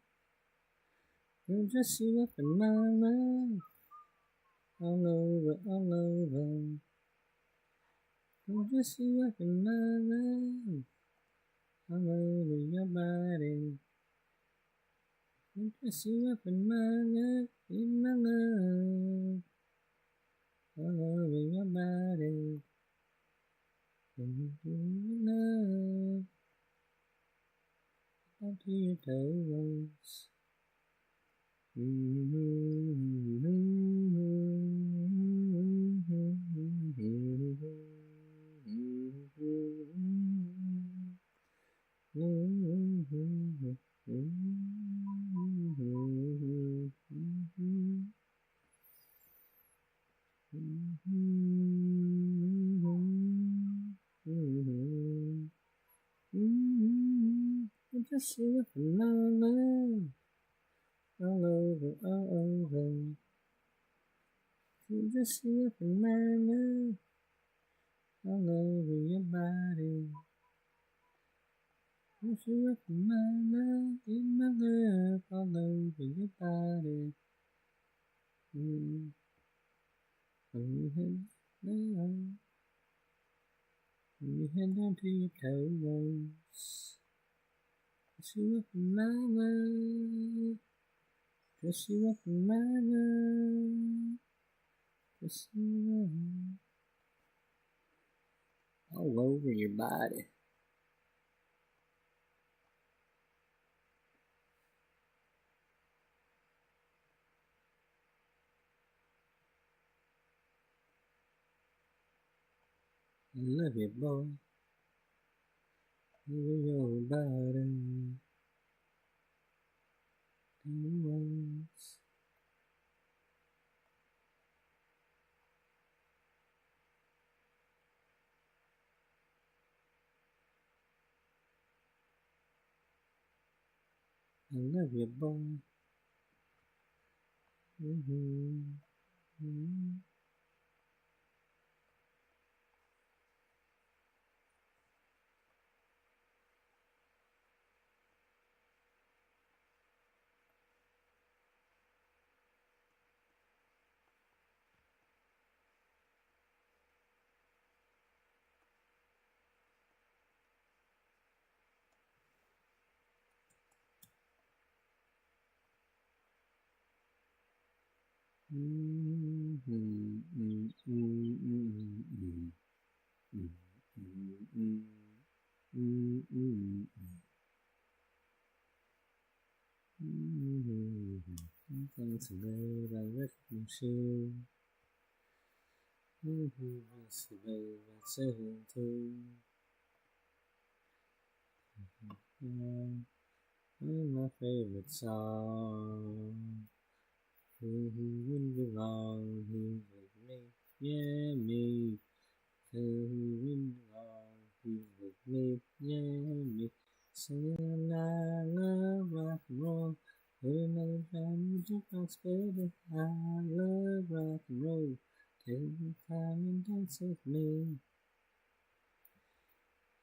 Don't just see up in my love, all over, all over. Don't just see up in my love, all over your body. Don't just see up in my love, all over your body. Love, down to your toes. Just see up in my love, all over, all over. Just see up in my love, all over your body. Just see up in my love, all over your body. You head down to your toes. Just see up in my love. Just see up in my love. Just see all over your body. I love you, boy. Over your body. Once. I love you, boy. Thanks, babe. I recognition. That's the babe. That's it too. My favorite song. Who wouldn't belong here with me? Yeah, me. Who wouldn't belong here with me? Yeah, me. Singing I love rock and roll. Put another time in the jukebox, baby. I love rock and roll. Take your time and dance with me.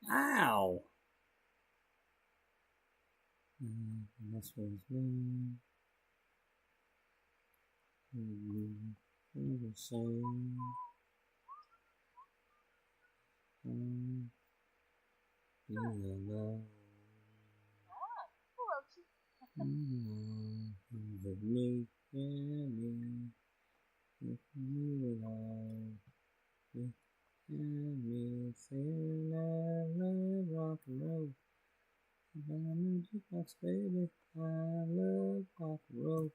Ow! That's what it's been. The same. Yeah, love. With me, yeah, me. If you love me, sing I love rock and roll. I'm a music box, baby. I love rock and roll.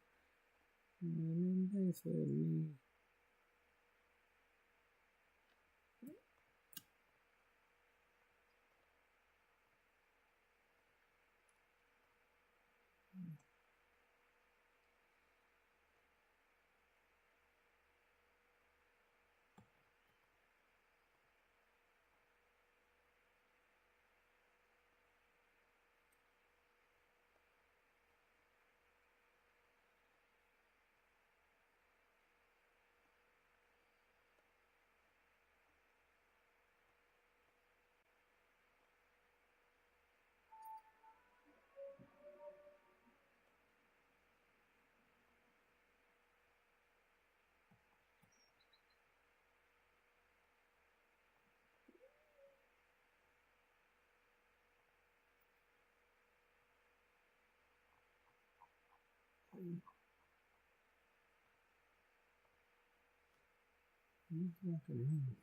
And dance with me. Rock and roll.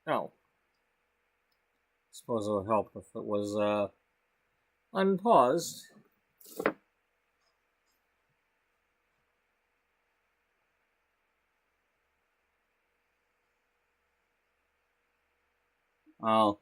Oh, suppose it would help if it was unpaused. Oh.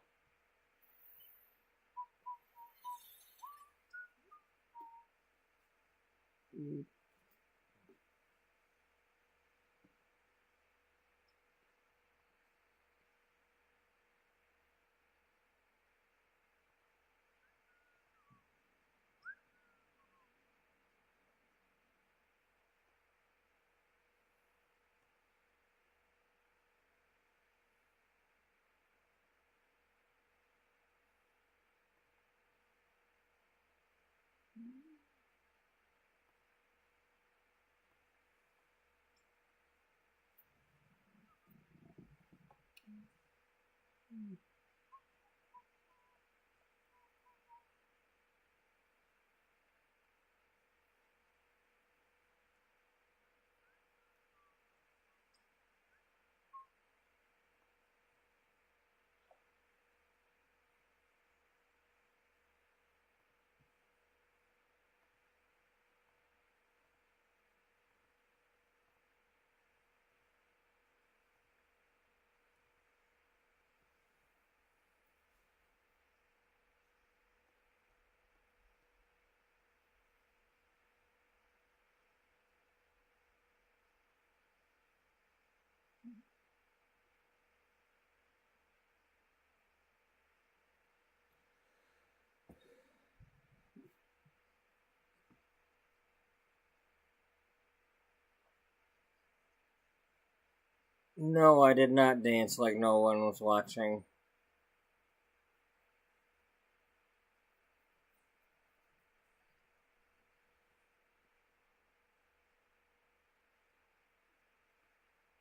No, I did not dance like no one was watching.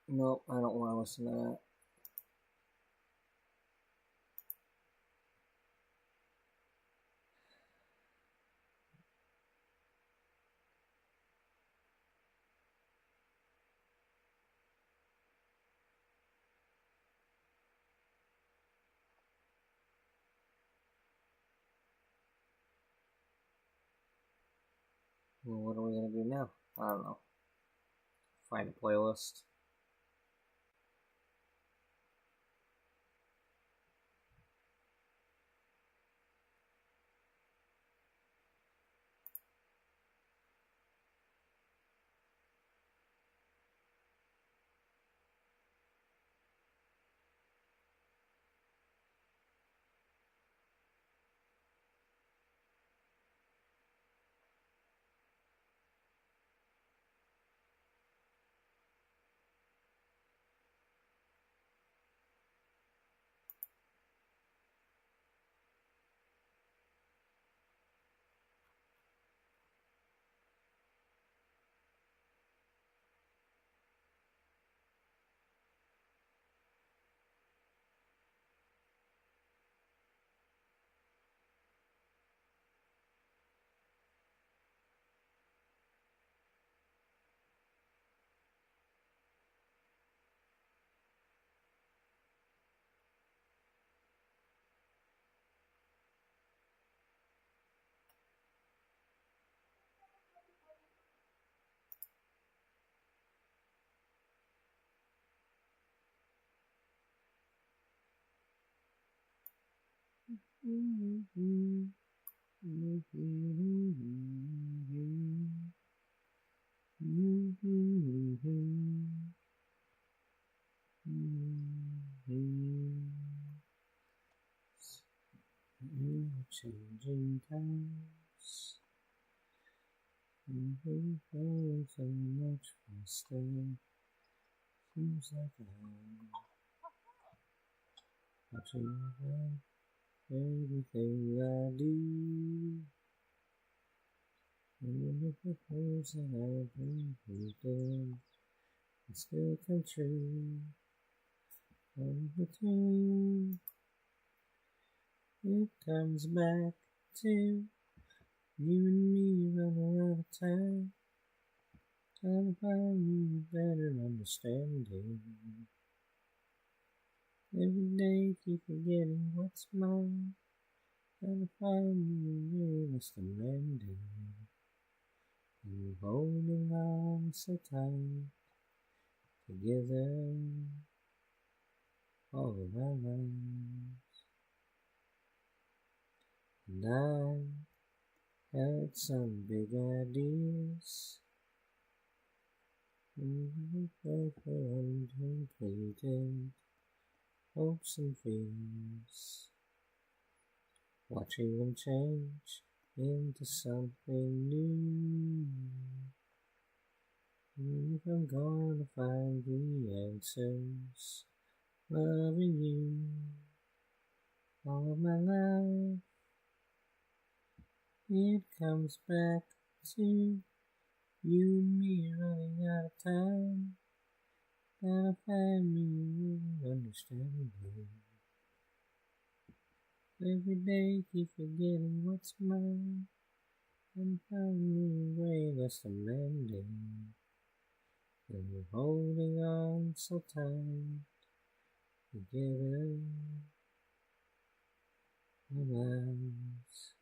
Nope, I don't want to listen to that. Well, what are we gonna do now? I don't know. Find a playlist. Changing times, going so much faster. Seems like I'm watching everything I do. And if the things that I've been through still come true. All the time, it comes back to you and me running out of time. Trying to find you a better understanding. Every day keep forgetting what's mine. Trying to find you a less demanding. And holding on so tight together all of our lives. And I had some big ideas. Uncompleted hopes and fears. Watching them change into something new. And if I'm gonna find the answers, loving you all of my life, it comes back to you and me running out of time. Gotta find me understanding. Every day keep forgetting what's mine. And find me a way less demanding. And we're holding on so tight together our lives.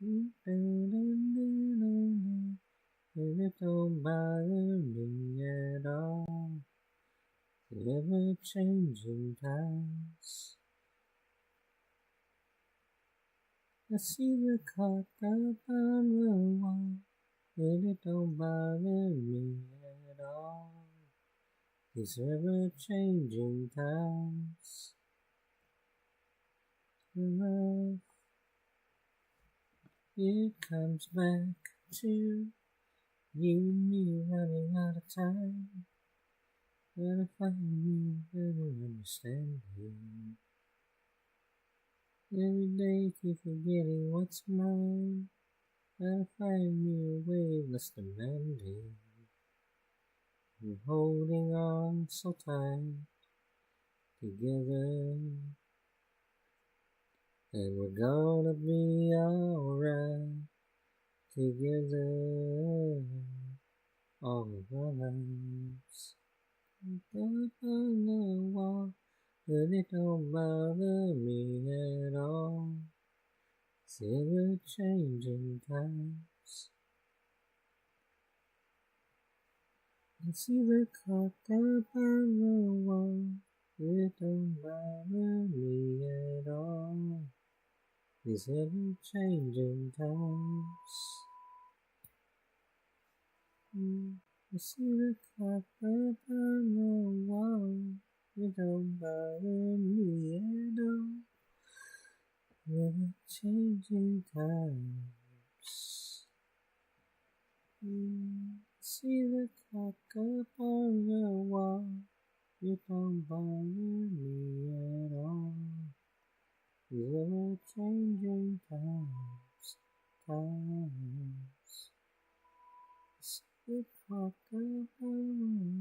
And it don't bother me at all. The ever-changing times. I see the clock up on the wall, and it don't bother me at all. These ever-changing times. Love, it comes back to you and me running out of time. Gotta find me a better understanding. Every day keep forgetting what's mine. Gotta find me a way less demanding. We're holding on so tight together, and we're gonna be alright together all of our lives. Up on the wall, but it don't bother me at all. It's ever-changing times. I see the clock up on the wall. It don't bother me at all. These ever-changing times. I see the clock up on the wall. It don't bother me at all. Ever-changing times. See the clock up on the wall. It don't bother me at all. Ever-changing times. See the clock up on the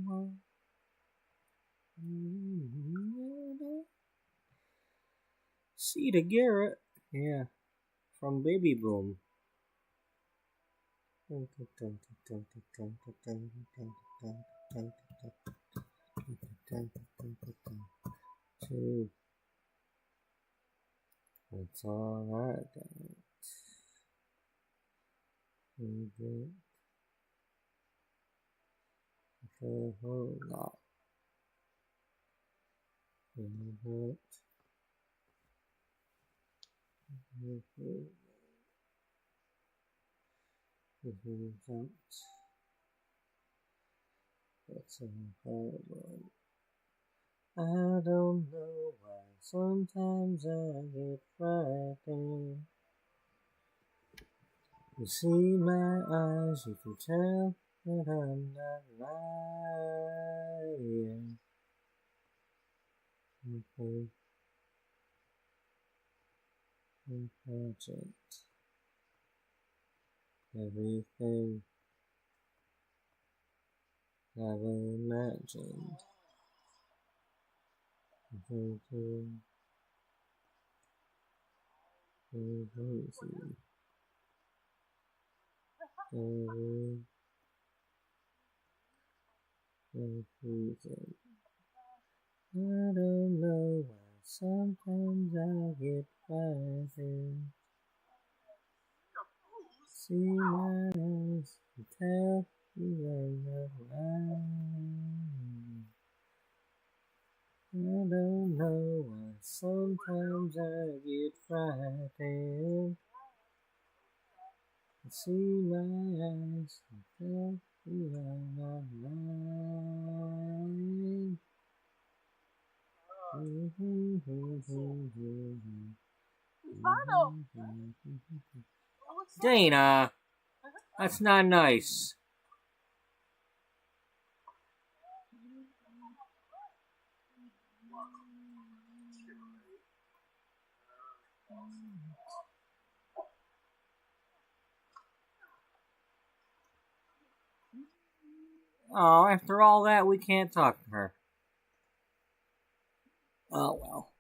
wall. See the Garrett. Yeah. From Baby Boom. Two. It's alright then. A whole lot. That's a hard one. I don't know why sometimes I get frightened. You see my eyes, you can tell that I'm not lying. Okay. Project. Everything I've imagined. Everything. Everything. Everything. I don't know why sometimes I get frightened. See my eyes and tell you I'm not lying. I don't know why sometimes I get frightened. See my eyes and tell you I'm not lying. Dana, that's not nice. Oh, after all that, we can't talk to her. Oh, well.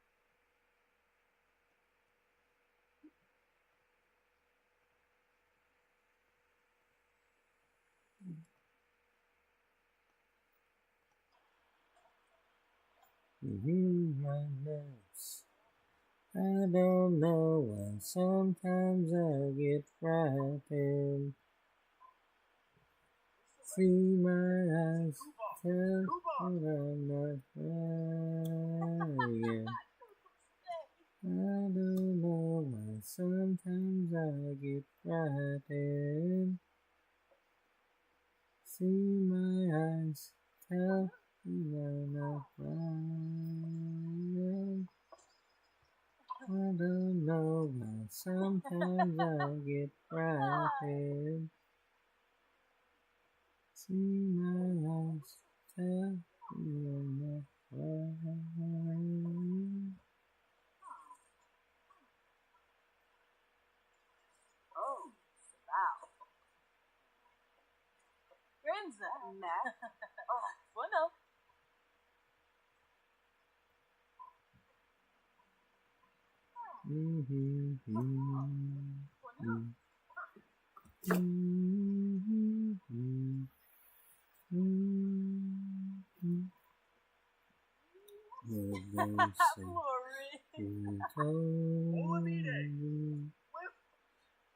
My nerves. I don't know why sometimes I get frightened. See my eyes, tell that I'm not lying. I don't know why sometimes I get frightened. See my eyes, tell me I'm not lying. I don't know why sometimes I get frightened. See my eyes, tell Oh, wow. Friends, oh, bueno.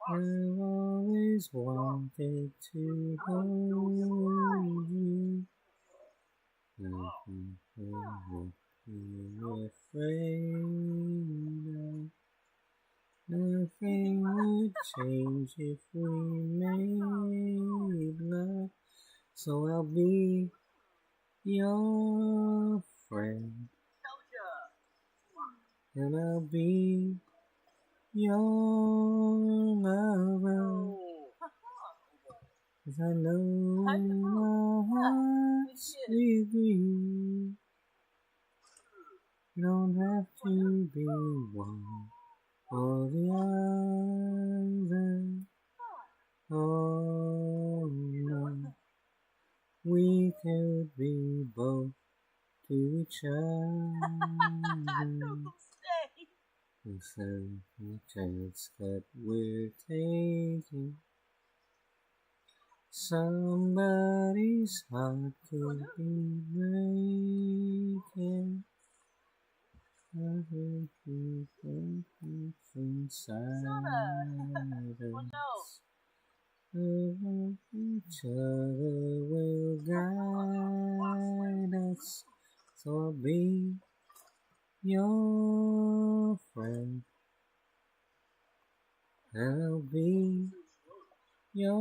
I've always wanted to hold you. Nothing afraid of. Nothing would change if we made love. So I'll be your friend, and I'll be your lover. 'Cause I know in our hearts we agree. You don't have to be one or the other. Oh no, we could be both to each other. It's a chance that we're taking. Somebody's heart could be breaking. Other people inside us. Each other will guide us. So I'll be your friend, and I'll be your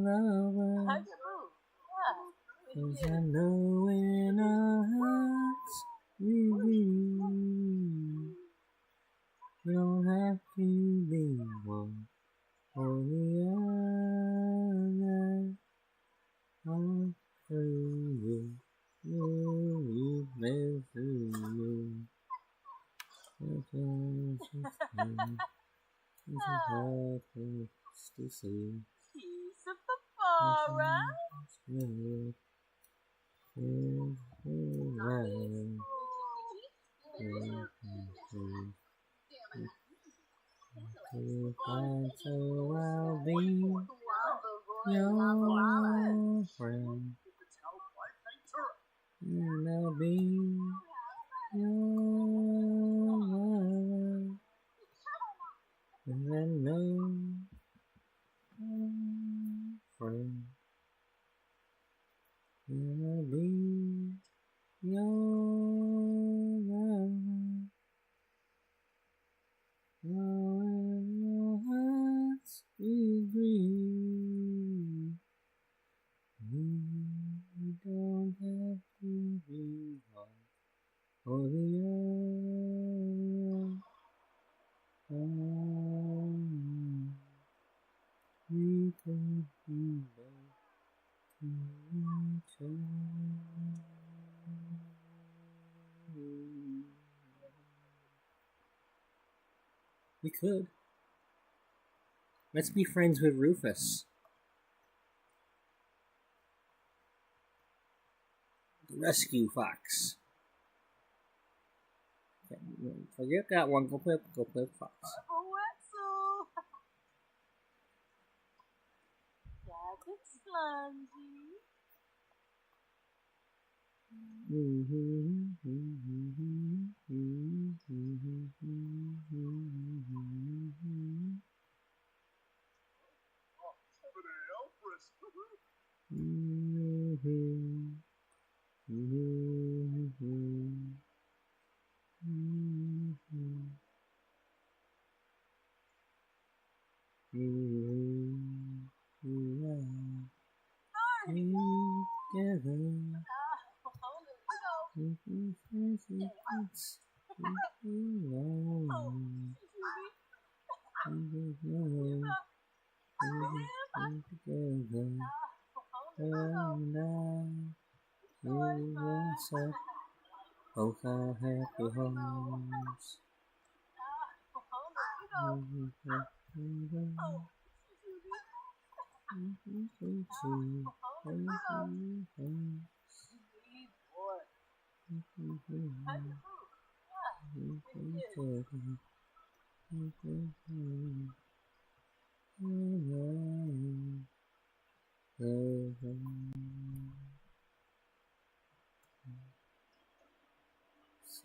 lover. 'Cause I know in our hearts we agree. You don't have to be one or the other. All through you, you live through you. It's hard to see. Piece of the bar, right? So I'll be your friend, and I'll be your lover, and I know friend, and I'll be your lover. Oh, in your hearts we agree. We don't have to be one or the other. Oh, we could be both to each other. We could. Let's be friends with Rufus. The rescue fox. Okay, forget that one. Go play fox. Wetzel. Jacket Slungy. what's up? Both are happy homes.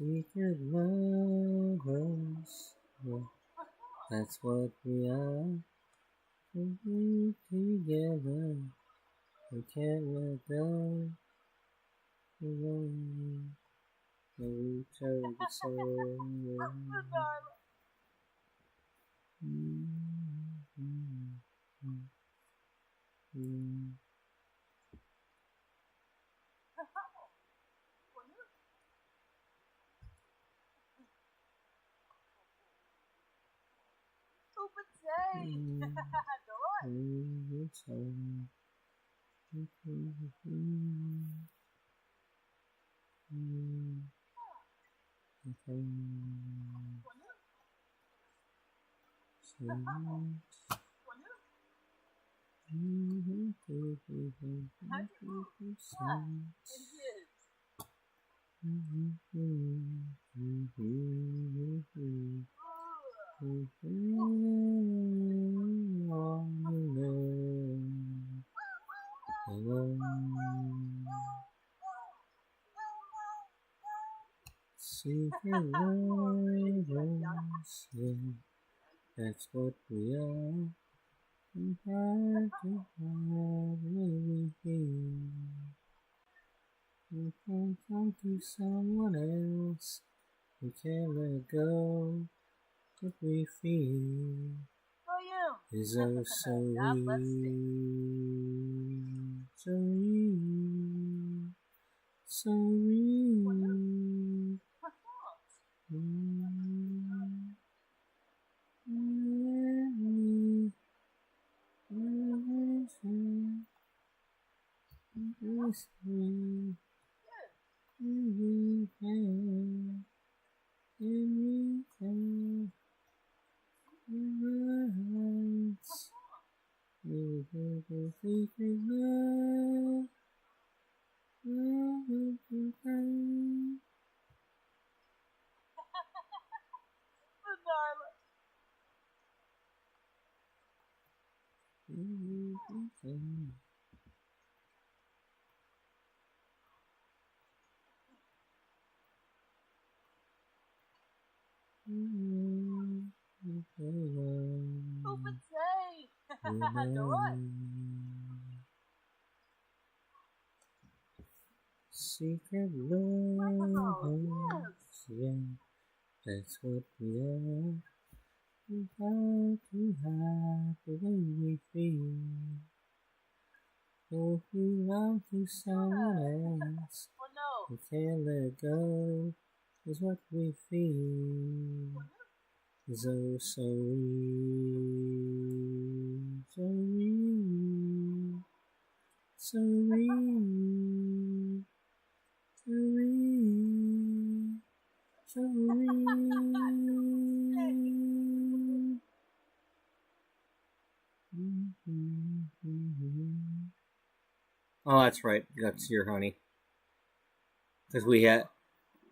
Secret lovers, yeah, that's what we are. We together, we can't let go. We turn the soul. Secret lovers, yeah, that's what we are. We have to have everything. We can't come to someone else. We can't let go. What we feel is oh so real, so real, so real. Secret lovers, yeah, that's what we are. We have to hide the way we feel. If we belong to someone else, we can't let go. Is what we feel. Is oh so real, so real, so real, so real, so real. Oh, that's right. That's your honey. Because we had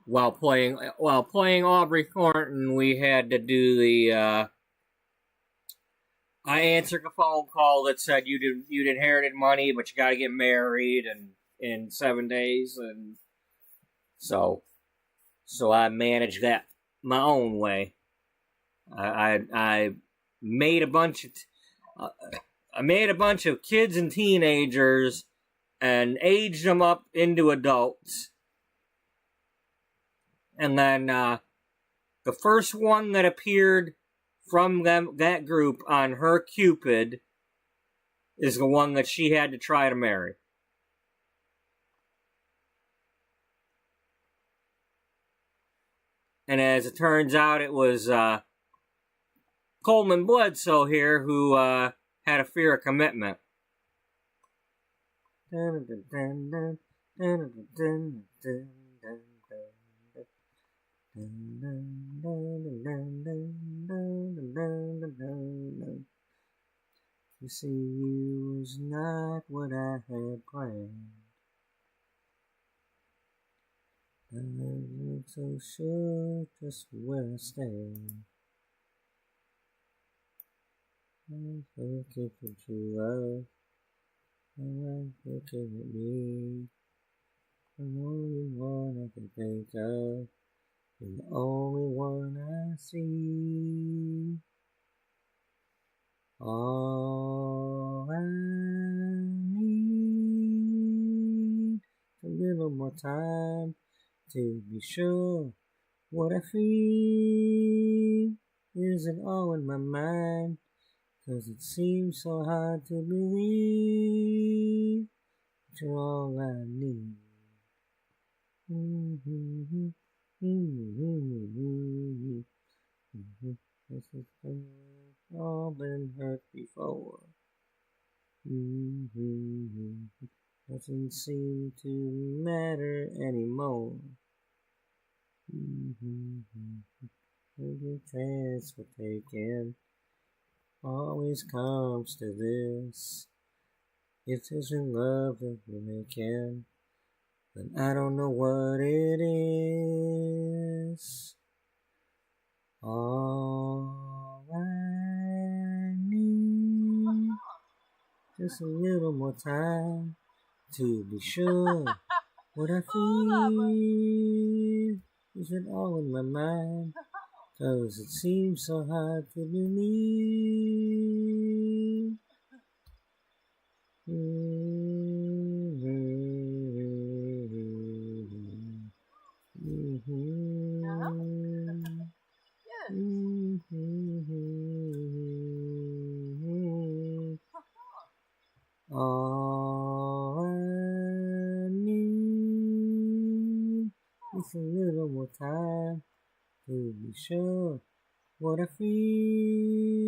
while playing Aubrey Thornton, we had to do the. I answered a phone call that said you'd inherited money, but you got to get married and in 7 days, and so I managed that my own way. I made a bunch of kids and teenagers and aged them up into adults. And then the first one that appeared from that group on her Cupid is the one that she had to try to marry. And as it turns out, it was Coleman Bledsoe here who had a fear of commitment. You see, you was not what I had planned. I wasn't so sure just where I stand. I'm looking for true love. I'm looking at me. The only one I can think of. You're the only one I see. All I need a little more time to be sure what I feel isn't all in my mind, 'cause it seems so hard to believe that you're all I need. This has all been hurt before. Doesn't seem to matter anymore. Every chance we're taking always comes to this. If this is love that we're making, then I don't know what it is. All I need, just a little more time to be sure what I feel isn't all in my mind, 'cause it seems so hard to believe. All I need is a little more time to be sure what I feel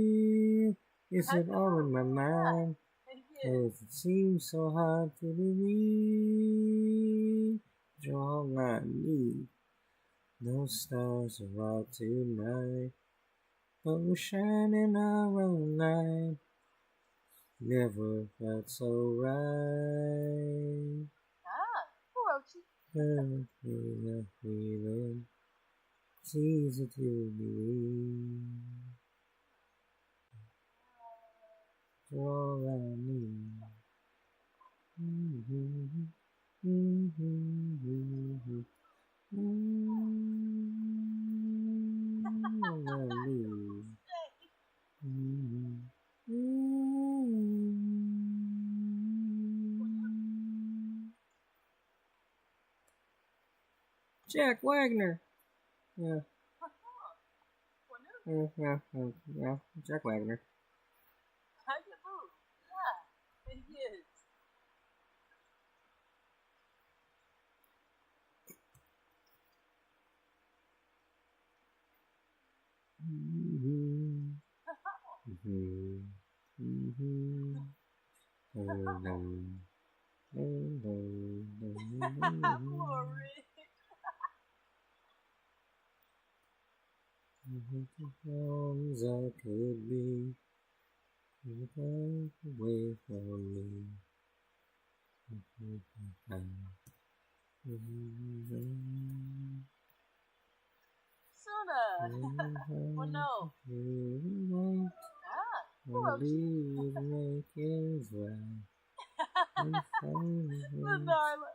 isn't all in my mind, 'cause it seems so hard to believe. You're all I need. Those stars are out tonight, but we're shining our own light. Never felt so right. The feeling, it's easy to believe. You're all I need. All I need. Jack Wagner. Yeah. Yeah. Jack Wagner. As I could be, you back away from me. Well, no. I'll be making right. Darla.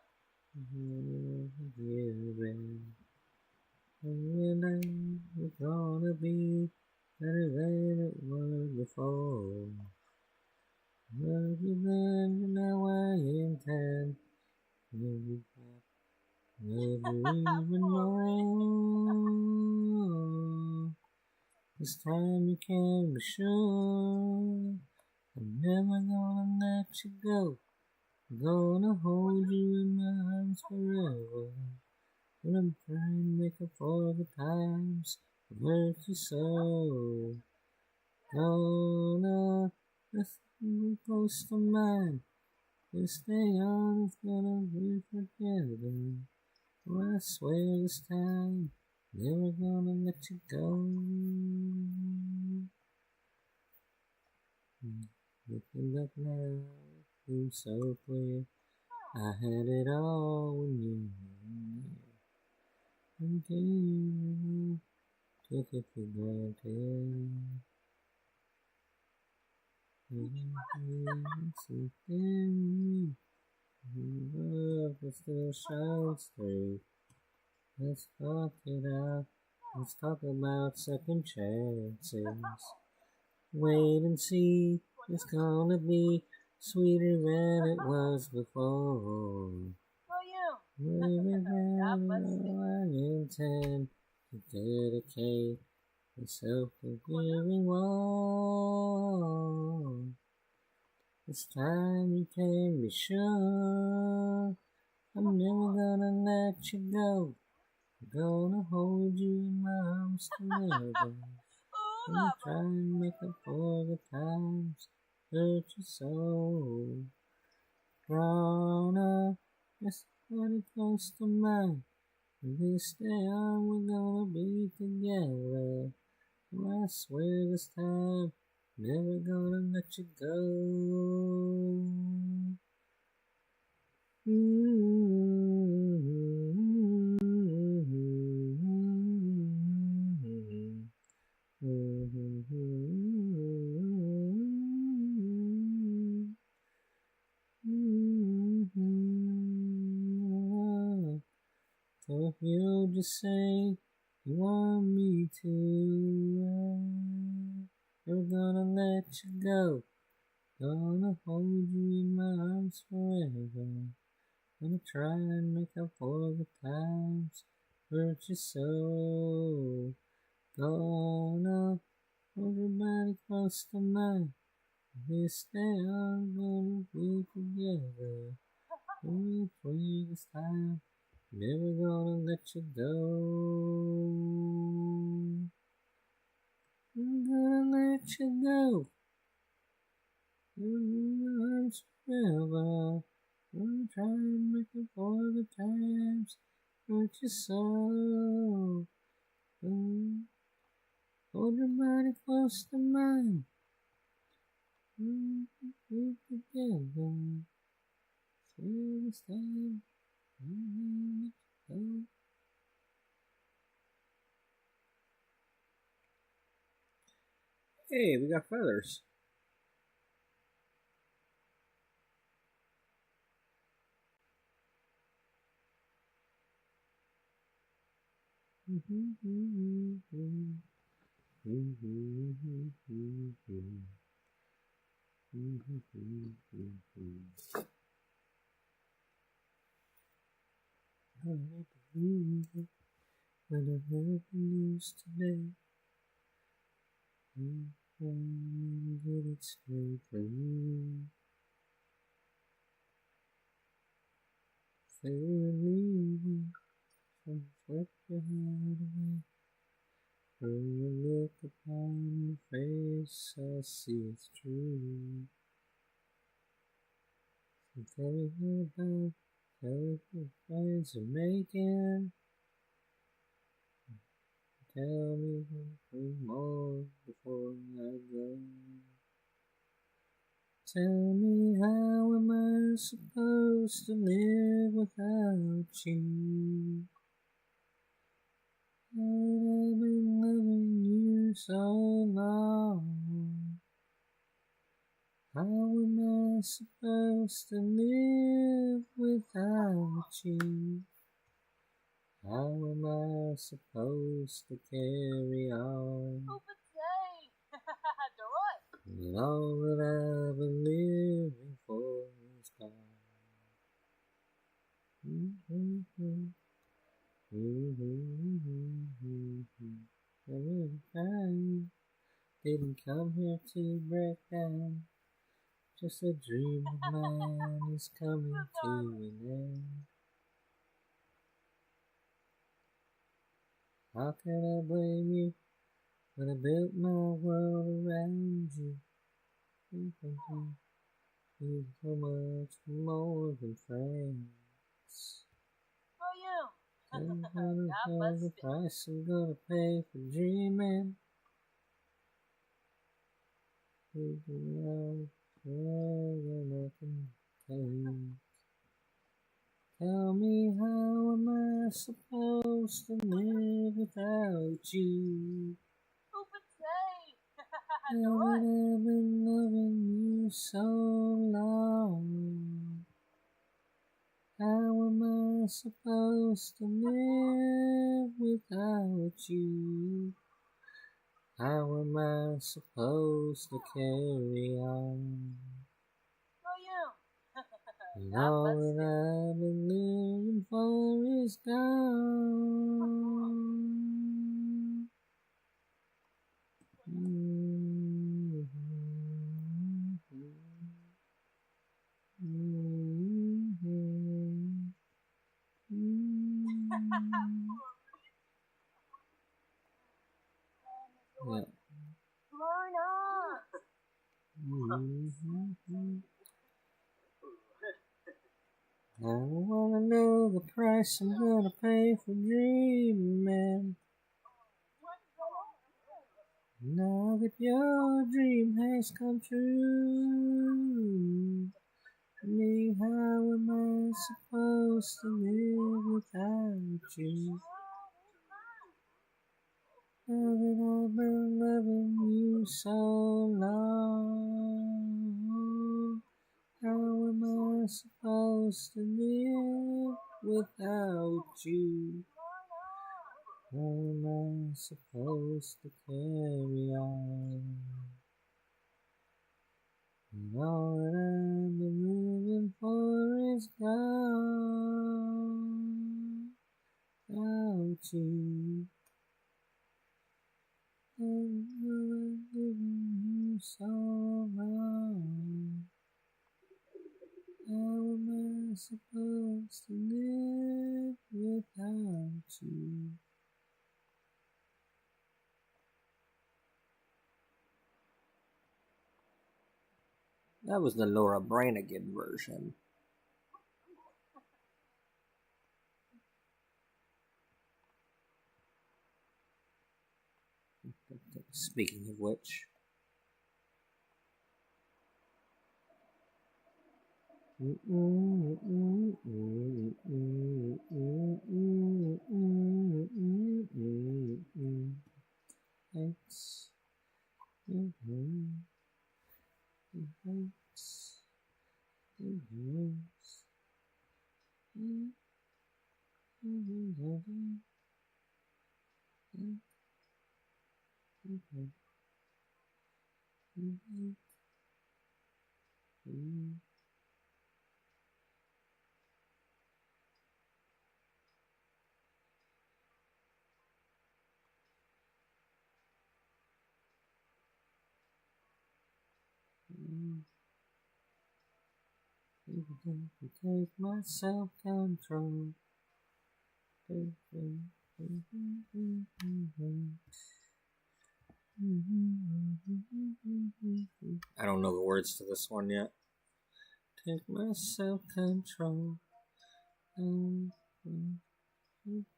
And it's gonna be better than it was before. Love you then, now I intend. Love you even more. This time you can be sure I'm never gonna let you go. I'm gonna hold you in my arms forever. And I'm trying to make up for the times I've hurt you so. Gonna listen close to mine. This day on is gonna be together. I swear this time, never gonna let you go. Looking back now, it seems so clear. I had it all when you were near. And took it for granted. Love that still shines through. Let's talk it out. Let's talk about second chances. Wait and see. It's gonna be sweeter than it was before. Maybe I intend to dedicate myself to giving one. This time you can be sure I'm never gonna let you go. I'm gonna hold you in my arms forever. Gonna try and make up for the times hurt your soul. Gonna just put it close to mine. This day on we're gonna be together. I swear this time, never gonna let you go. So if you'll just say you want me to, never gonna let you go. Gonna hold you in my arms forever. Gonna try and make up for the times hurt you so. Gonna hold your body close to mine. This day I'm gonna be together. Only for you this time. Never gonna let you go. I'm gonna let you go. I'm forever. I'm trying to make up for the times hurt you so. Hold your body close to mine. We're together. Swear this time. Hey, we got feathers. I believe it when I heard the news today. I'm trying to get it straight from you. Say you're leaving, so swept your heart away. From the look upon your face, I see it's true. So tell me about, tell me what plans you're making. Tell me one more before I go. Tell me how am I supposed to live without you? I've been loving you so long. How am I supposed to live without you? How am I supposed to carry on? When all that I've been living for is gone. I didn't come here to break down. Just a dream of mine is coming to an end. How can I blame you when I built my world around you? He's so much more than friends. For you. And God bless the you. price I'm gonna pay for dreaming. He's around forever, nothing take. Tell me, how am I supposed to live without you? Who would say? Now Do that it. I've been loving you so long, how am I supposed to live without you? How am I supposed to carry on? For you. And God all bless that you. I've been living for is gone. Yeah. Lorna. I wanna know the price I'm gonna pay for dreaming. Now that your dream has come true, me, how am I supposed to live without you? Now that I've been loving you so long, how am I supposed to live without you? How am I supposed to carry on? And all that I've been living for is gone without you. And I've given you so long. How am I supposed to live without you? That was the Laura Branigan version. Speaking of which, thanks. Take my self-control. I don't know the words to this one yet. Take my self-control. The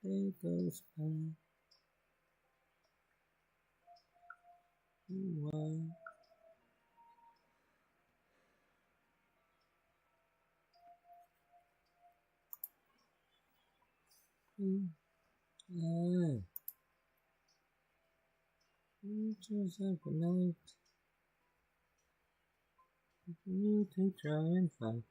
day goes by. Why? Just have a night. You to try and fight.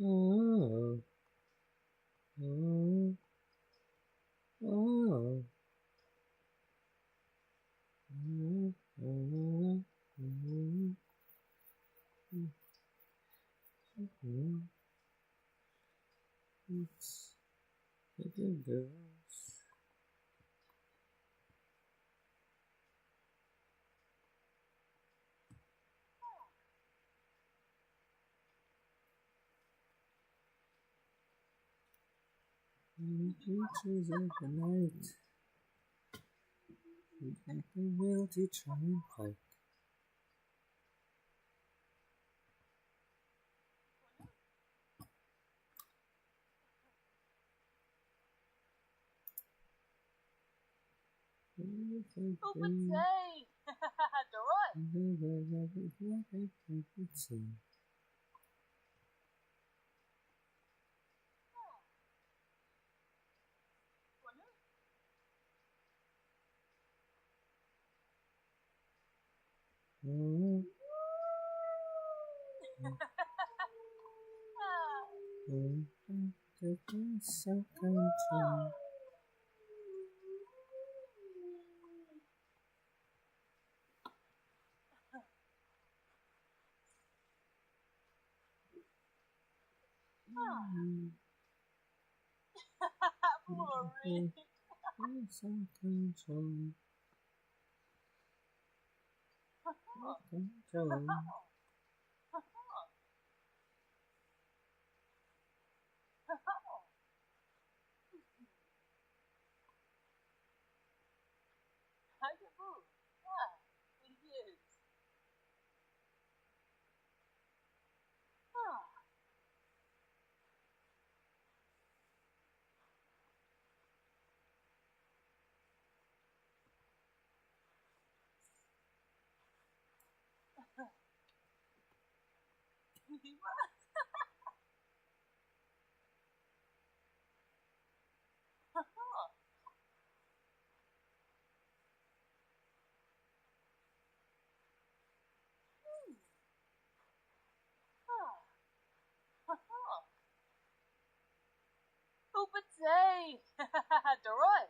Oh, oh, oh, Creatures of the night, like the will to try and fight. Open day! Glory! I can move. It is. Open day! Right.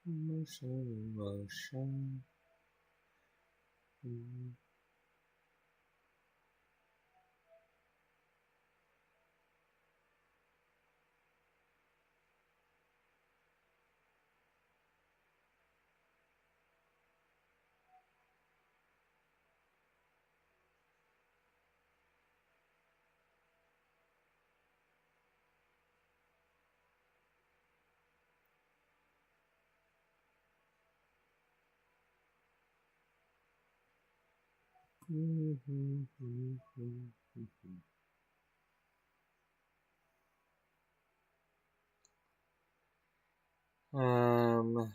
Emotion. Um.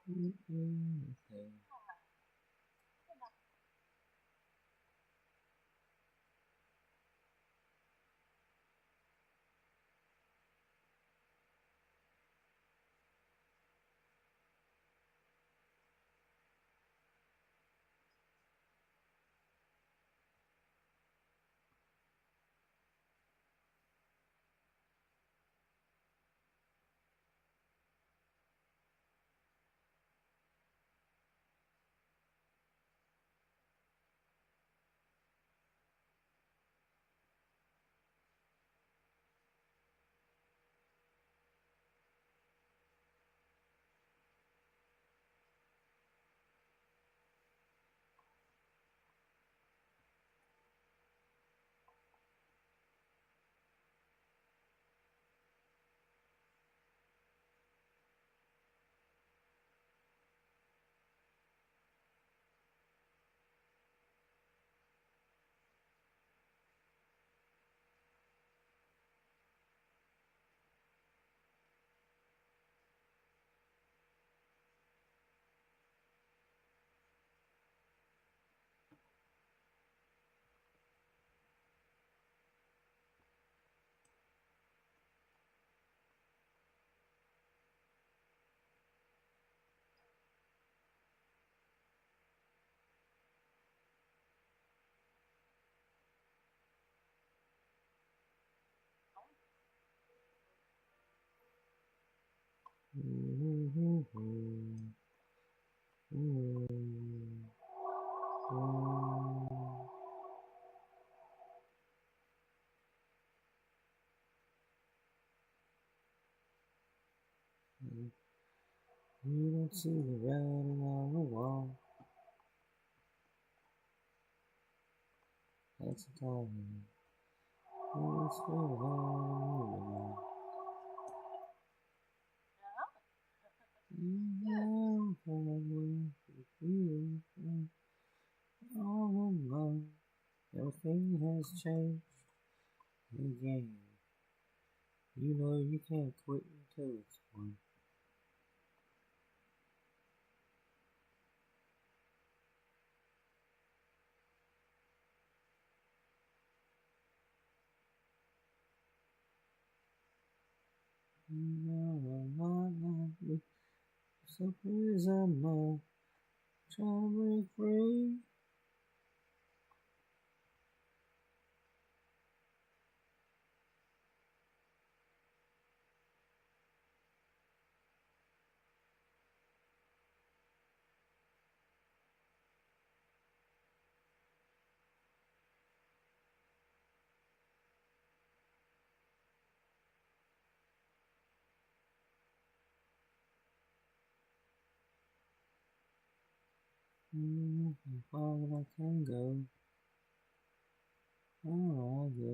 Okay. can see the writing on the wall. That's the time. It's very hard. Everything has changed again. You know you can't quit until it's won. So please, I'm not trying to break free. How far I can go, how I go.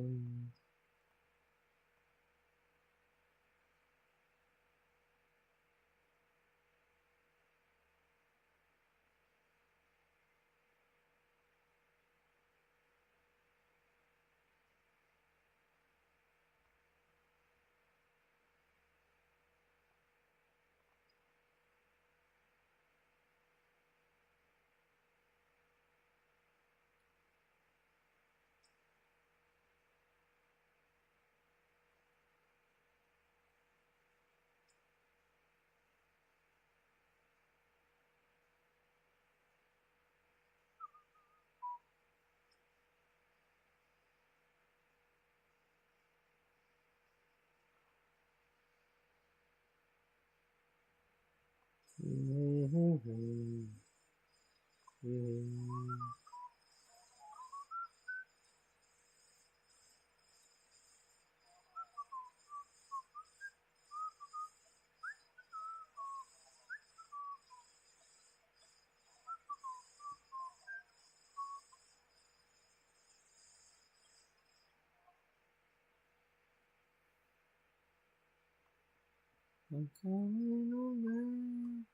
I'm coming around.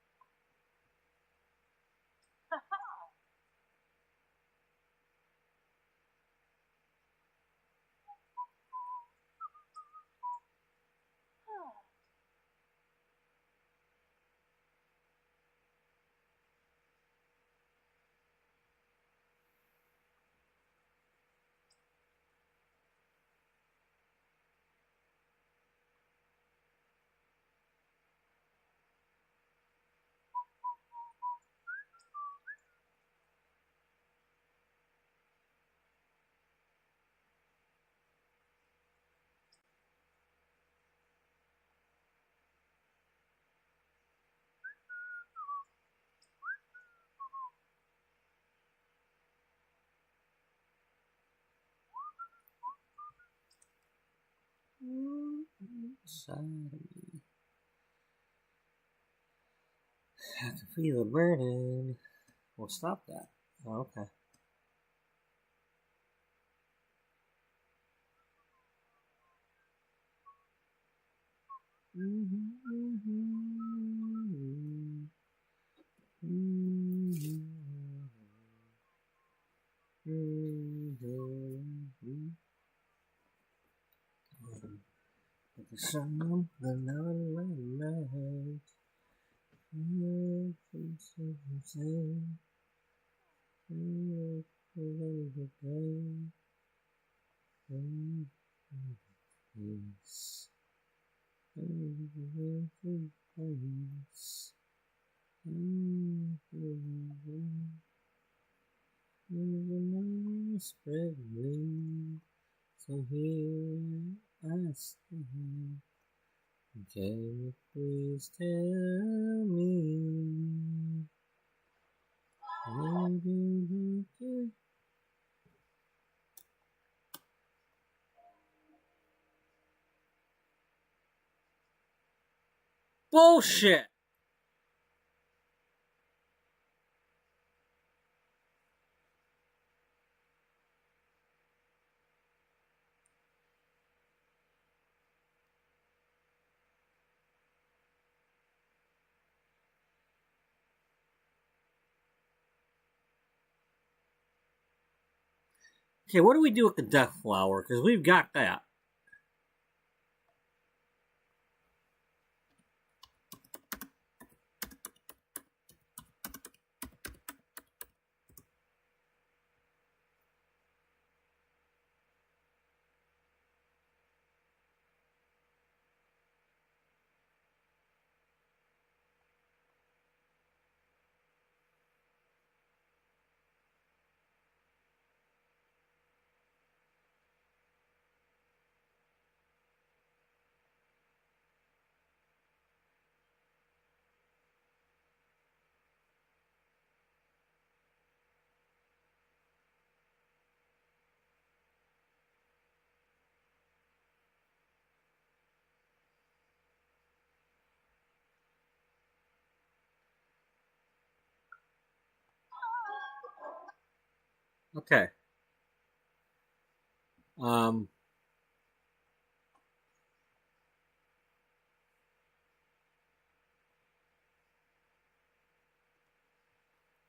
Inside of me. I can feel it burning. Well, stop that. Oh, okay. Someone the night. Spread me, so here I stand. Can you please tell me? Bullshit! Okay, what do we do with the death flower? Because we've got that. Okay.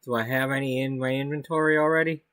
Do I have any in my inventory already?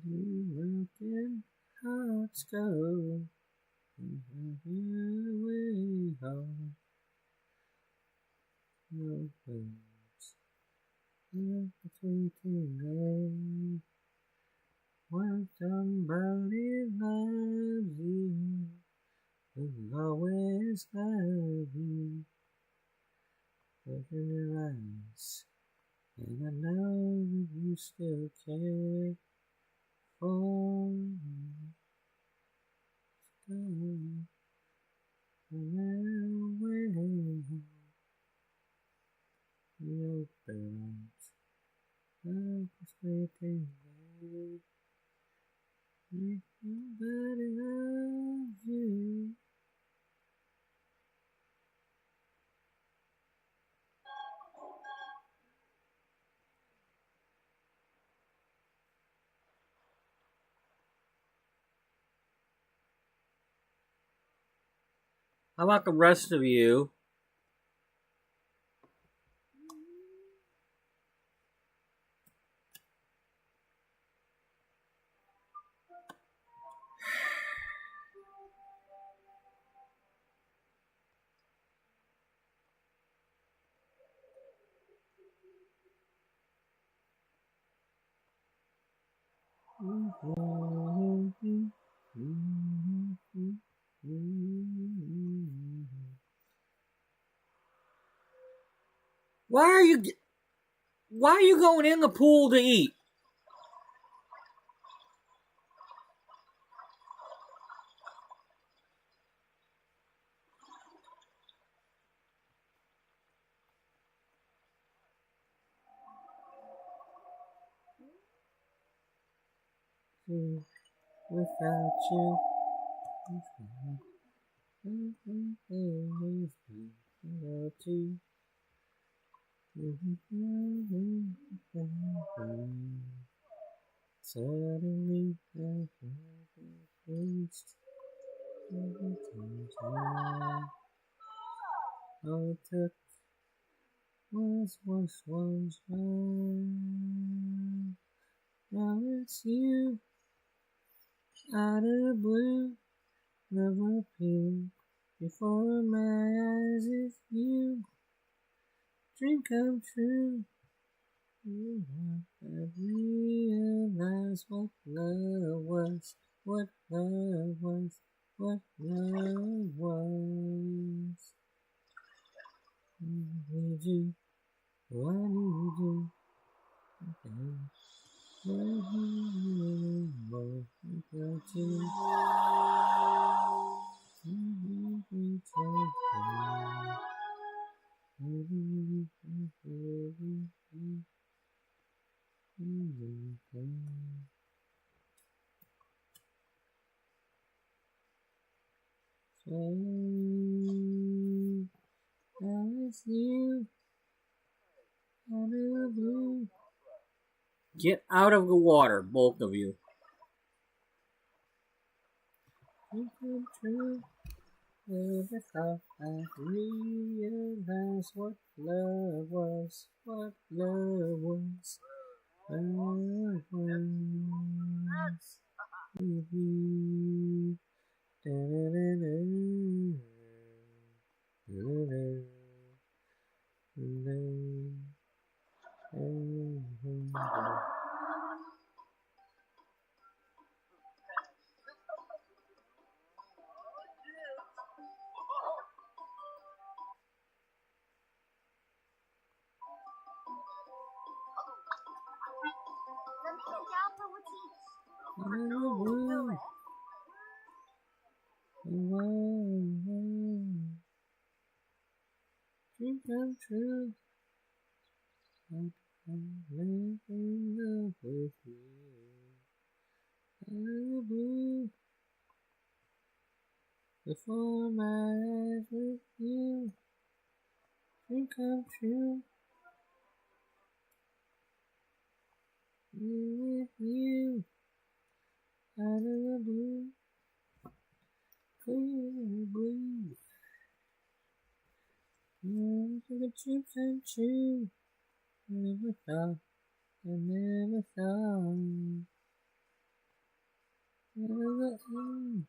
Broken hearts go way home. No place between when somebody loves you, will always love you. Look in your eyes, and I know that you still care for me. No balance, waiting. Nobody loves you. How about the rest of you? Why are you? Why are you going in the pool to eat? Without you. Without you. Suddenly I faced all it took was one. Now it's you out of the blue. Love appeared before my eyes. It's you, dream come true. I realized what love was, what love was, what love was. I need you, oh, I need you. Okay. Without you. It's you. Out of the blue. Get out of the water, both of you. True. Never thought I'd realize what love was. What love was. Love was. Dream come true. I'm in love with you. I'm blue. Before my eyes with you. Dream come true. Me with you. Out of the blue. Clear blue. The dream come true. Never thought. I never thought. Never thought.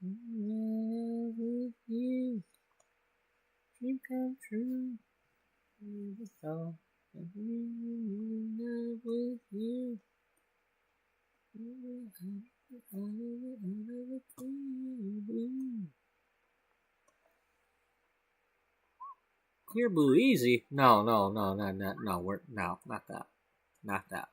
Love with you. Dream come true. Never thought I'd be in love with you. Out of the clear blue. Clear blue, easy. No, not that. Not that.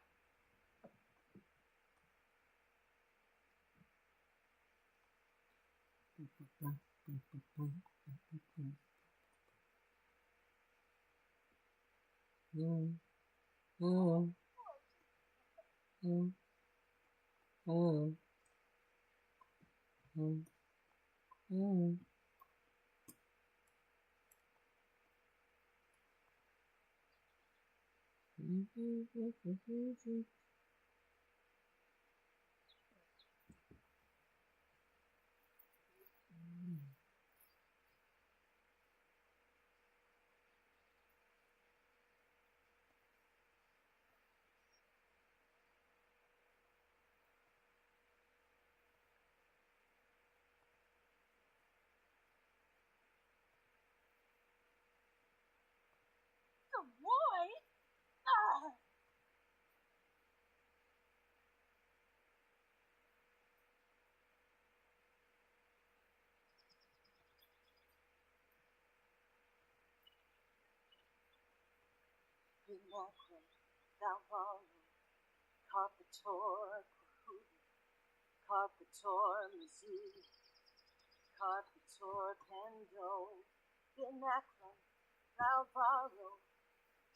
Roy? Ah! Pinacre, Galvaro, Carpator, Carpator, Missouri, Carpator, Pendo, Pinacre, Galvaro,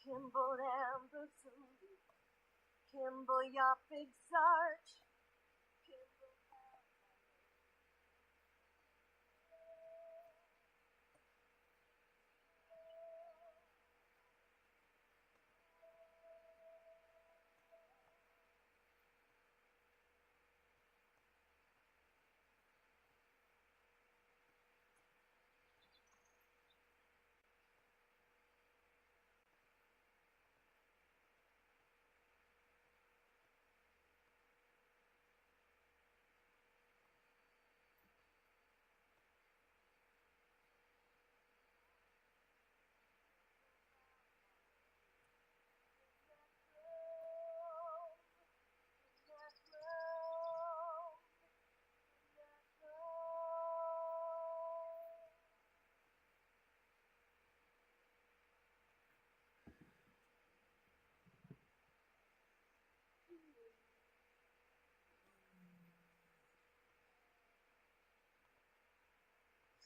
Kimball, Amberzuli, Kimball, Yapig, Sarge, Kimball,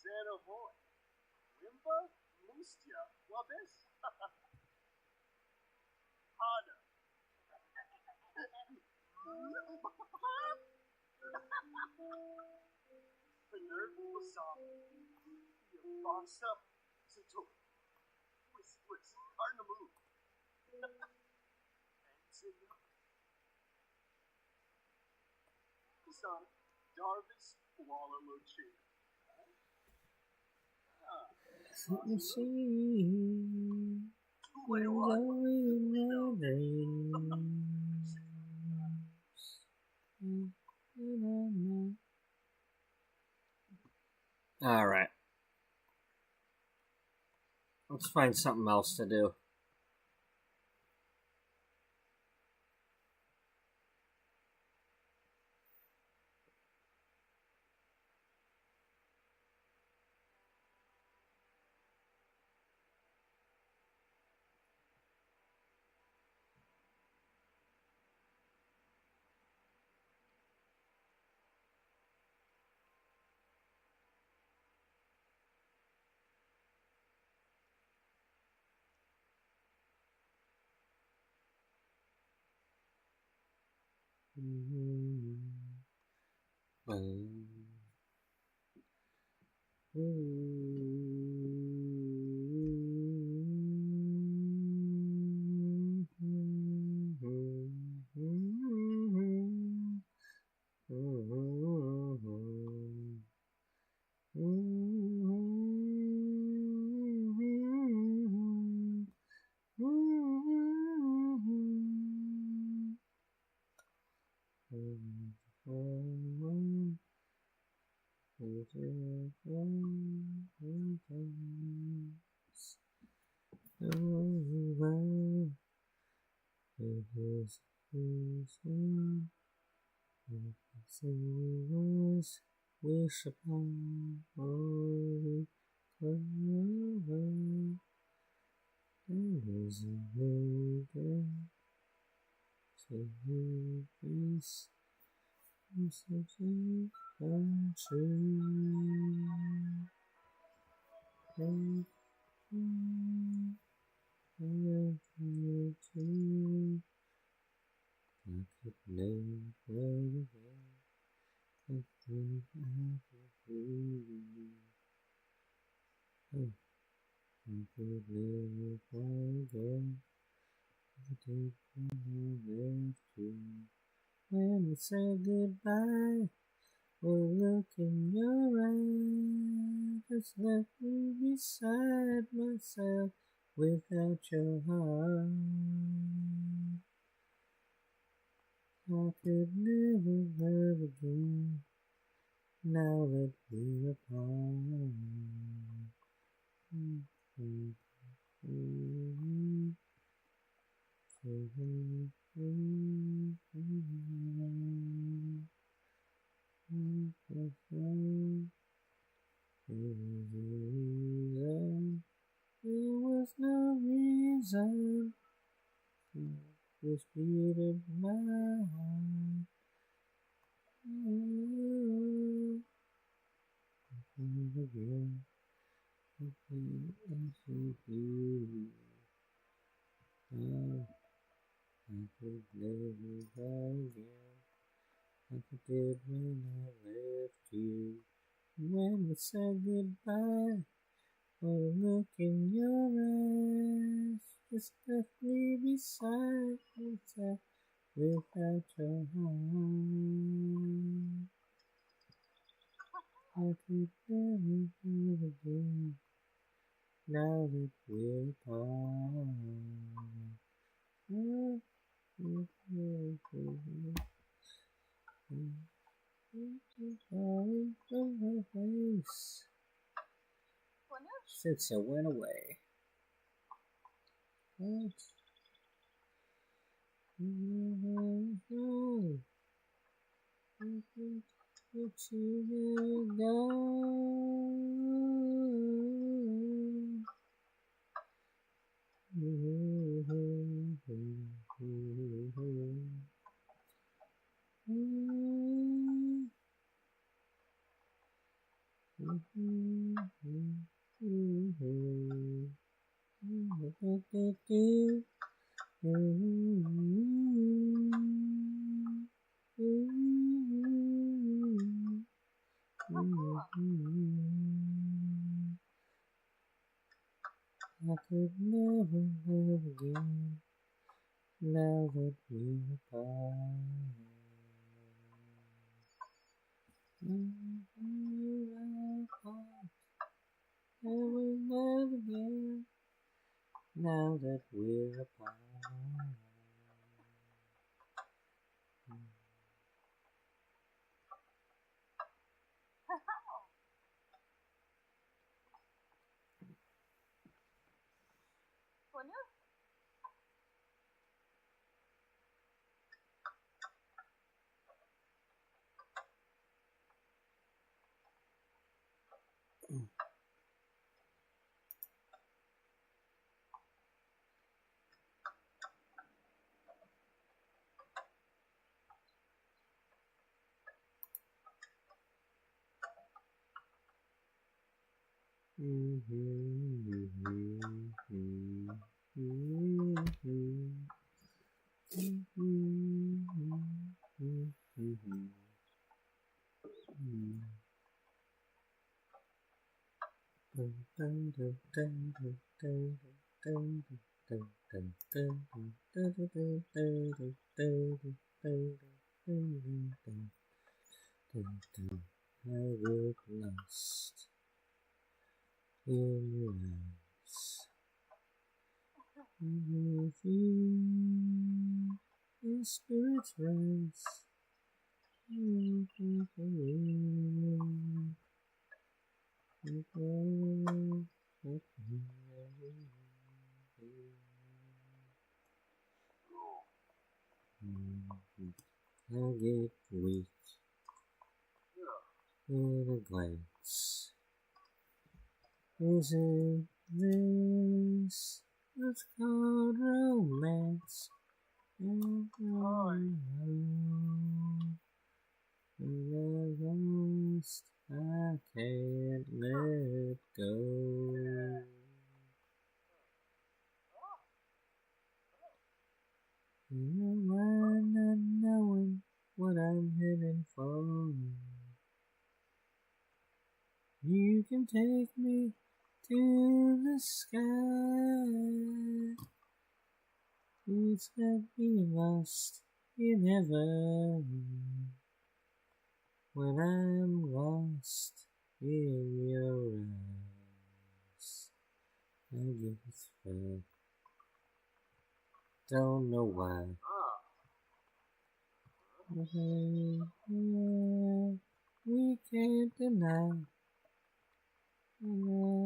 Zero boy. Wimba, Mustia, Wabes, Hana. Benervio Sam, Yabasa, Sato, Whis, Carnamu, and Senor. Kasana, Darvis, Walla Loche. Let me see. All right. Let's find something else to do. Wish upon holy clover, there is a maker to you peace, and such a country. I could never I could never forget the day when I left you. When we said goodbye, oh look in your eyes, just left me beside myself without your heart. I could never love again, now that we're apart. There was no reason this beating my heart. Again, I could never again, like I did when I left you. When we said goodbye, oh look in your eyes, just left me beside myself without your heart. I could never love again, now that we're apart. Since I went away. What? Let you go. I could never live again now that we're apart. I will love again now that we're apart. Sonia? I get lost in your eyes. With you, the spirits rise. I get weak in a glance. Isn't this what's called romance? When I'm lost, I can't let go. In my mind, not knowing what I'm heading for. You can take me to the sky. It's like being lost in heaven. When I'm lost in your eyes, I guess I don't know why. We can't deny. When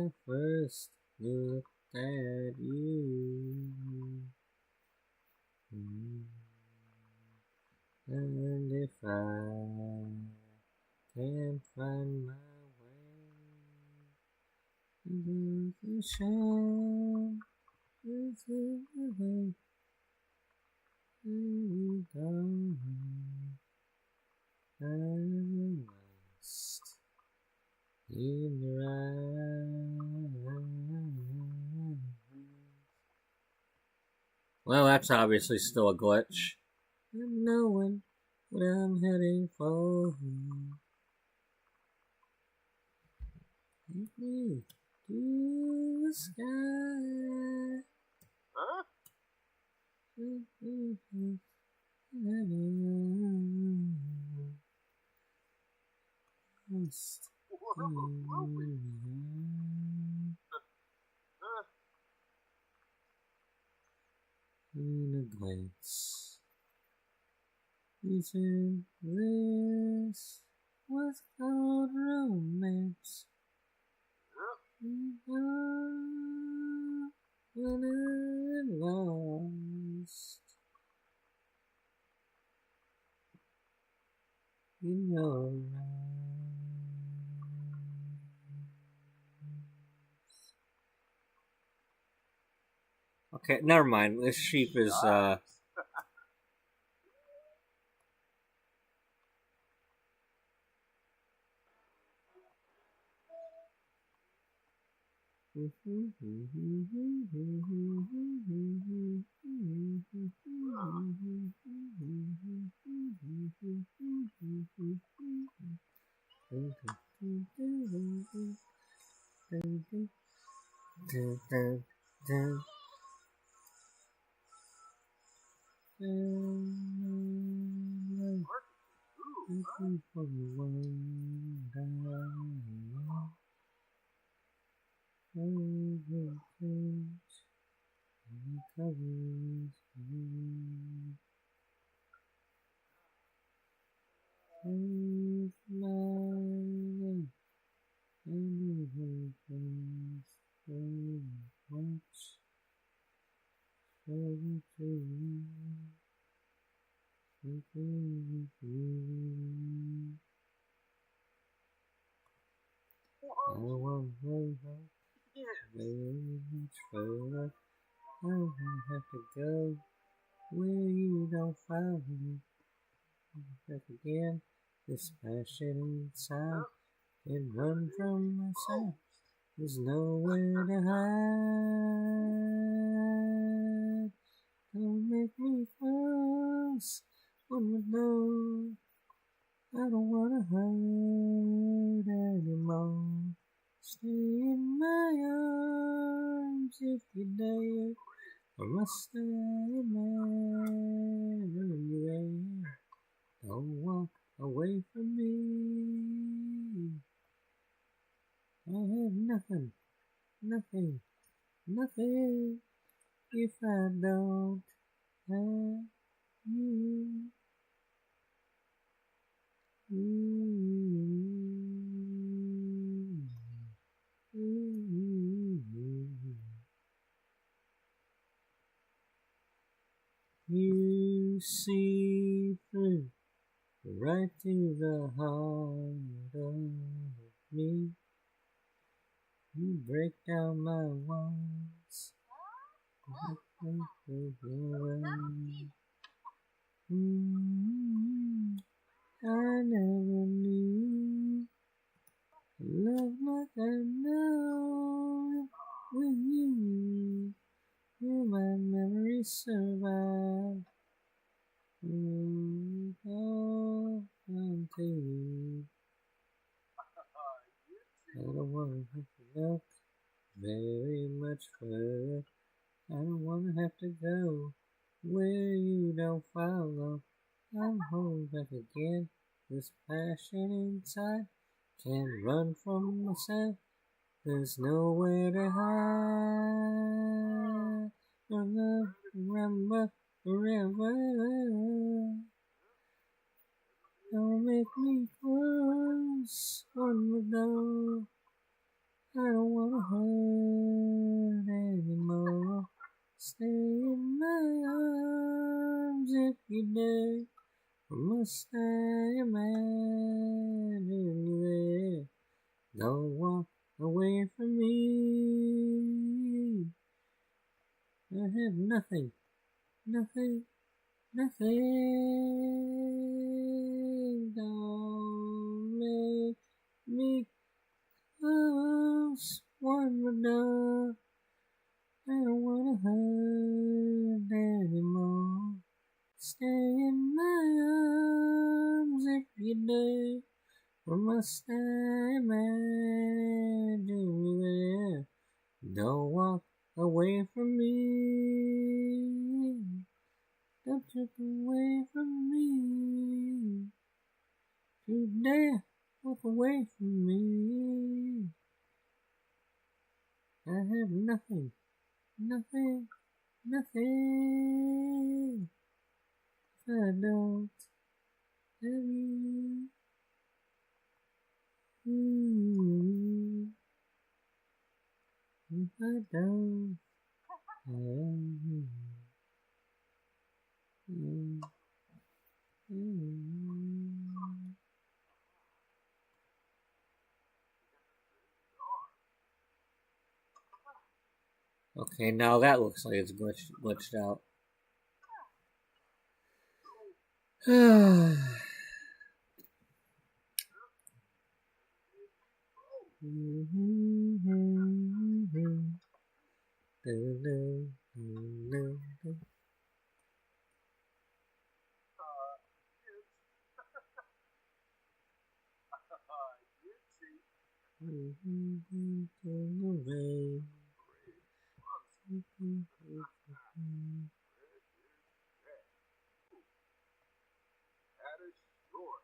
I first looked at you, and if I can't find my way, the shine is in the way we go. I'm lost in your eyes. Well, that's obviously still a glitch. I'm knowing what I'm heading for. Take me to the sky. Huh? Lost in a glance. Isn't this what's called romance? When I'm lost in your eyes. Okay, never mind. This sheep is I don't have to go where you don't follow me. Back again, this passion inside can run from myself. There's nowhere to hide. Don't make me close on the door. I don't wanna hide anymore. Stay in my arms if you dare. I must stay in there. Don't walk away from me. I have nothing if I don't have you. You see through right to the heart of me. You break down my walls. I never knew love like I know with you. Will my memory survive? Oh, unto you. I don't wanna have to look very much further. I don't wanna have to go where you don't follow. I'm holding back again. This passion inside can't run from myself. There's nowhere to hide. Remember forever. Don't make me close on the door. I don't wanna hurt anymore. Stay in my arms if you dare. Must I imagine you there? Don't walk away from me. I have nothing. Don't make me close one door. I don't wanna hurt anymore. Stay in my arms if you dare. Or must I imagine you there? Don't walk away from me. Don't look away from me. You dare walk away from me. I have nothing. If I don't have you. If I don't have you. Okay, now that looks like it's glitched out. That is sure.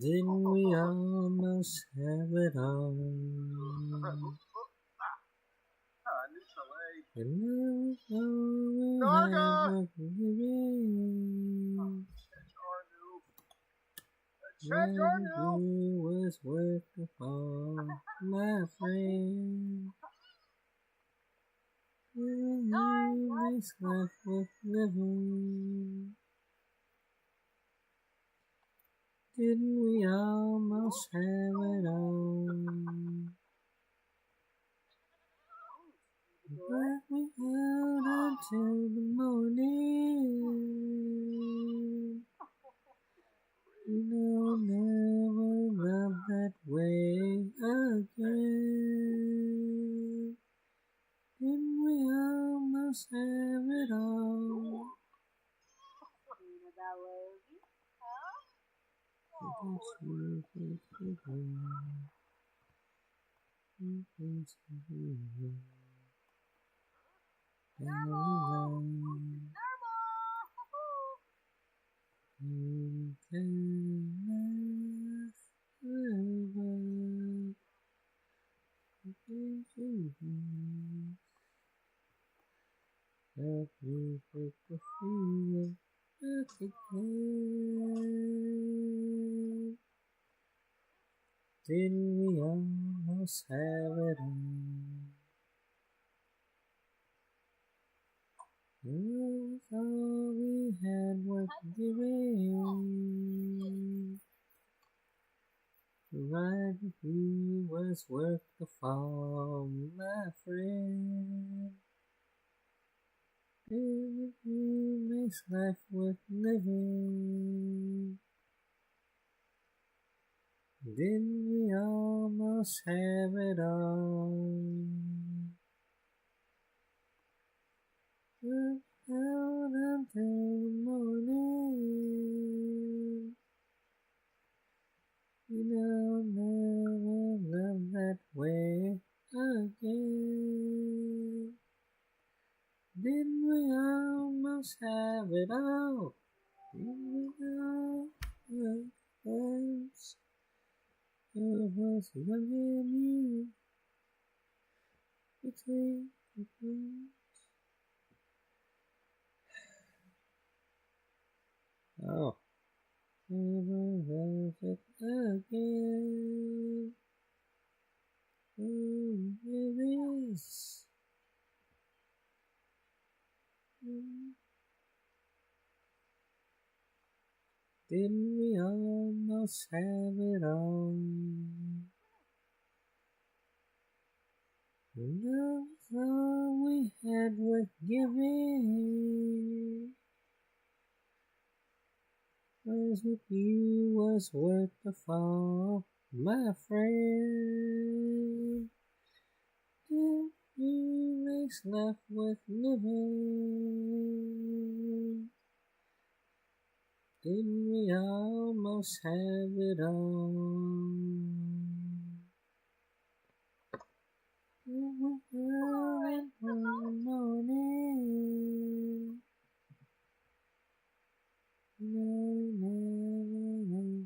Didn't we almost have it all? And now it's all we have you was worth the fall, my friend. Makes life worth living. Didn't we almost have it all? But we held until the morning. I'll never love that way again. Didn't we almost have it all? Help me break the feeling back again. Didn't we almost have it all? All we had was giving. Right with you was worth the fall, my friend. Living with you makes life worth living. Didn't we almost have it all? Out until the morning. I'll never love that way again. Didn't we almost have it all? Didn't we almost? It was young and you between the two. Oh, never love it again. Oh, it is. Didn't we almost have it all? Love was all we had worth giving. Was with you was worth the fall, my friend. Didn't you makes life worth living? Didn't we almost have it all? And one morning, never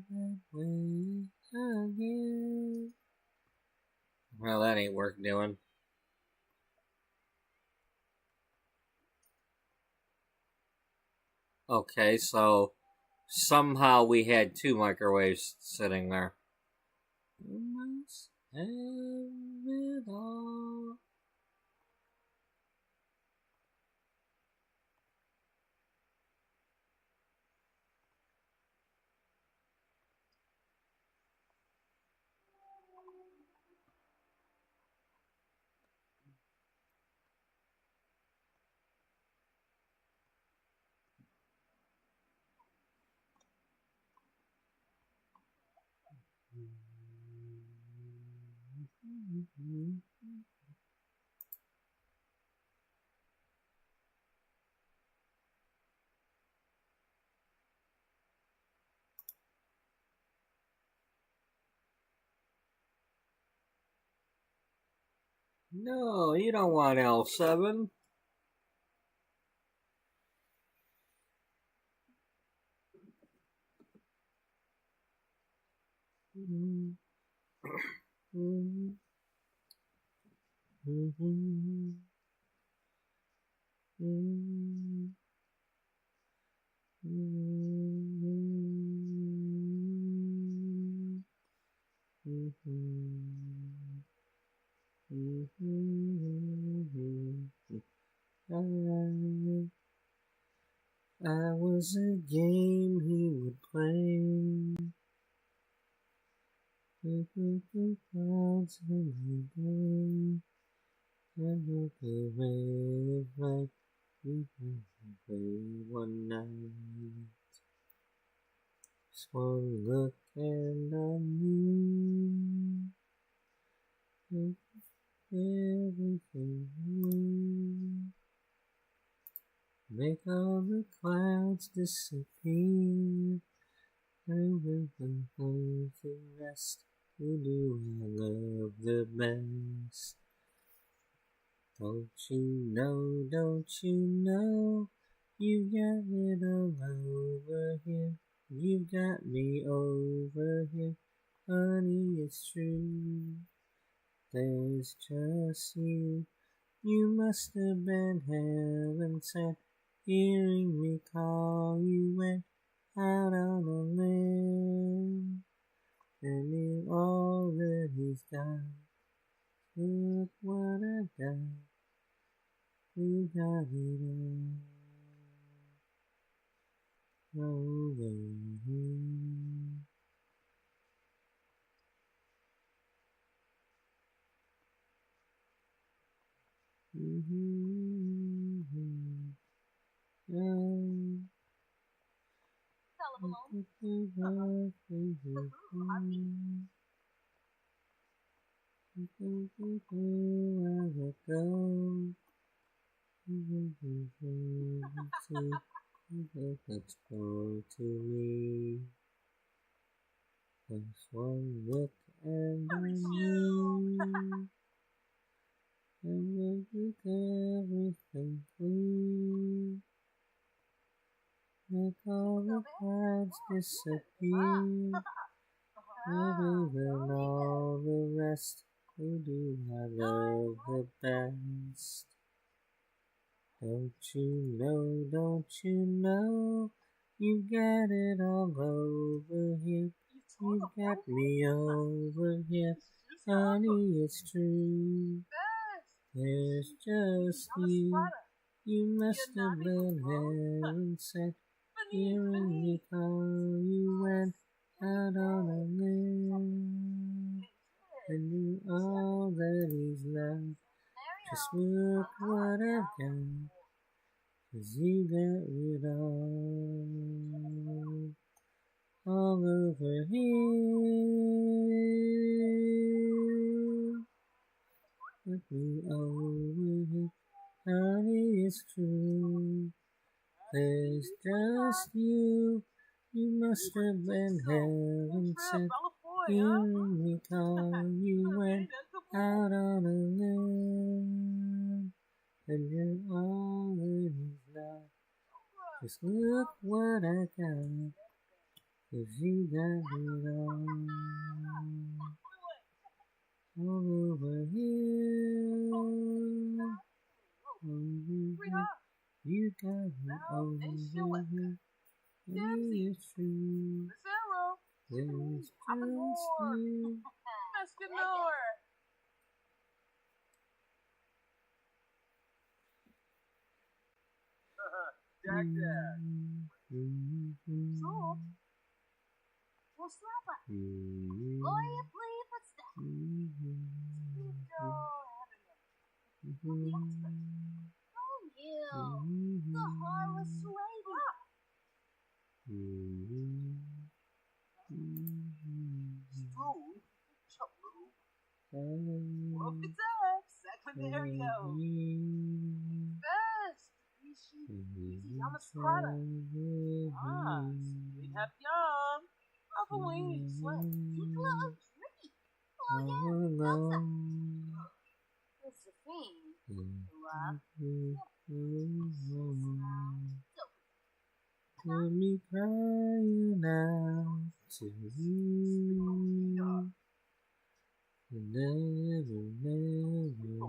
that way again. Well, that ain't worth doing. Okay, so somehow we had two microwaves sitting there. Almost have it all. No, you don't want L7. I was a game he would play. With the clouds in the day, and look away like we can play one night. Just one look and I knew everything new. Make all the clouds disappear. I will compose the rest. Who do I love the best? Don't you know, you got it all over here. You got me over here, honey, it's true. There's just you. You must have been heaven sent, hearing me call. You went out on a limb, and knew all that he's got. Look what I've got. We got it all over here. Let's go to me. Just one look and I knew. And we'll make everything clear. Make all the clouds disappear. Better than all the rest. Who do I love the best? Don't you know, you got it all over here. You got me over here, honey, it's true. There's just you. You must have been heaven sent, hearing me call. You went out on a limb, and knew all that is love. Just look what I've got, 'cause you got it all over here. With me over here, honey, it's true. There's just you. You must have been heaven sent, hearing me call. You went out on a limb, and you're all that is love. Just look what I got, 'cause you got it all over here. You got it all over here. Honey, it's true. There's just you. Jack Dad. So, what's that? Gloria, please, what's that? Oh, you. The harmless lady. Drew, Look at that! Secundario! Best! Easy, I'm a squatter. Ah, sweet happy young. Halloween, slam. Tickle of tricky. Oh, yeah, Elsa. Josephine. Laugh. Let me crying out to you. Never, never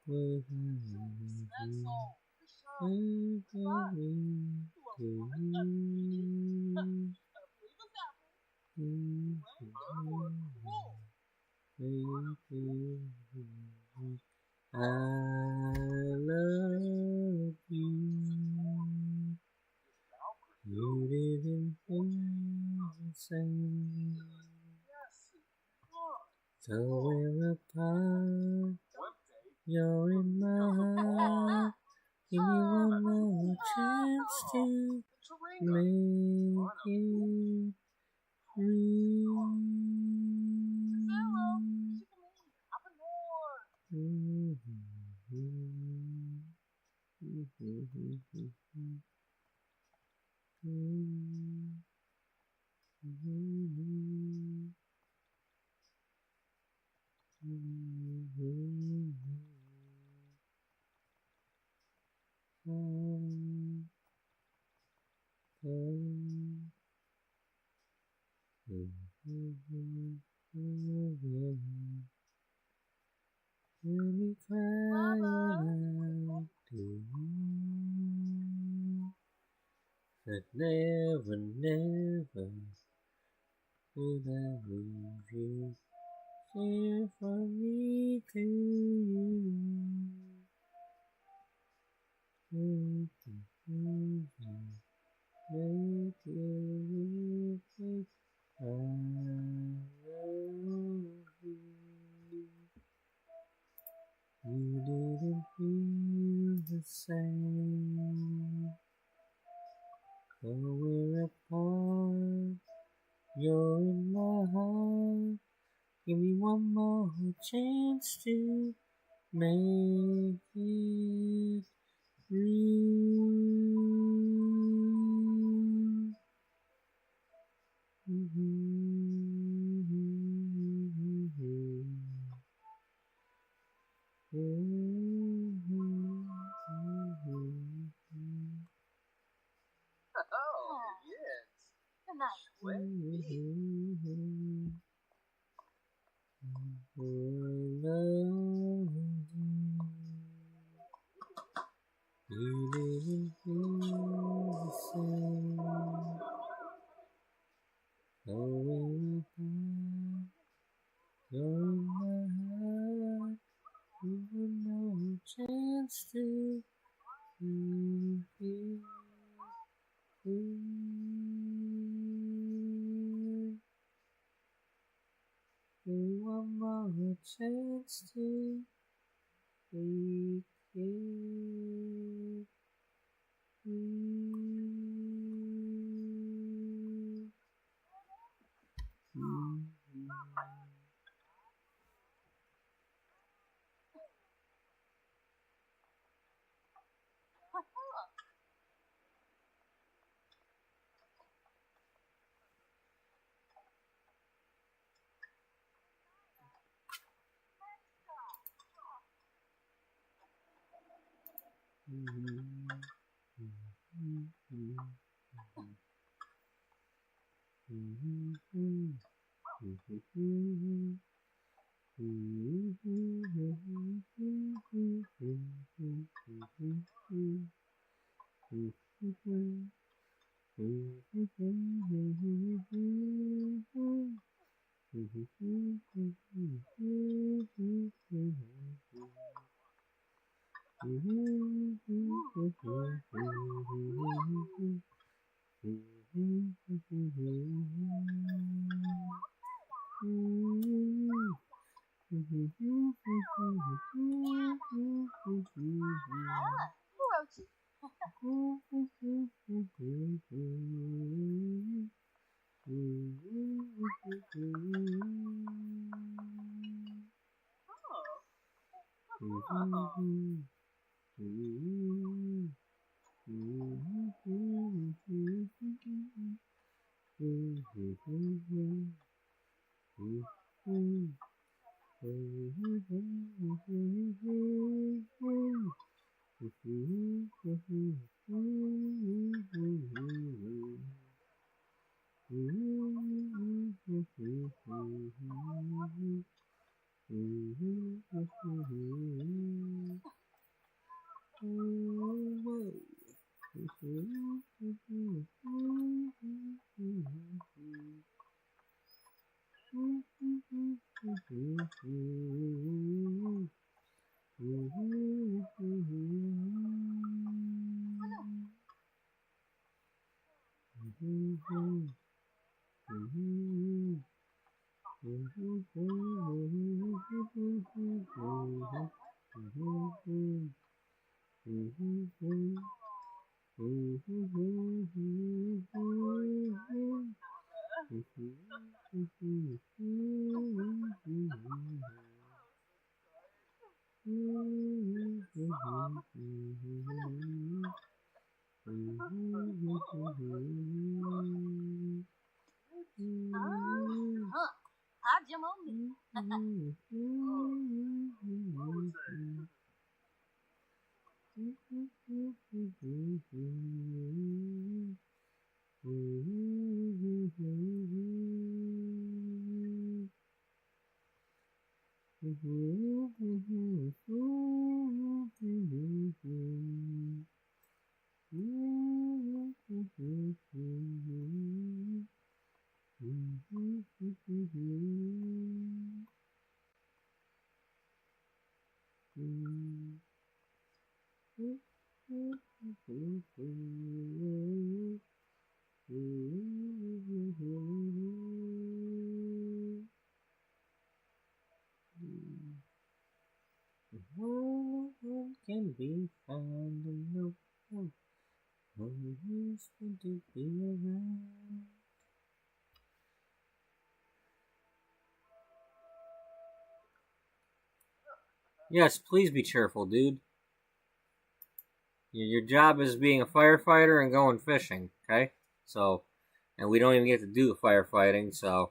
will I leave you. I love you. You didn't feel the same. So we're apart. You're in my heart. Give me one more chance to make it real. Let me cry out to you. That never, never will I leave you. Care for me to you. Make it easy. Make it easy. I love you. You didn't feel the same. So we're apart. You're in my heart. Give me one more chance to make it real. Oh, yes. Good night. Sweet. You didn't feel the same. Oh, we're apart. You're in my heart. Even no chance to make it real. One more chance to make it real. Who wrote you? Hi, Jim on me. Can be found in no one who's going to be around. Yes, please be cheerful, dude. Your job is being a firefighter and going fishing, okay? So, and we don't even get to do the firefighting, so.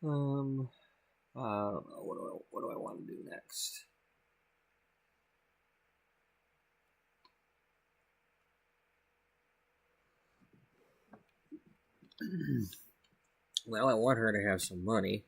I don't know. What do I want to do next? Well, I want her to have some money.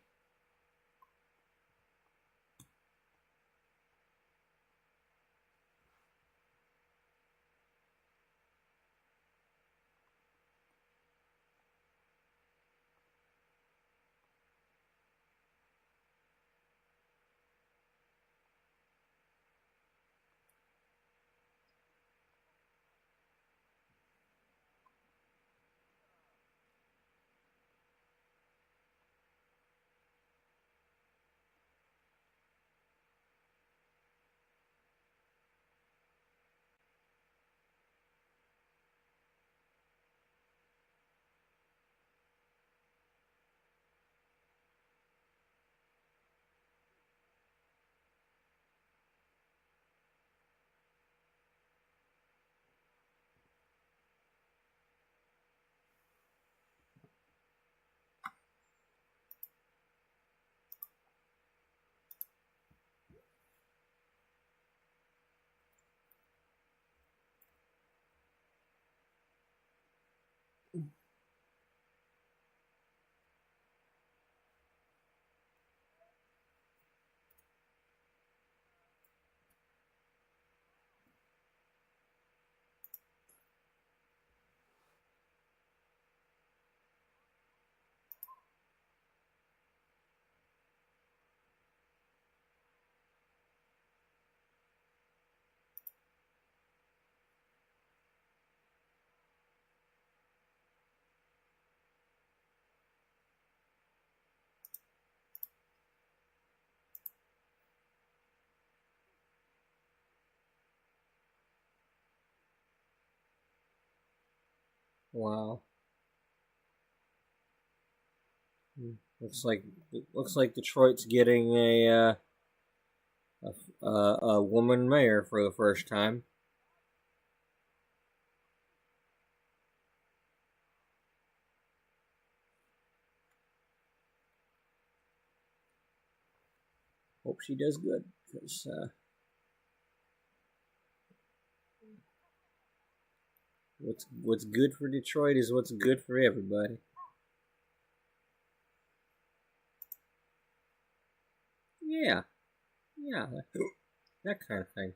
Wow. Looks like Detroit's getting a woman mayor for the first time. Hope she does good, because what's good for Detroit is what's good for everybody. Yeah, yeah, that kind of thing.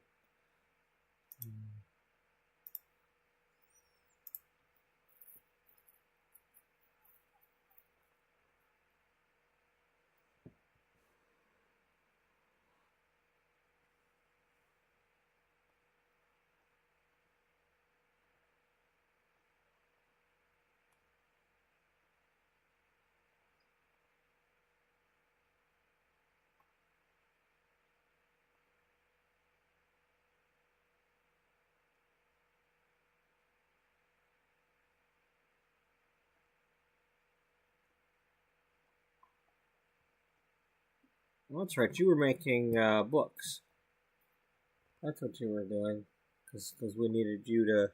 Well, that's right. You were making books. That's what you were doing, because we needed you to.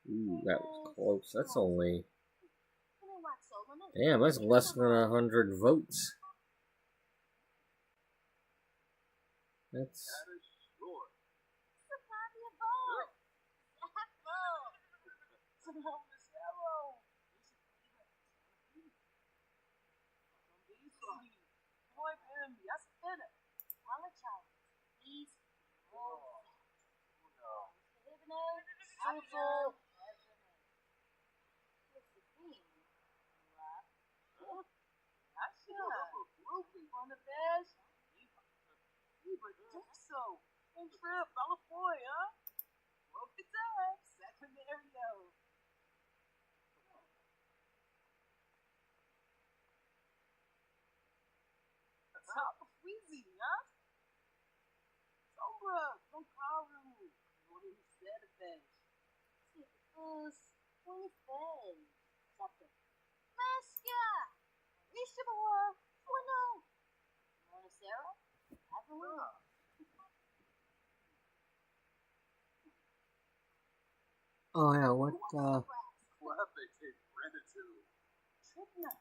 Ooh, that was close. That's only. Damn, that's less than 100 votes. That's. top of Weezy, huh? Sombra, não caro. What he said fez. What he fez. Chapter. Masca! Misha boy. Oh no. Mona Sarah? Avalon. Oh yeah, what Clap they take gratitude. Tripna.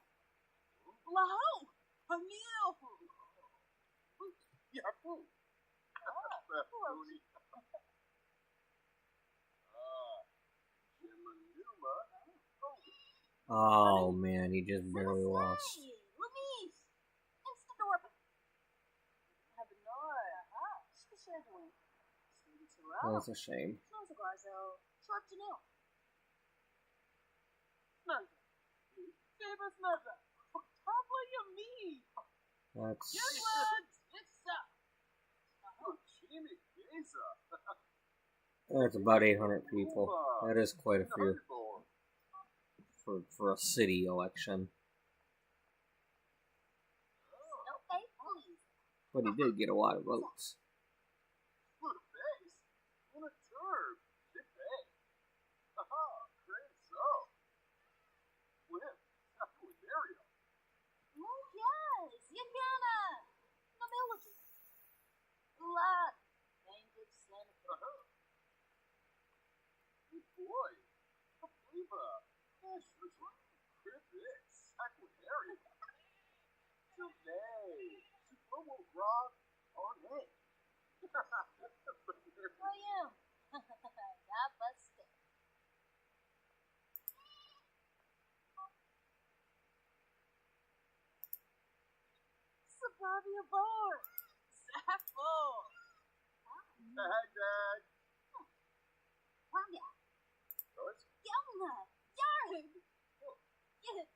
Blahu. Hamil. Yahoo! Booty. Jimanuma. Oh man, he just barely lost. Lumis. Instadorp. Habenor. Scheduling. That's a shame. Garzo. Short to nil. Snugga. Favorite Snugga. Papa Yami. That's Yes, lads. It's up. Jimmy Gaza. that's about 800 people. That is quite a few for a city election. Okay, please. But he did get a lot of votes. What a face. What a turb. Big bang. Haha, great so. Win. Mario. Oh, yes. Yagana. Nobility. Lad. Language Santa. Good boy. Kapliva. Cribbit. Saquinaria. Today. Supomo Rock on it. I am. Got busted. Sabavia Bar. Sappho. Dad. Wanga. Yours? Yelna. Yarg. Yes.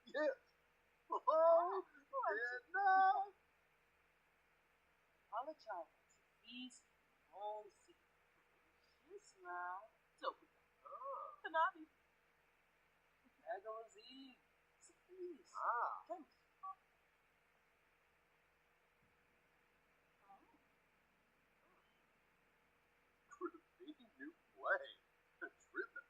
Yes. Oh, and Apologize. He's home sick. She's now. So, Kanani. Agala's Eve. So please. Come. Graffiti new play. Driven.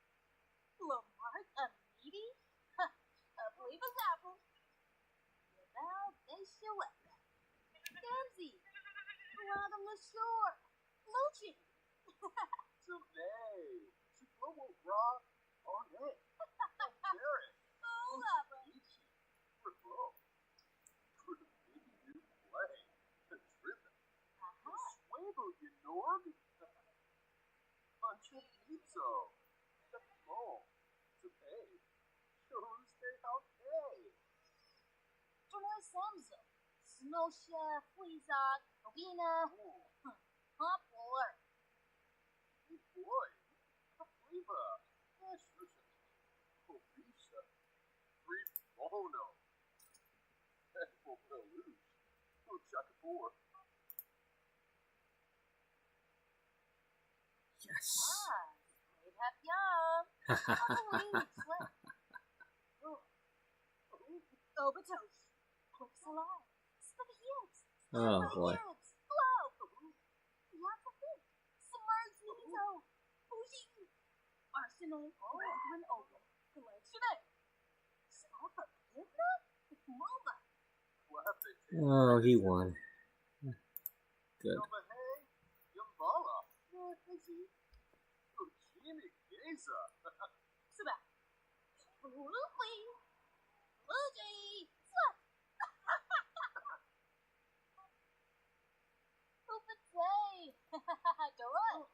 Lamar Amidi? I believe it's Apple. Now they show up. Dempsey. Around on the shore. Lucci. Today. Supomo Rock on it. Garrett. Oh, Lava. Revolt. Graffiti new play. Driven. Suevo, you Norg. Pancho Pizzo. Septimol. Today. Tuesday, okay. Jonas Samzo. Snosha, Fleazog, Ovina. Popular. Good boy. Kapliva. Obisa. Brief Mono. Edible Peluche. Chakapur. Yes. Great half young. Halloween slip. Obatosh. Quick alive. Spinny hips. Oh boy. Blow. Lots of fish. Submerged Nito. Fuji. Arsenal. Raglan Oval. Collection A. Sapa Pivna? Mama. Oh, he won. Good. Hey, Yumbala. Fuji. Jimmy Gaza. Saba. Lucy. Luigi. Slut. Open day. Durant.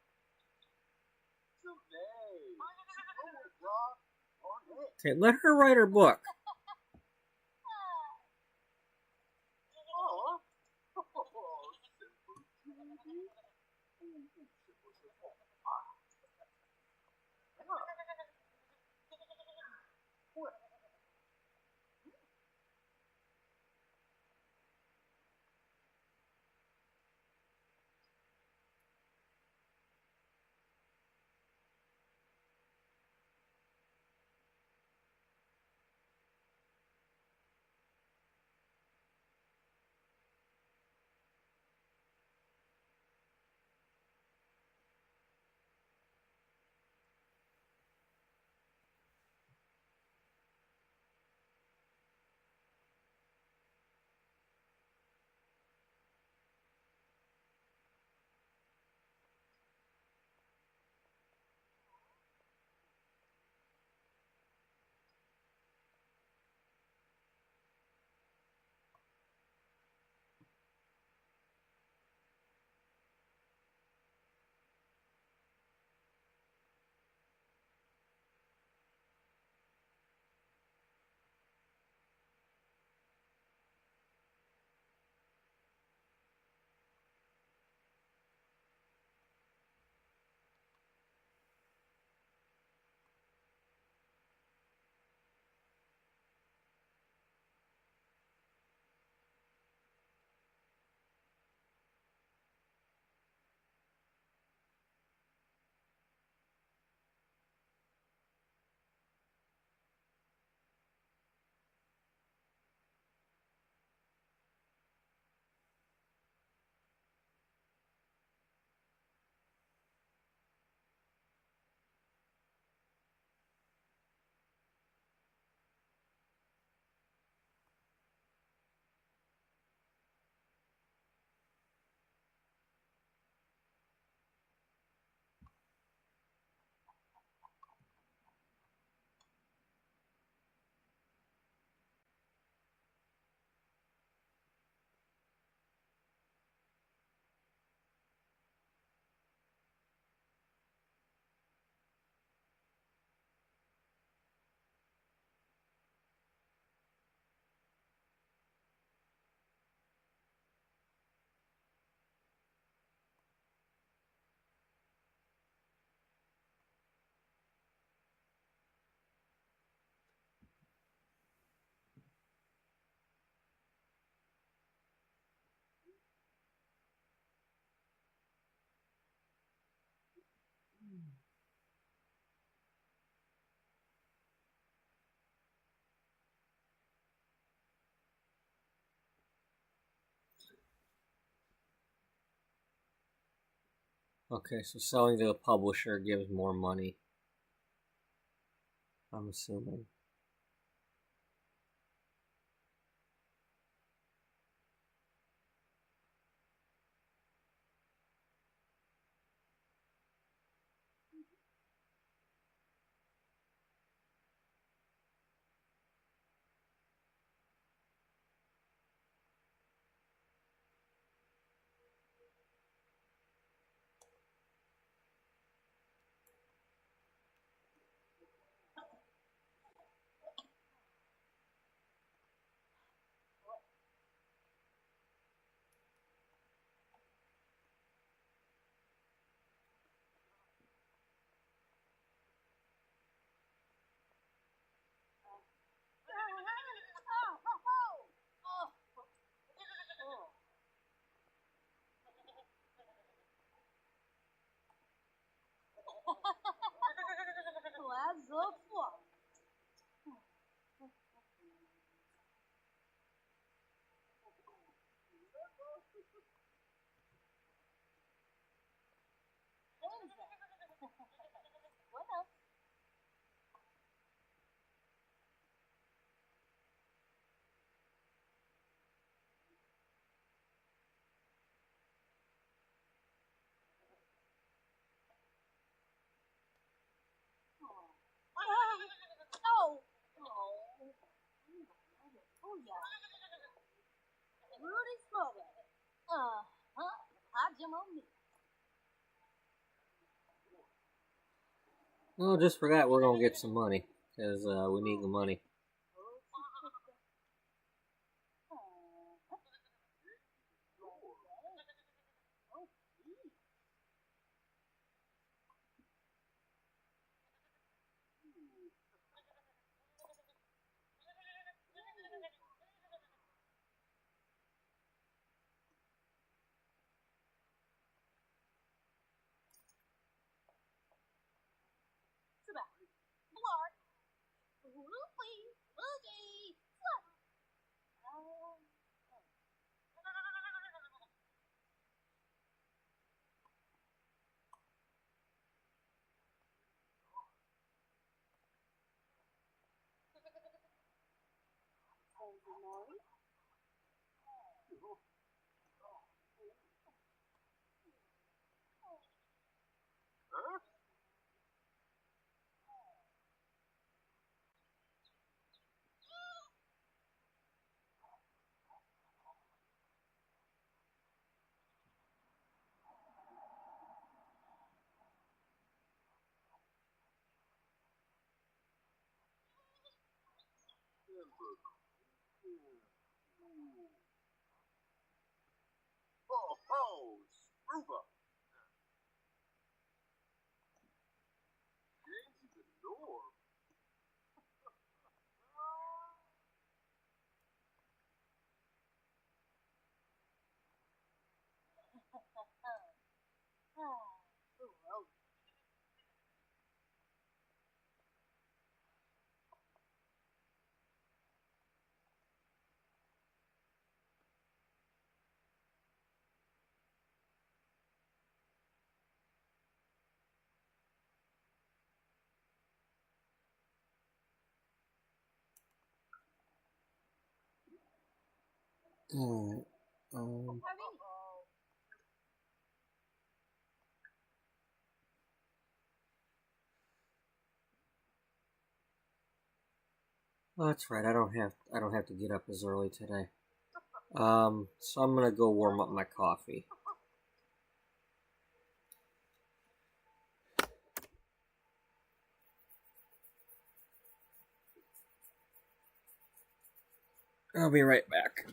Today. Supomo Rock on it. Okay, let her write her book. Okay, so selling to the publisher gives more money. I'm assuming. Well, just for that, we're gonna get some money because we need the money. Alright. Oh, that's right. I don't have to get up as early today. So I'm gonna go warm up my coffee. I'll be right back.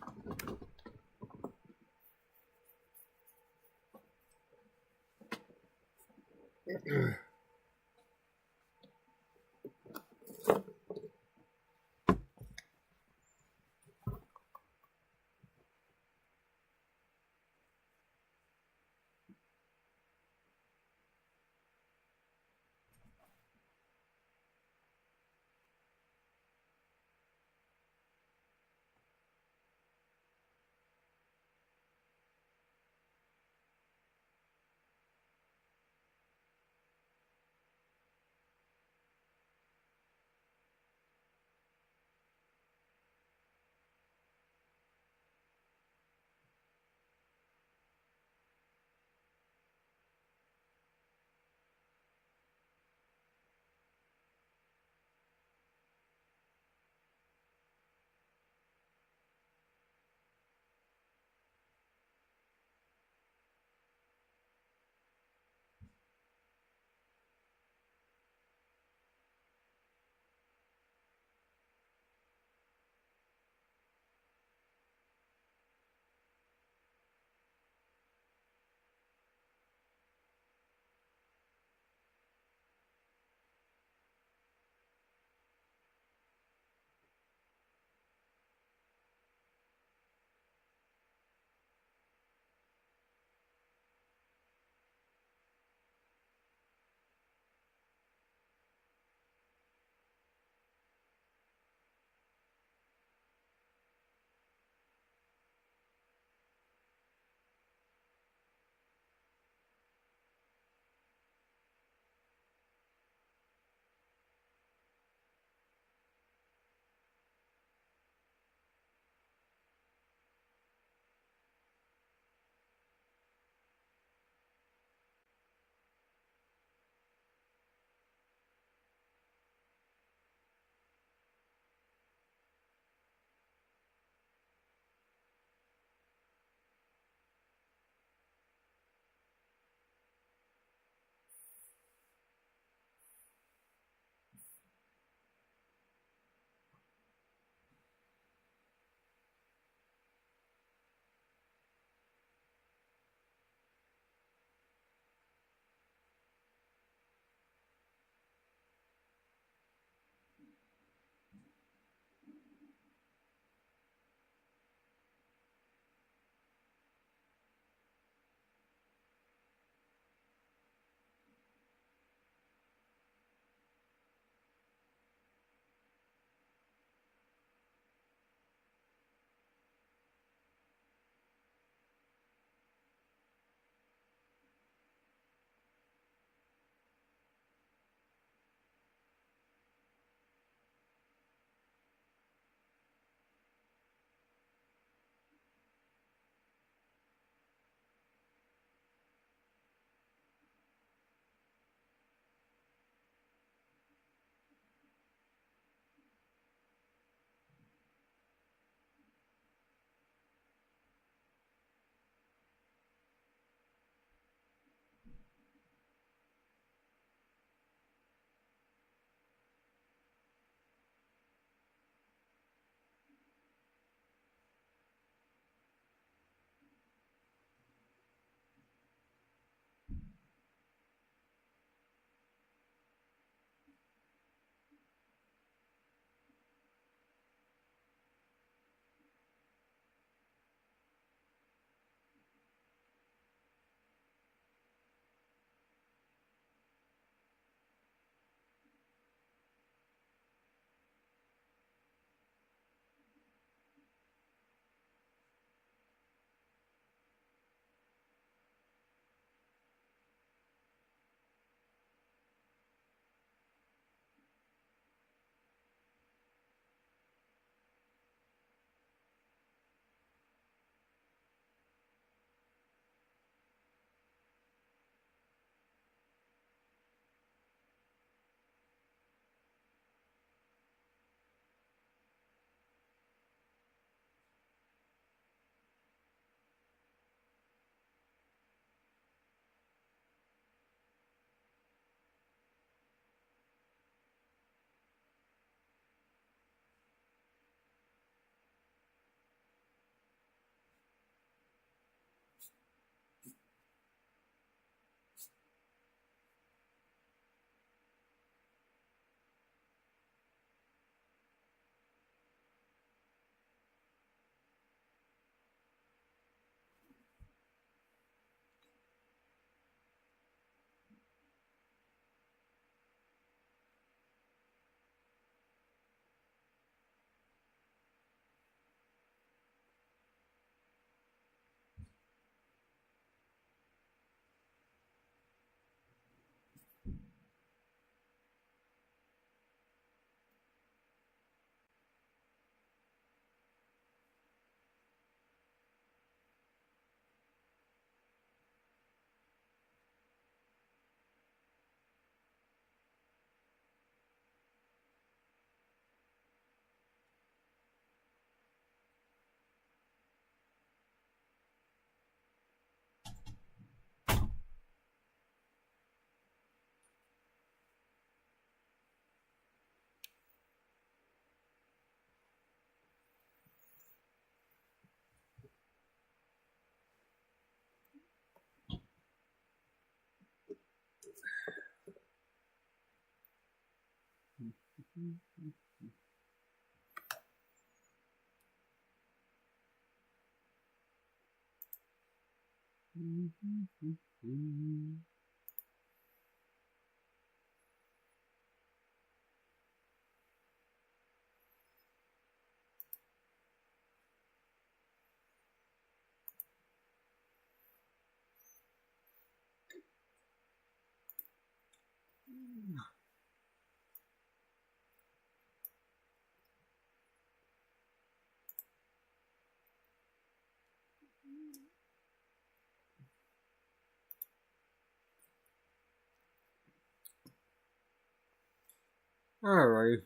Alright.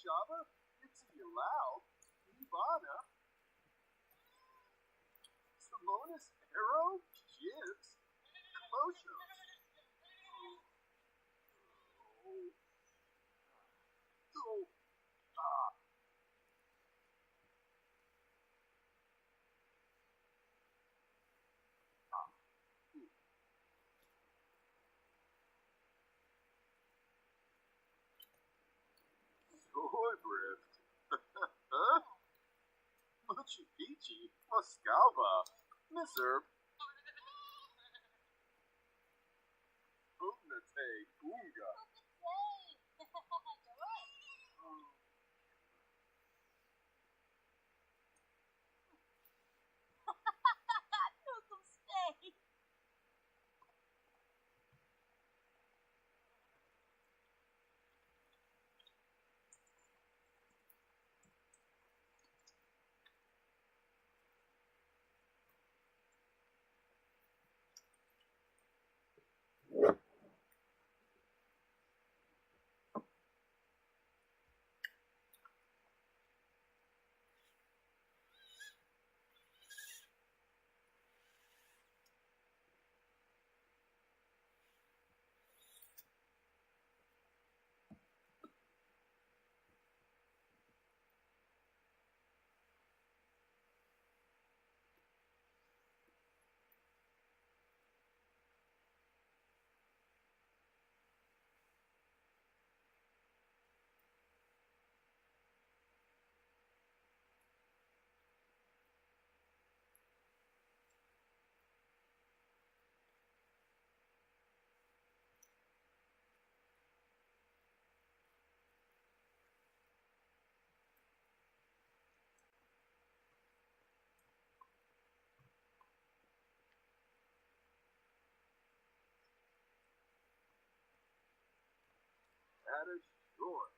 Java, it's allowed. Ivana, Simonis, Arrow, Jibs, Colossus. Oh, Soybrift. Huh? Machu Picchu, Moscova, Miserb, Ugnate, Gunga. That is short.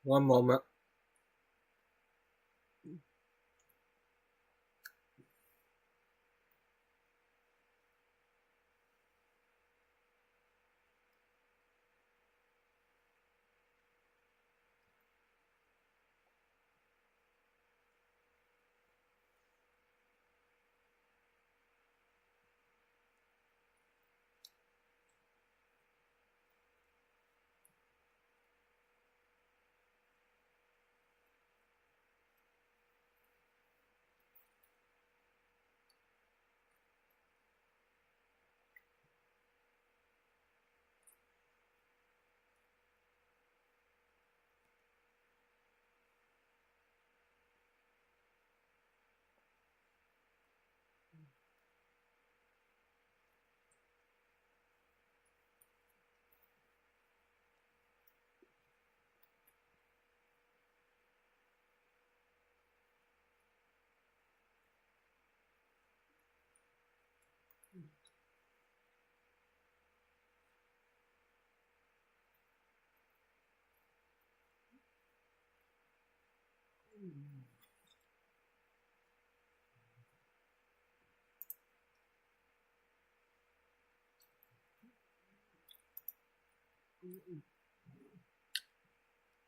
One moment.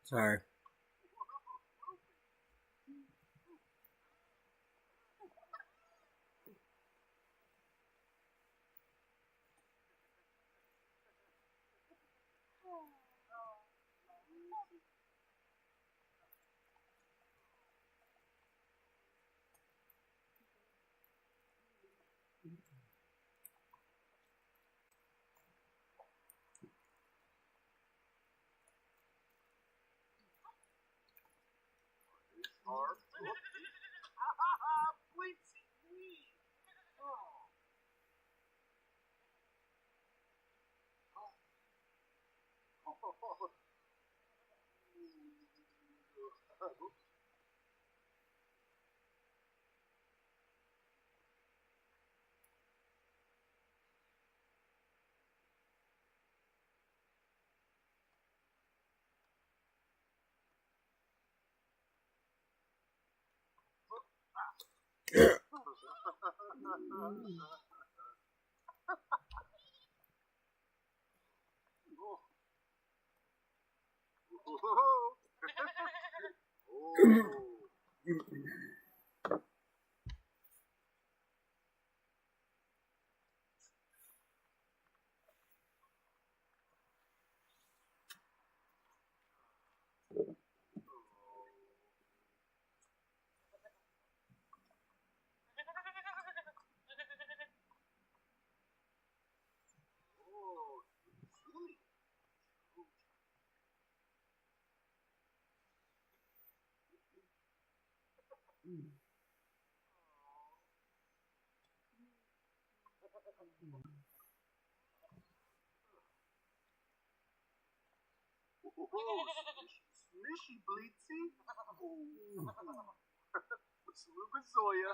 Sorry. Quincy, please. Smishy bleetsy. Saluga Zoya.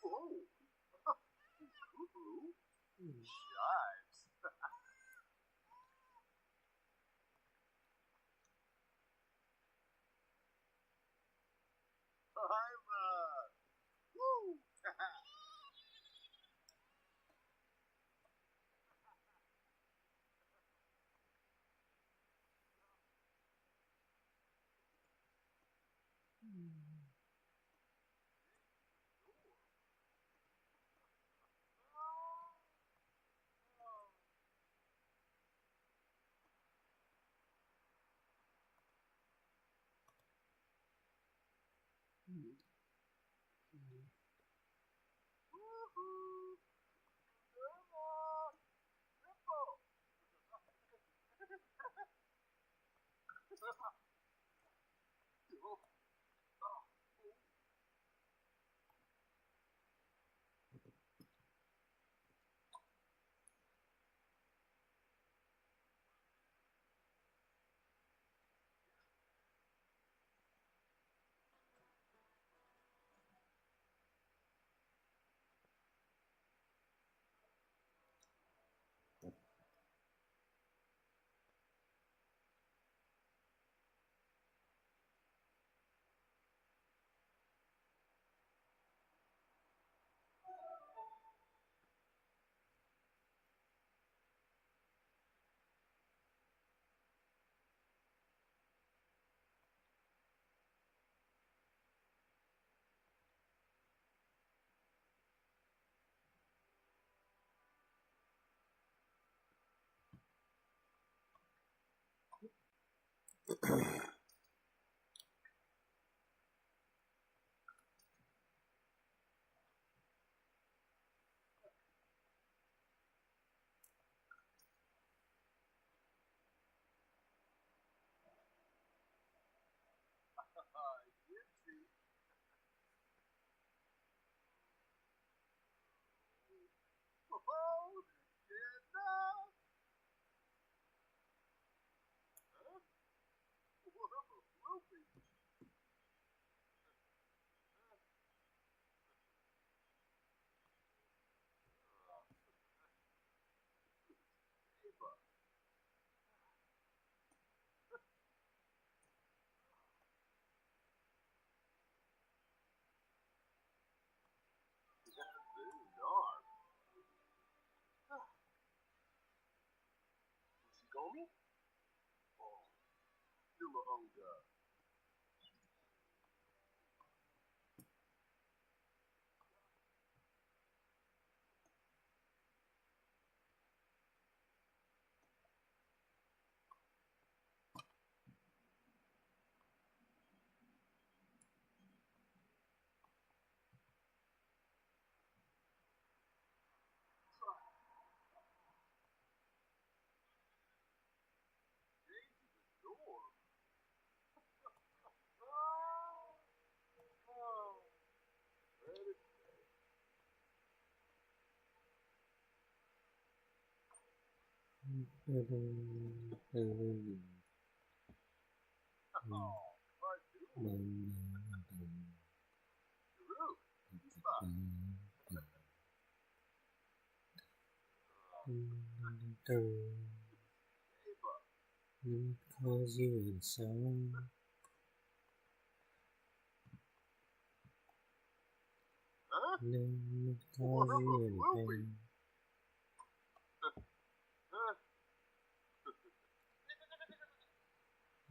Oh, chives. I'm woo. Woohoo! Come on, Ripple. Oh, yeah, no. Huh? Whoopee. Gomi? Oh, Numa Unga. Cause you inside. Huh? Never cause you any pain.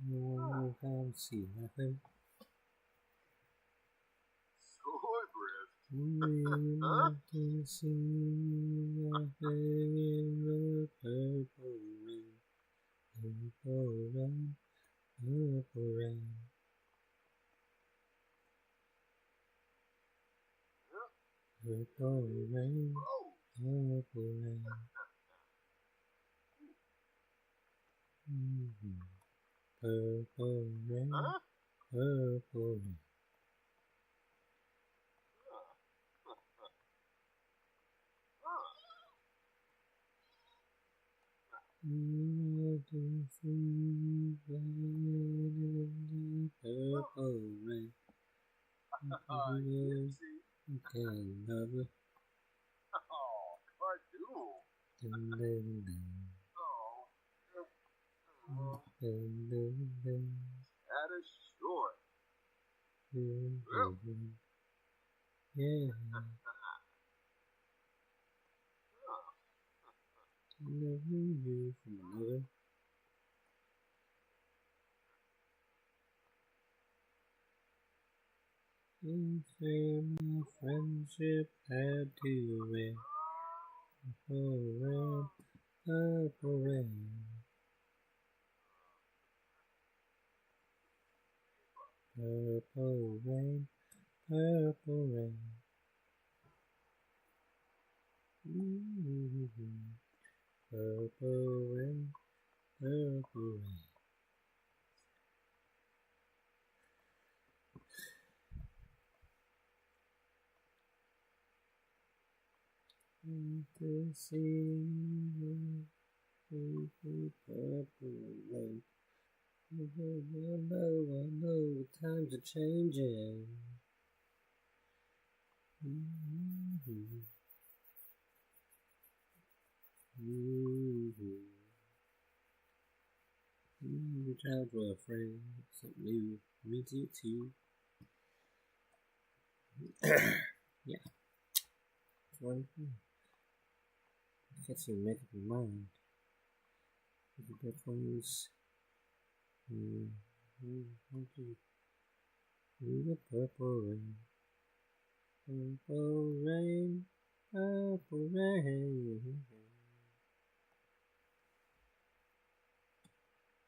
No one can see nothing. We can see nothing in the purple rain. Purple rain, purple rain. Purple rain, purple rain. Purple rain, purple rain. I can see in the purple rain. You can love it. Dun, dun, dun. Dun, dun, dun. That is short. Dun, dun, dun. Yeah. Loving you from another. You say my friendship had to end. Purple rain, purple rain. Purple rain, purple rain. Purple rain, purple rain. I can see purple rain. I know, times are changing. Times were afraid something new means you too. Yeah, it's wonderful. I can't seem to make up your mind. Look at that close. The purple rain, purple rain, purple rain,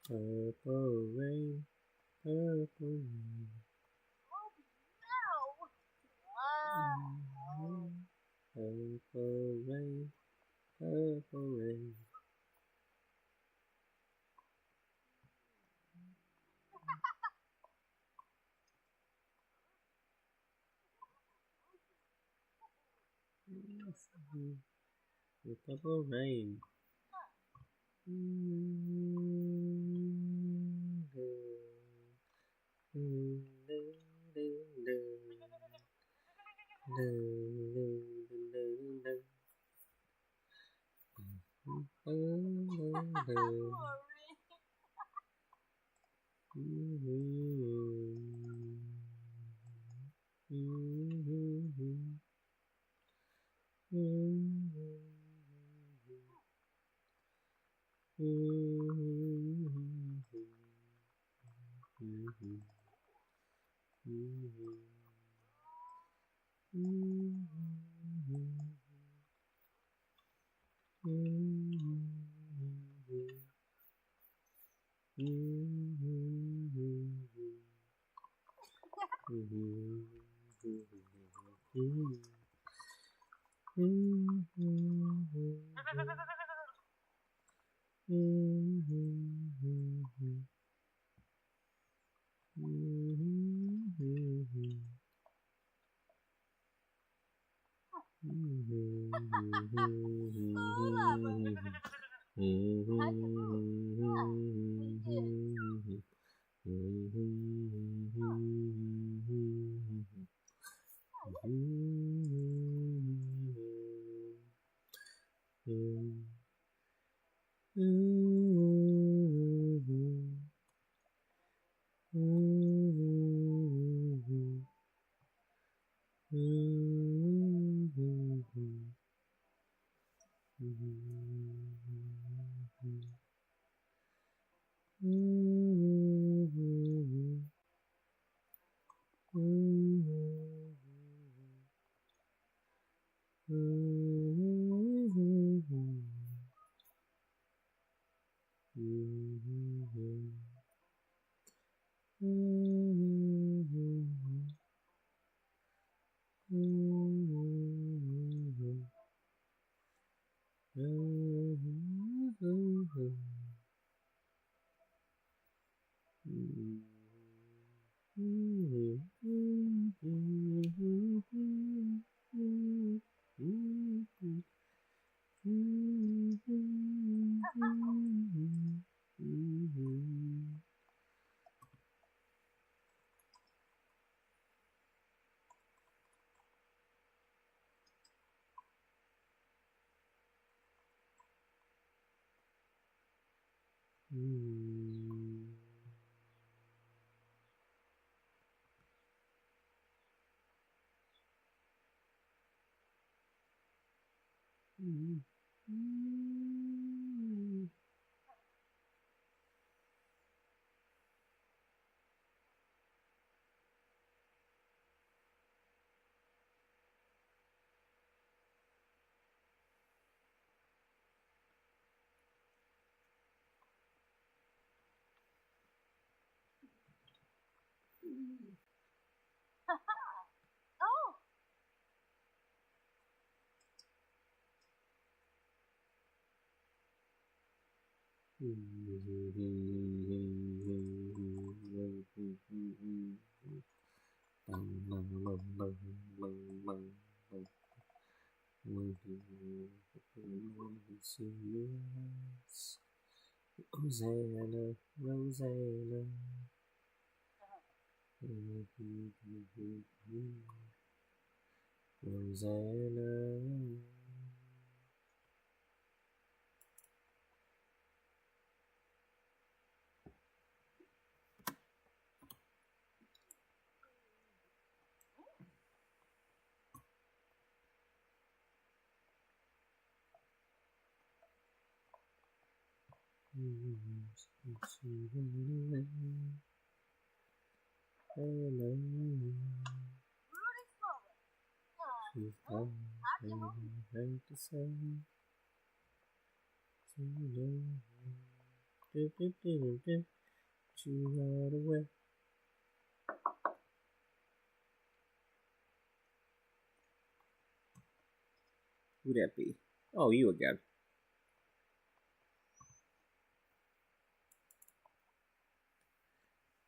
purple rain, purple rain. Purple rain, purple rain. The purple rain. Oh, Rosanna, Rosanna. Rosanna. Rudy Slower. She's Huh? hard to say. She got away. Who'd that be? Oh, you again.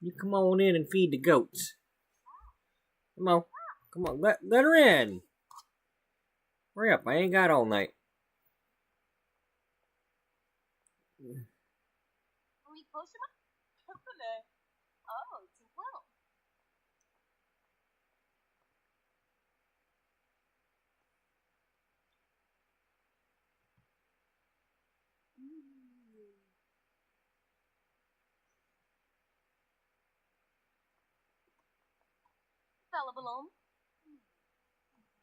You come on in and feed the goats. Come on. Come on, let her in. Hurry up, I ain't got all night. 우리 보시면 그래. Oh, too well. Fella balloon.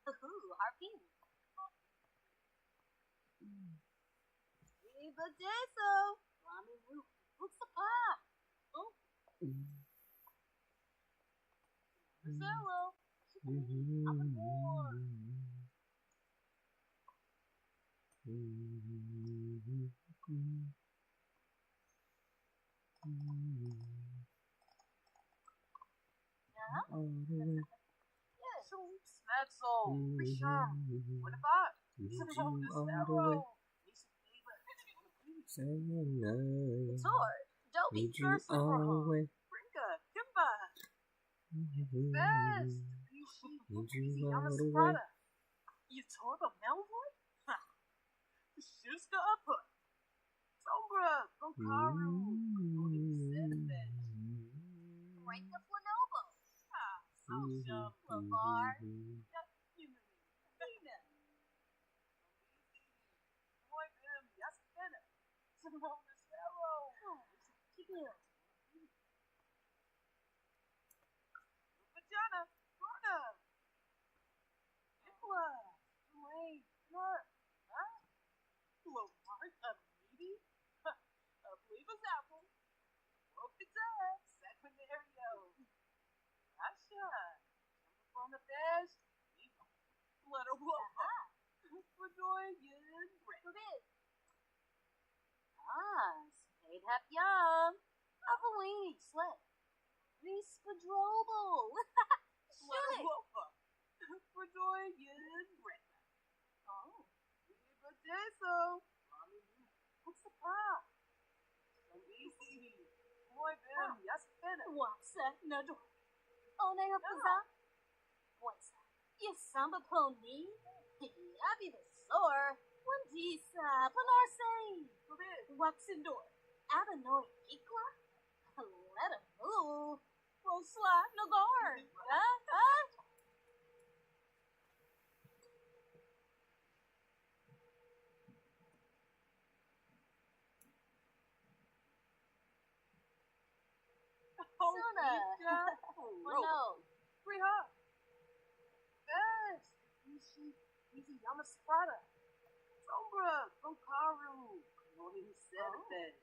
Ooh, harpy. Viva Jesu. Rami Root. Looks the pop. Oh. Marcelo. I'm a more. Yeah. Snatzel. Bisham. What about? Sword. Dobie. Gerson. Brinka. Kimba. Best. Easy. Yamasada. You tore the Melvoy? Ha. Shuska Upper. Sombra. Gokaru. Brinka Flanobo. Ah. Salsham. Lavar. Nina. Boy, them. Yaspena. Simona Sparrow. Kibble. Vagina. Gorna. Nicola. Dwayne. Nut. Huh? Lamar. A meaty? I believe it's apple. attack. Sequinario. Asha. Jump on the bed. Let her walk. Bedoy yin. Forbid. Spade half young. Halloween sled. Rispadrobo. Let her Shoot it. walk. Bedoy yin. Oh. Bedeso. What's the pop? So easy. Boy, Bim. Yes, finish. What's that? Nado. Oh, they have pizza. What's that? You samba pony. Diabi the sore. One disa. Panarse. Forbid. Wax indoor. Abanoy Gikla. Let him move. Rosla. No guard. Huh? Suna. Well, no. Free hop. Fast. Easy Yamasprata. Sombra. From Karu. No, he said Oh. fast.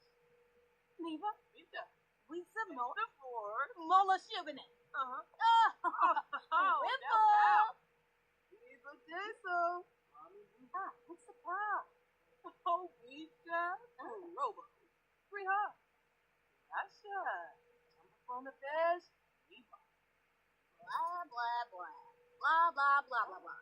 Neva. Vita. We some more. The four. Mola Shugane. Uh-huh. Oh, Ripple. Bedeso. What's the pop? Oh, Vita. Robo. Free hop. Asha. Jump on the bed. Blah, blah, blah. Blah, blah, blah, blah, blah.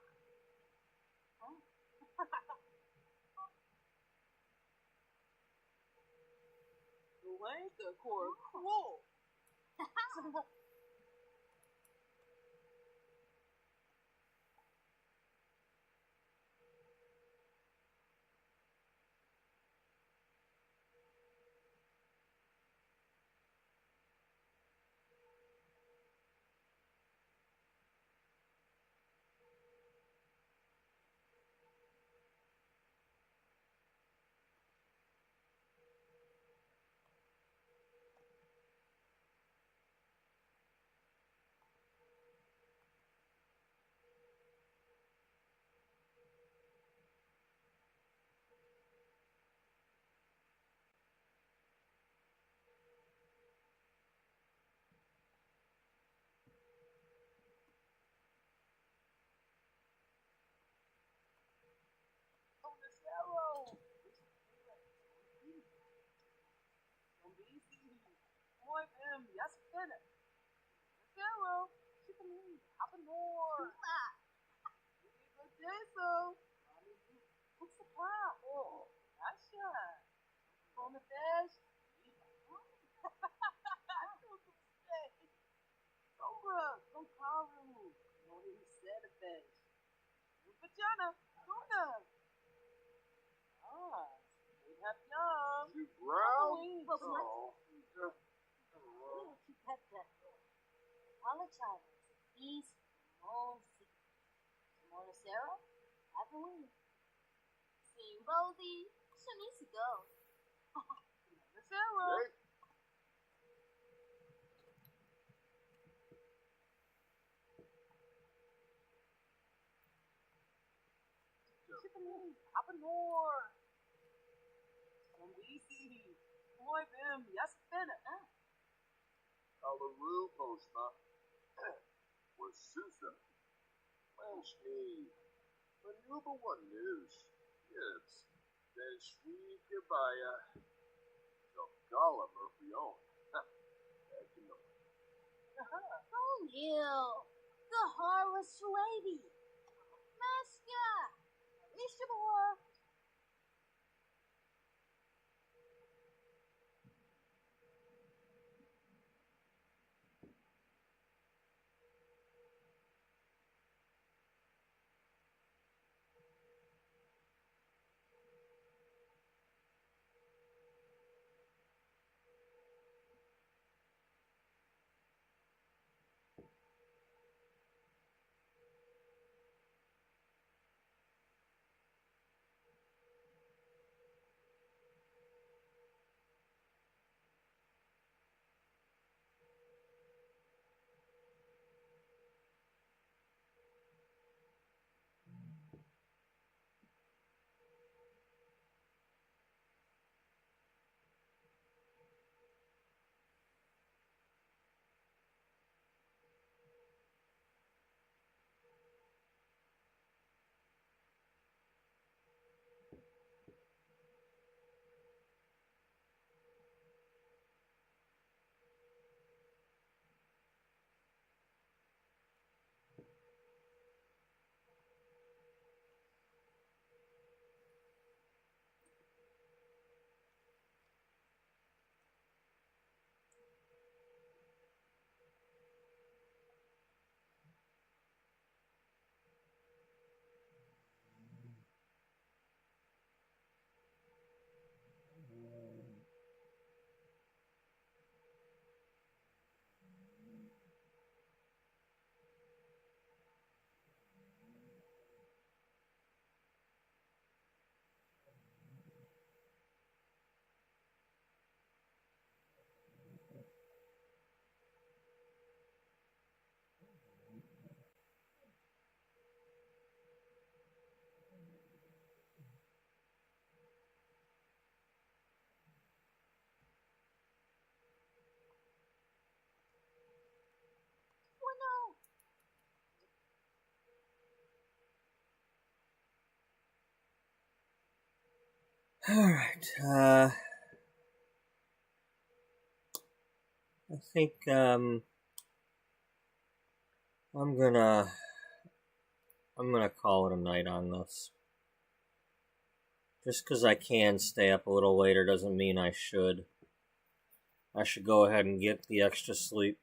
Blanca core cool. On the arrow. Boy, yes, finish. Arrow. Chicken in. Hop and more. Bedeso. What's the pop? Oh, Asha. On the bed. Sombra. From Karu. No, he said a bed. Vagina. Luna. We have young. You brown? What was Oh. Keep that apologize. He's Simone Simona Sarah? Halloween. Seeing Rosie. She needs to go. Sarah. Hey, Chicken in. Hop and more. From BC. Boy, Bim. Yes, finish. Allure postma. Was Susan. Mężni. Maneuver one news. Yes. Then sweet goodbye. So Glamour for your own. Back in the Oh, you. The horror swaby. Maska. Rishabor. Alright, I think, I'm gonna call it a night on this. Just because I can stay up a little later doesn't mean I should. I should go ahead and get the extra sleep.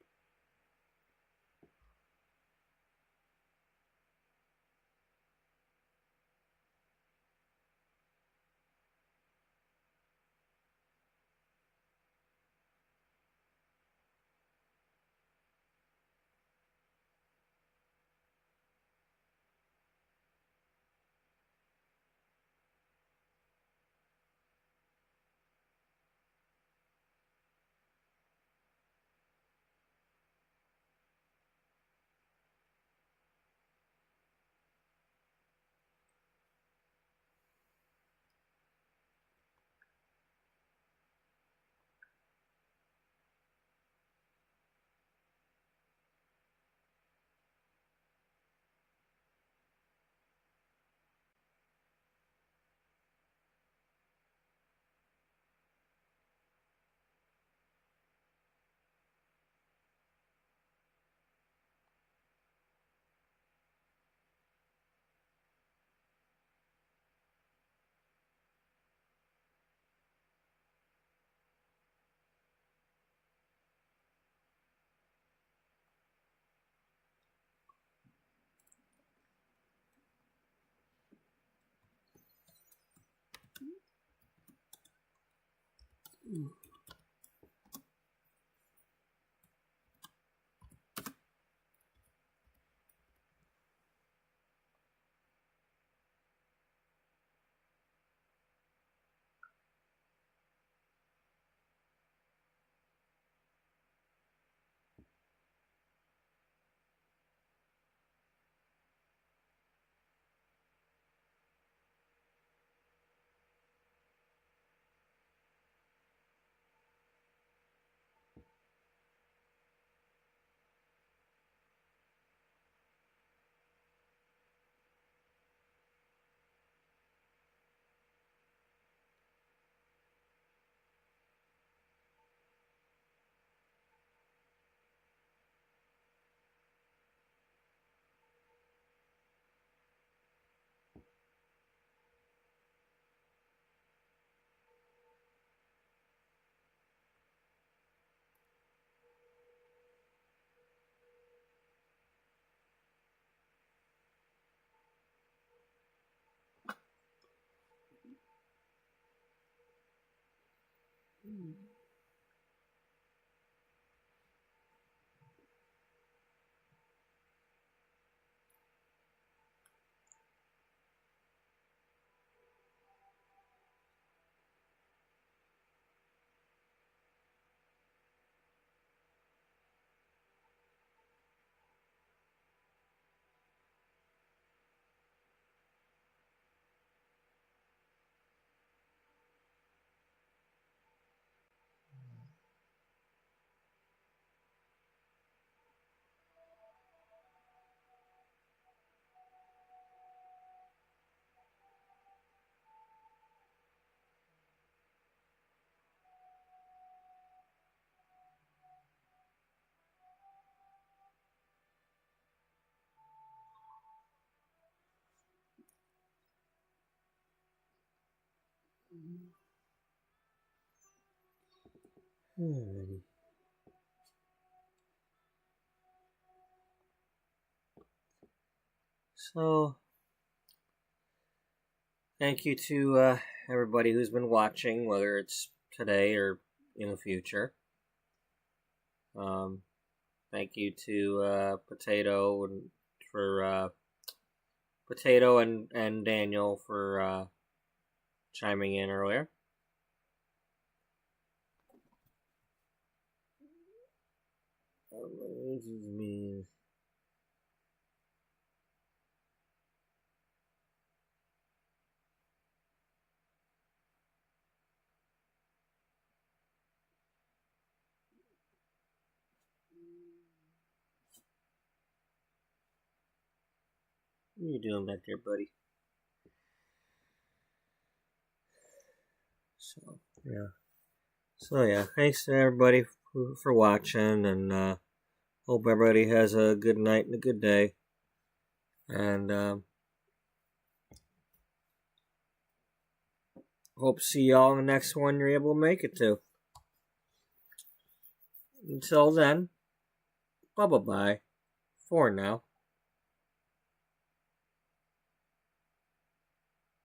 Alrighty. So, thank you to everybody who's been watching, whether it's today or in the future. Thank you to Potato and for Potato and Daniel for chiming in earlier. This is me. What are you doing back there, buddy? So yeah, thanks to everybody for watching, and hope everybody has a good night and a good day. And hope to see y'all in the next one you're able to make it to. Until then, bye-bye for now.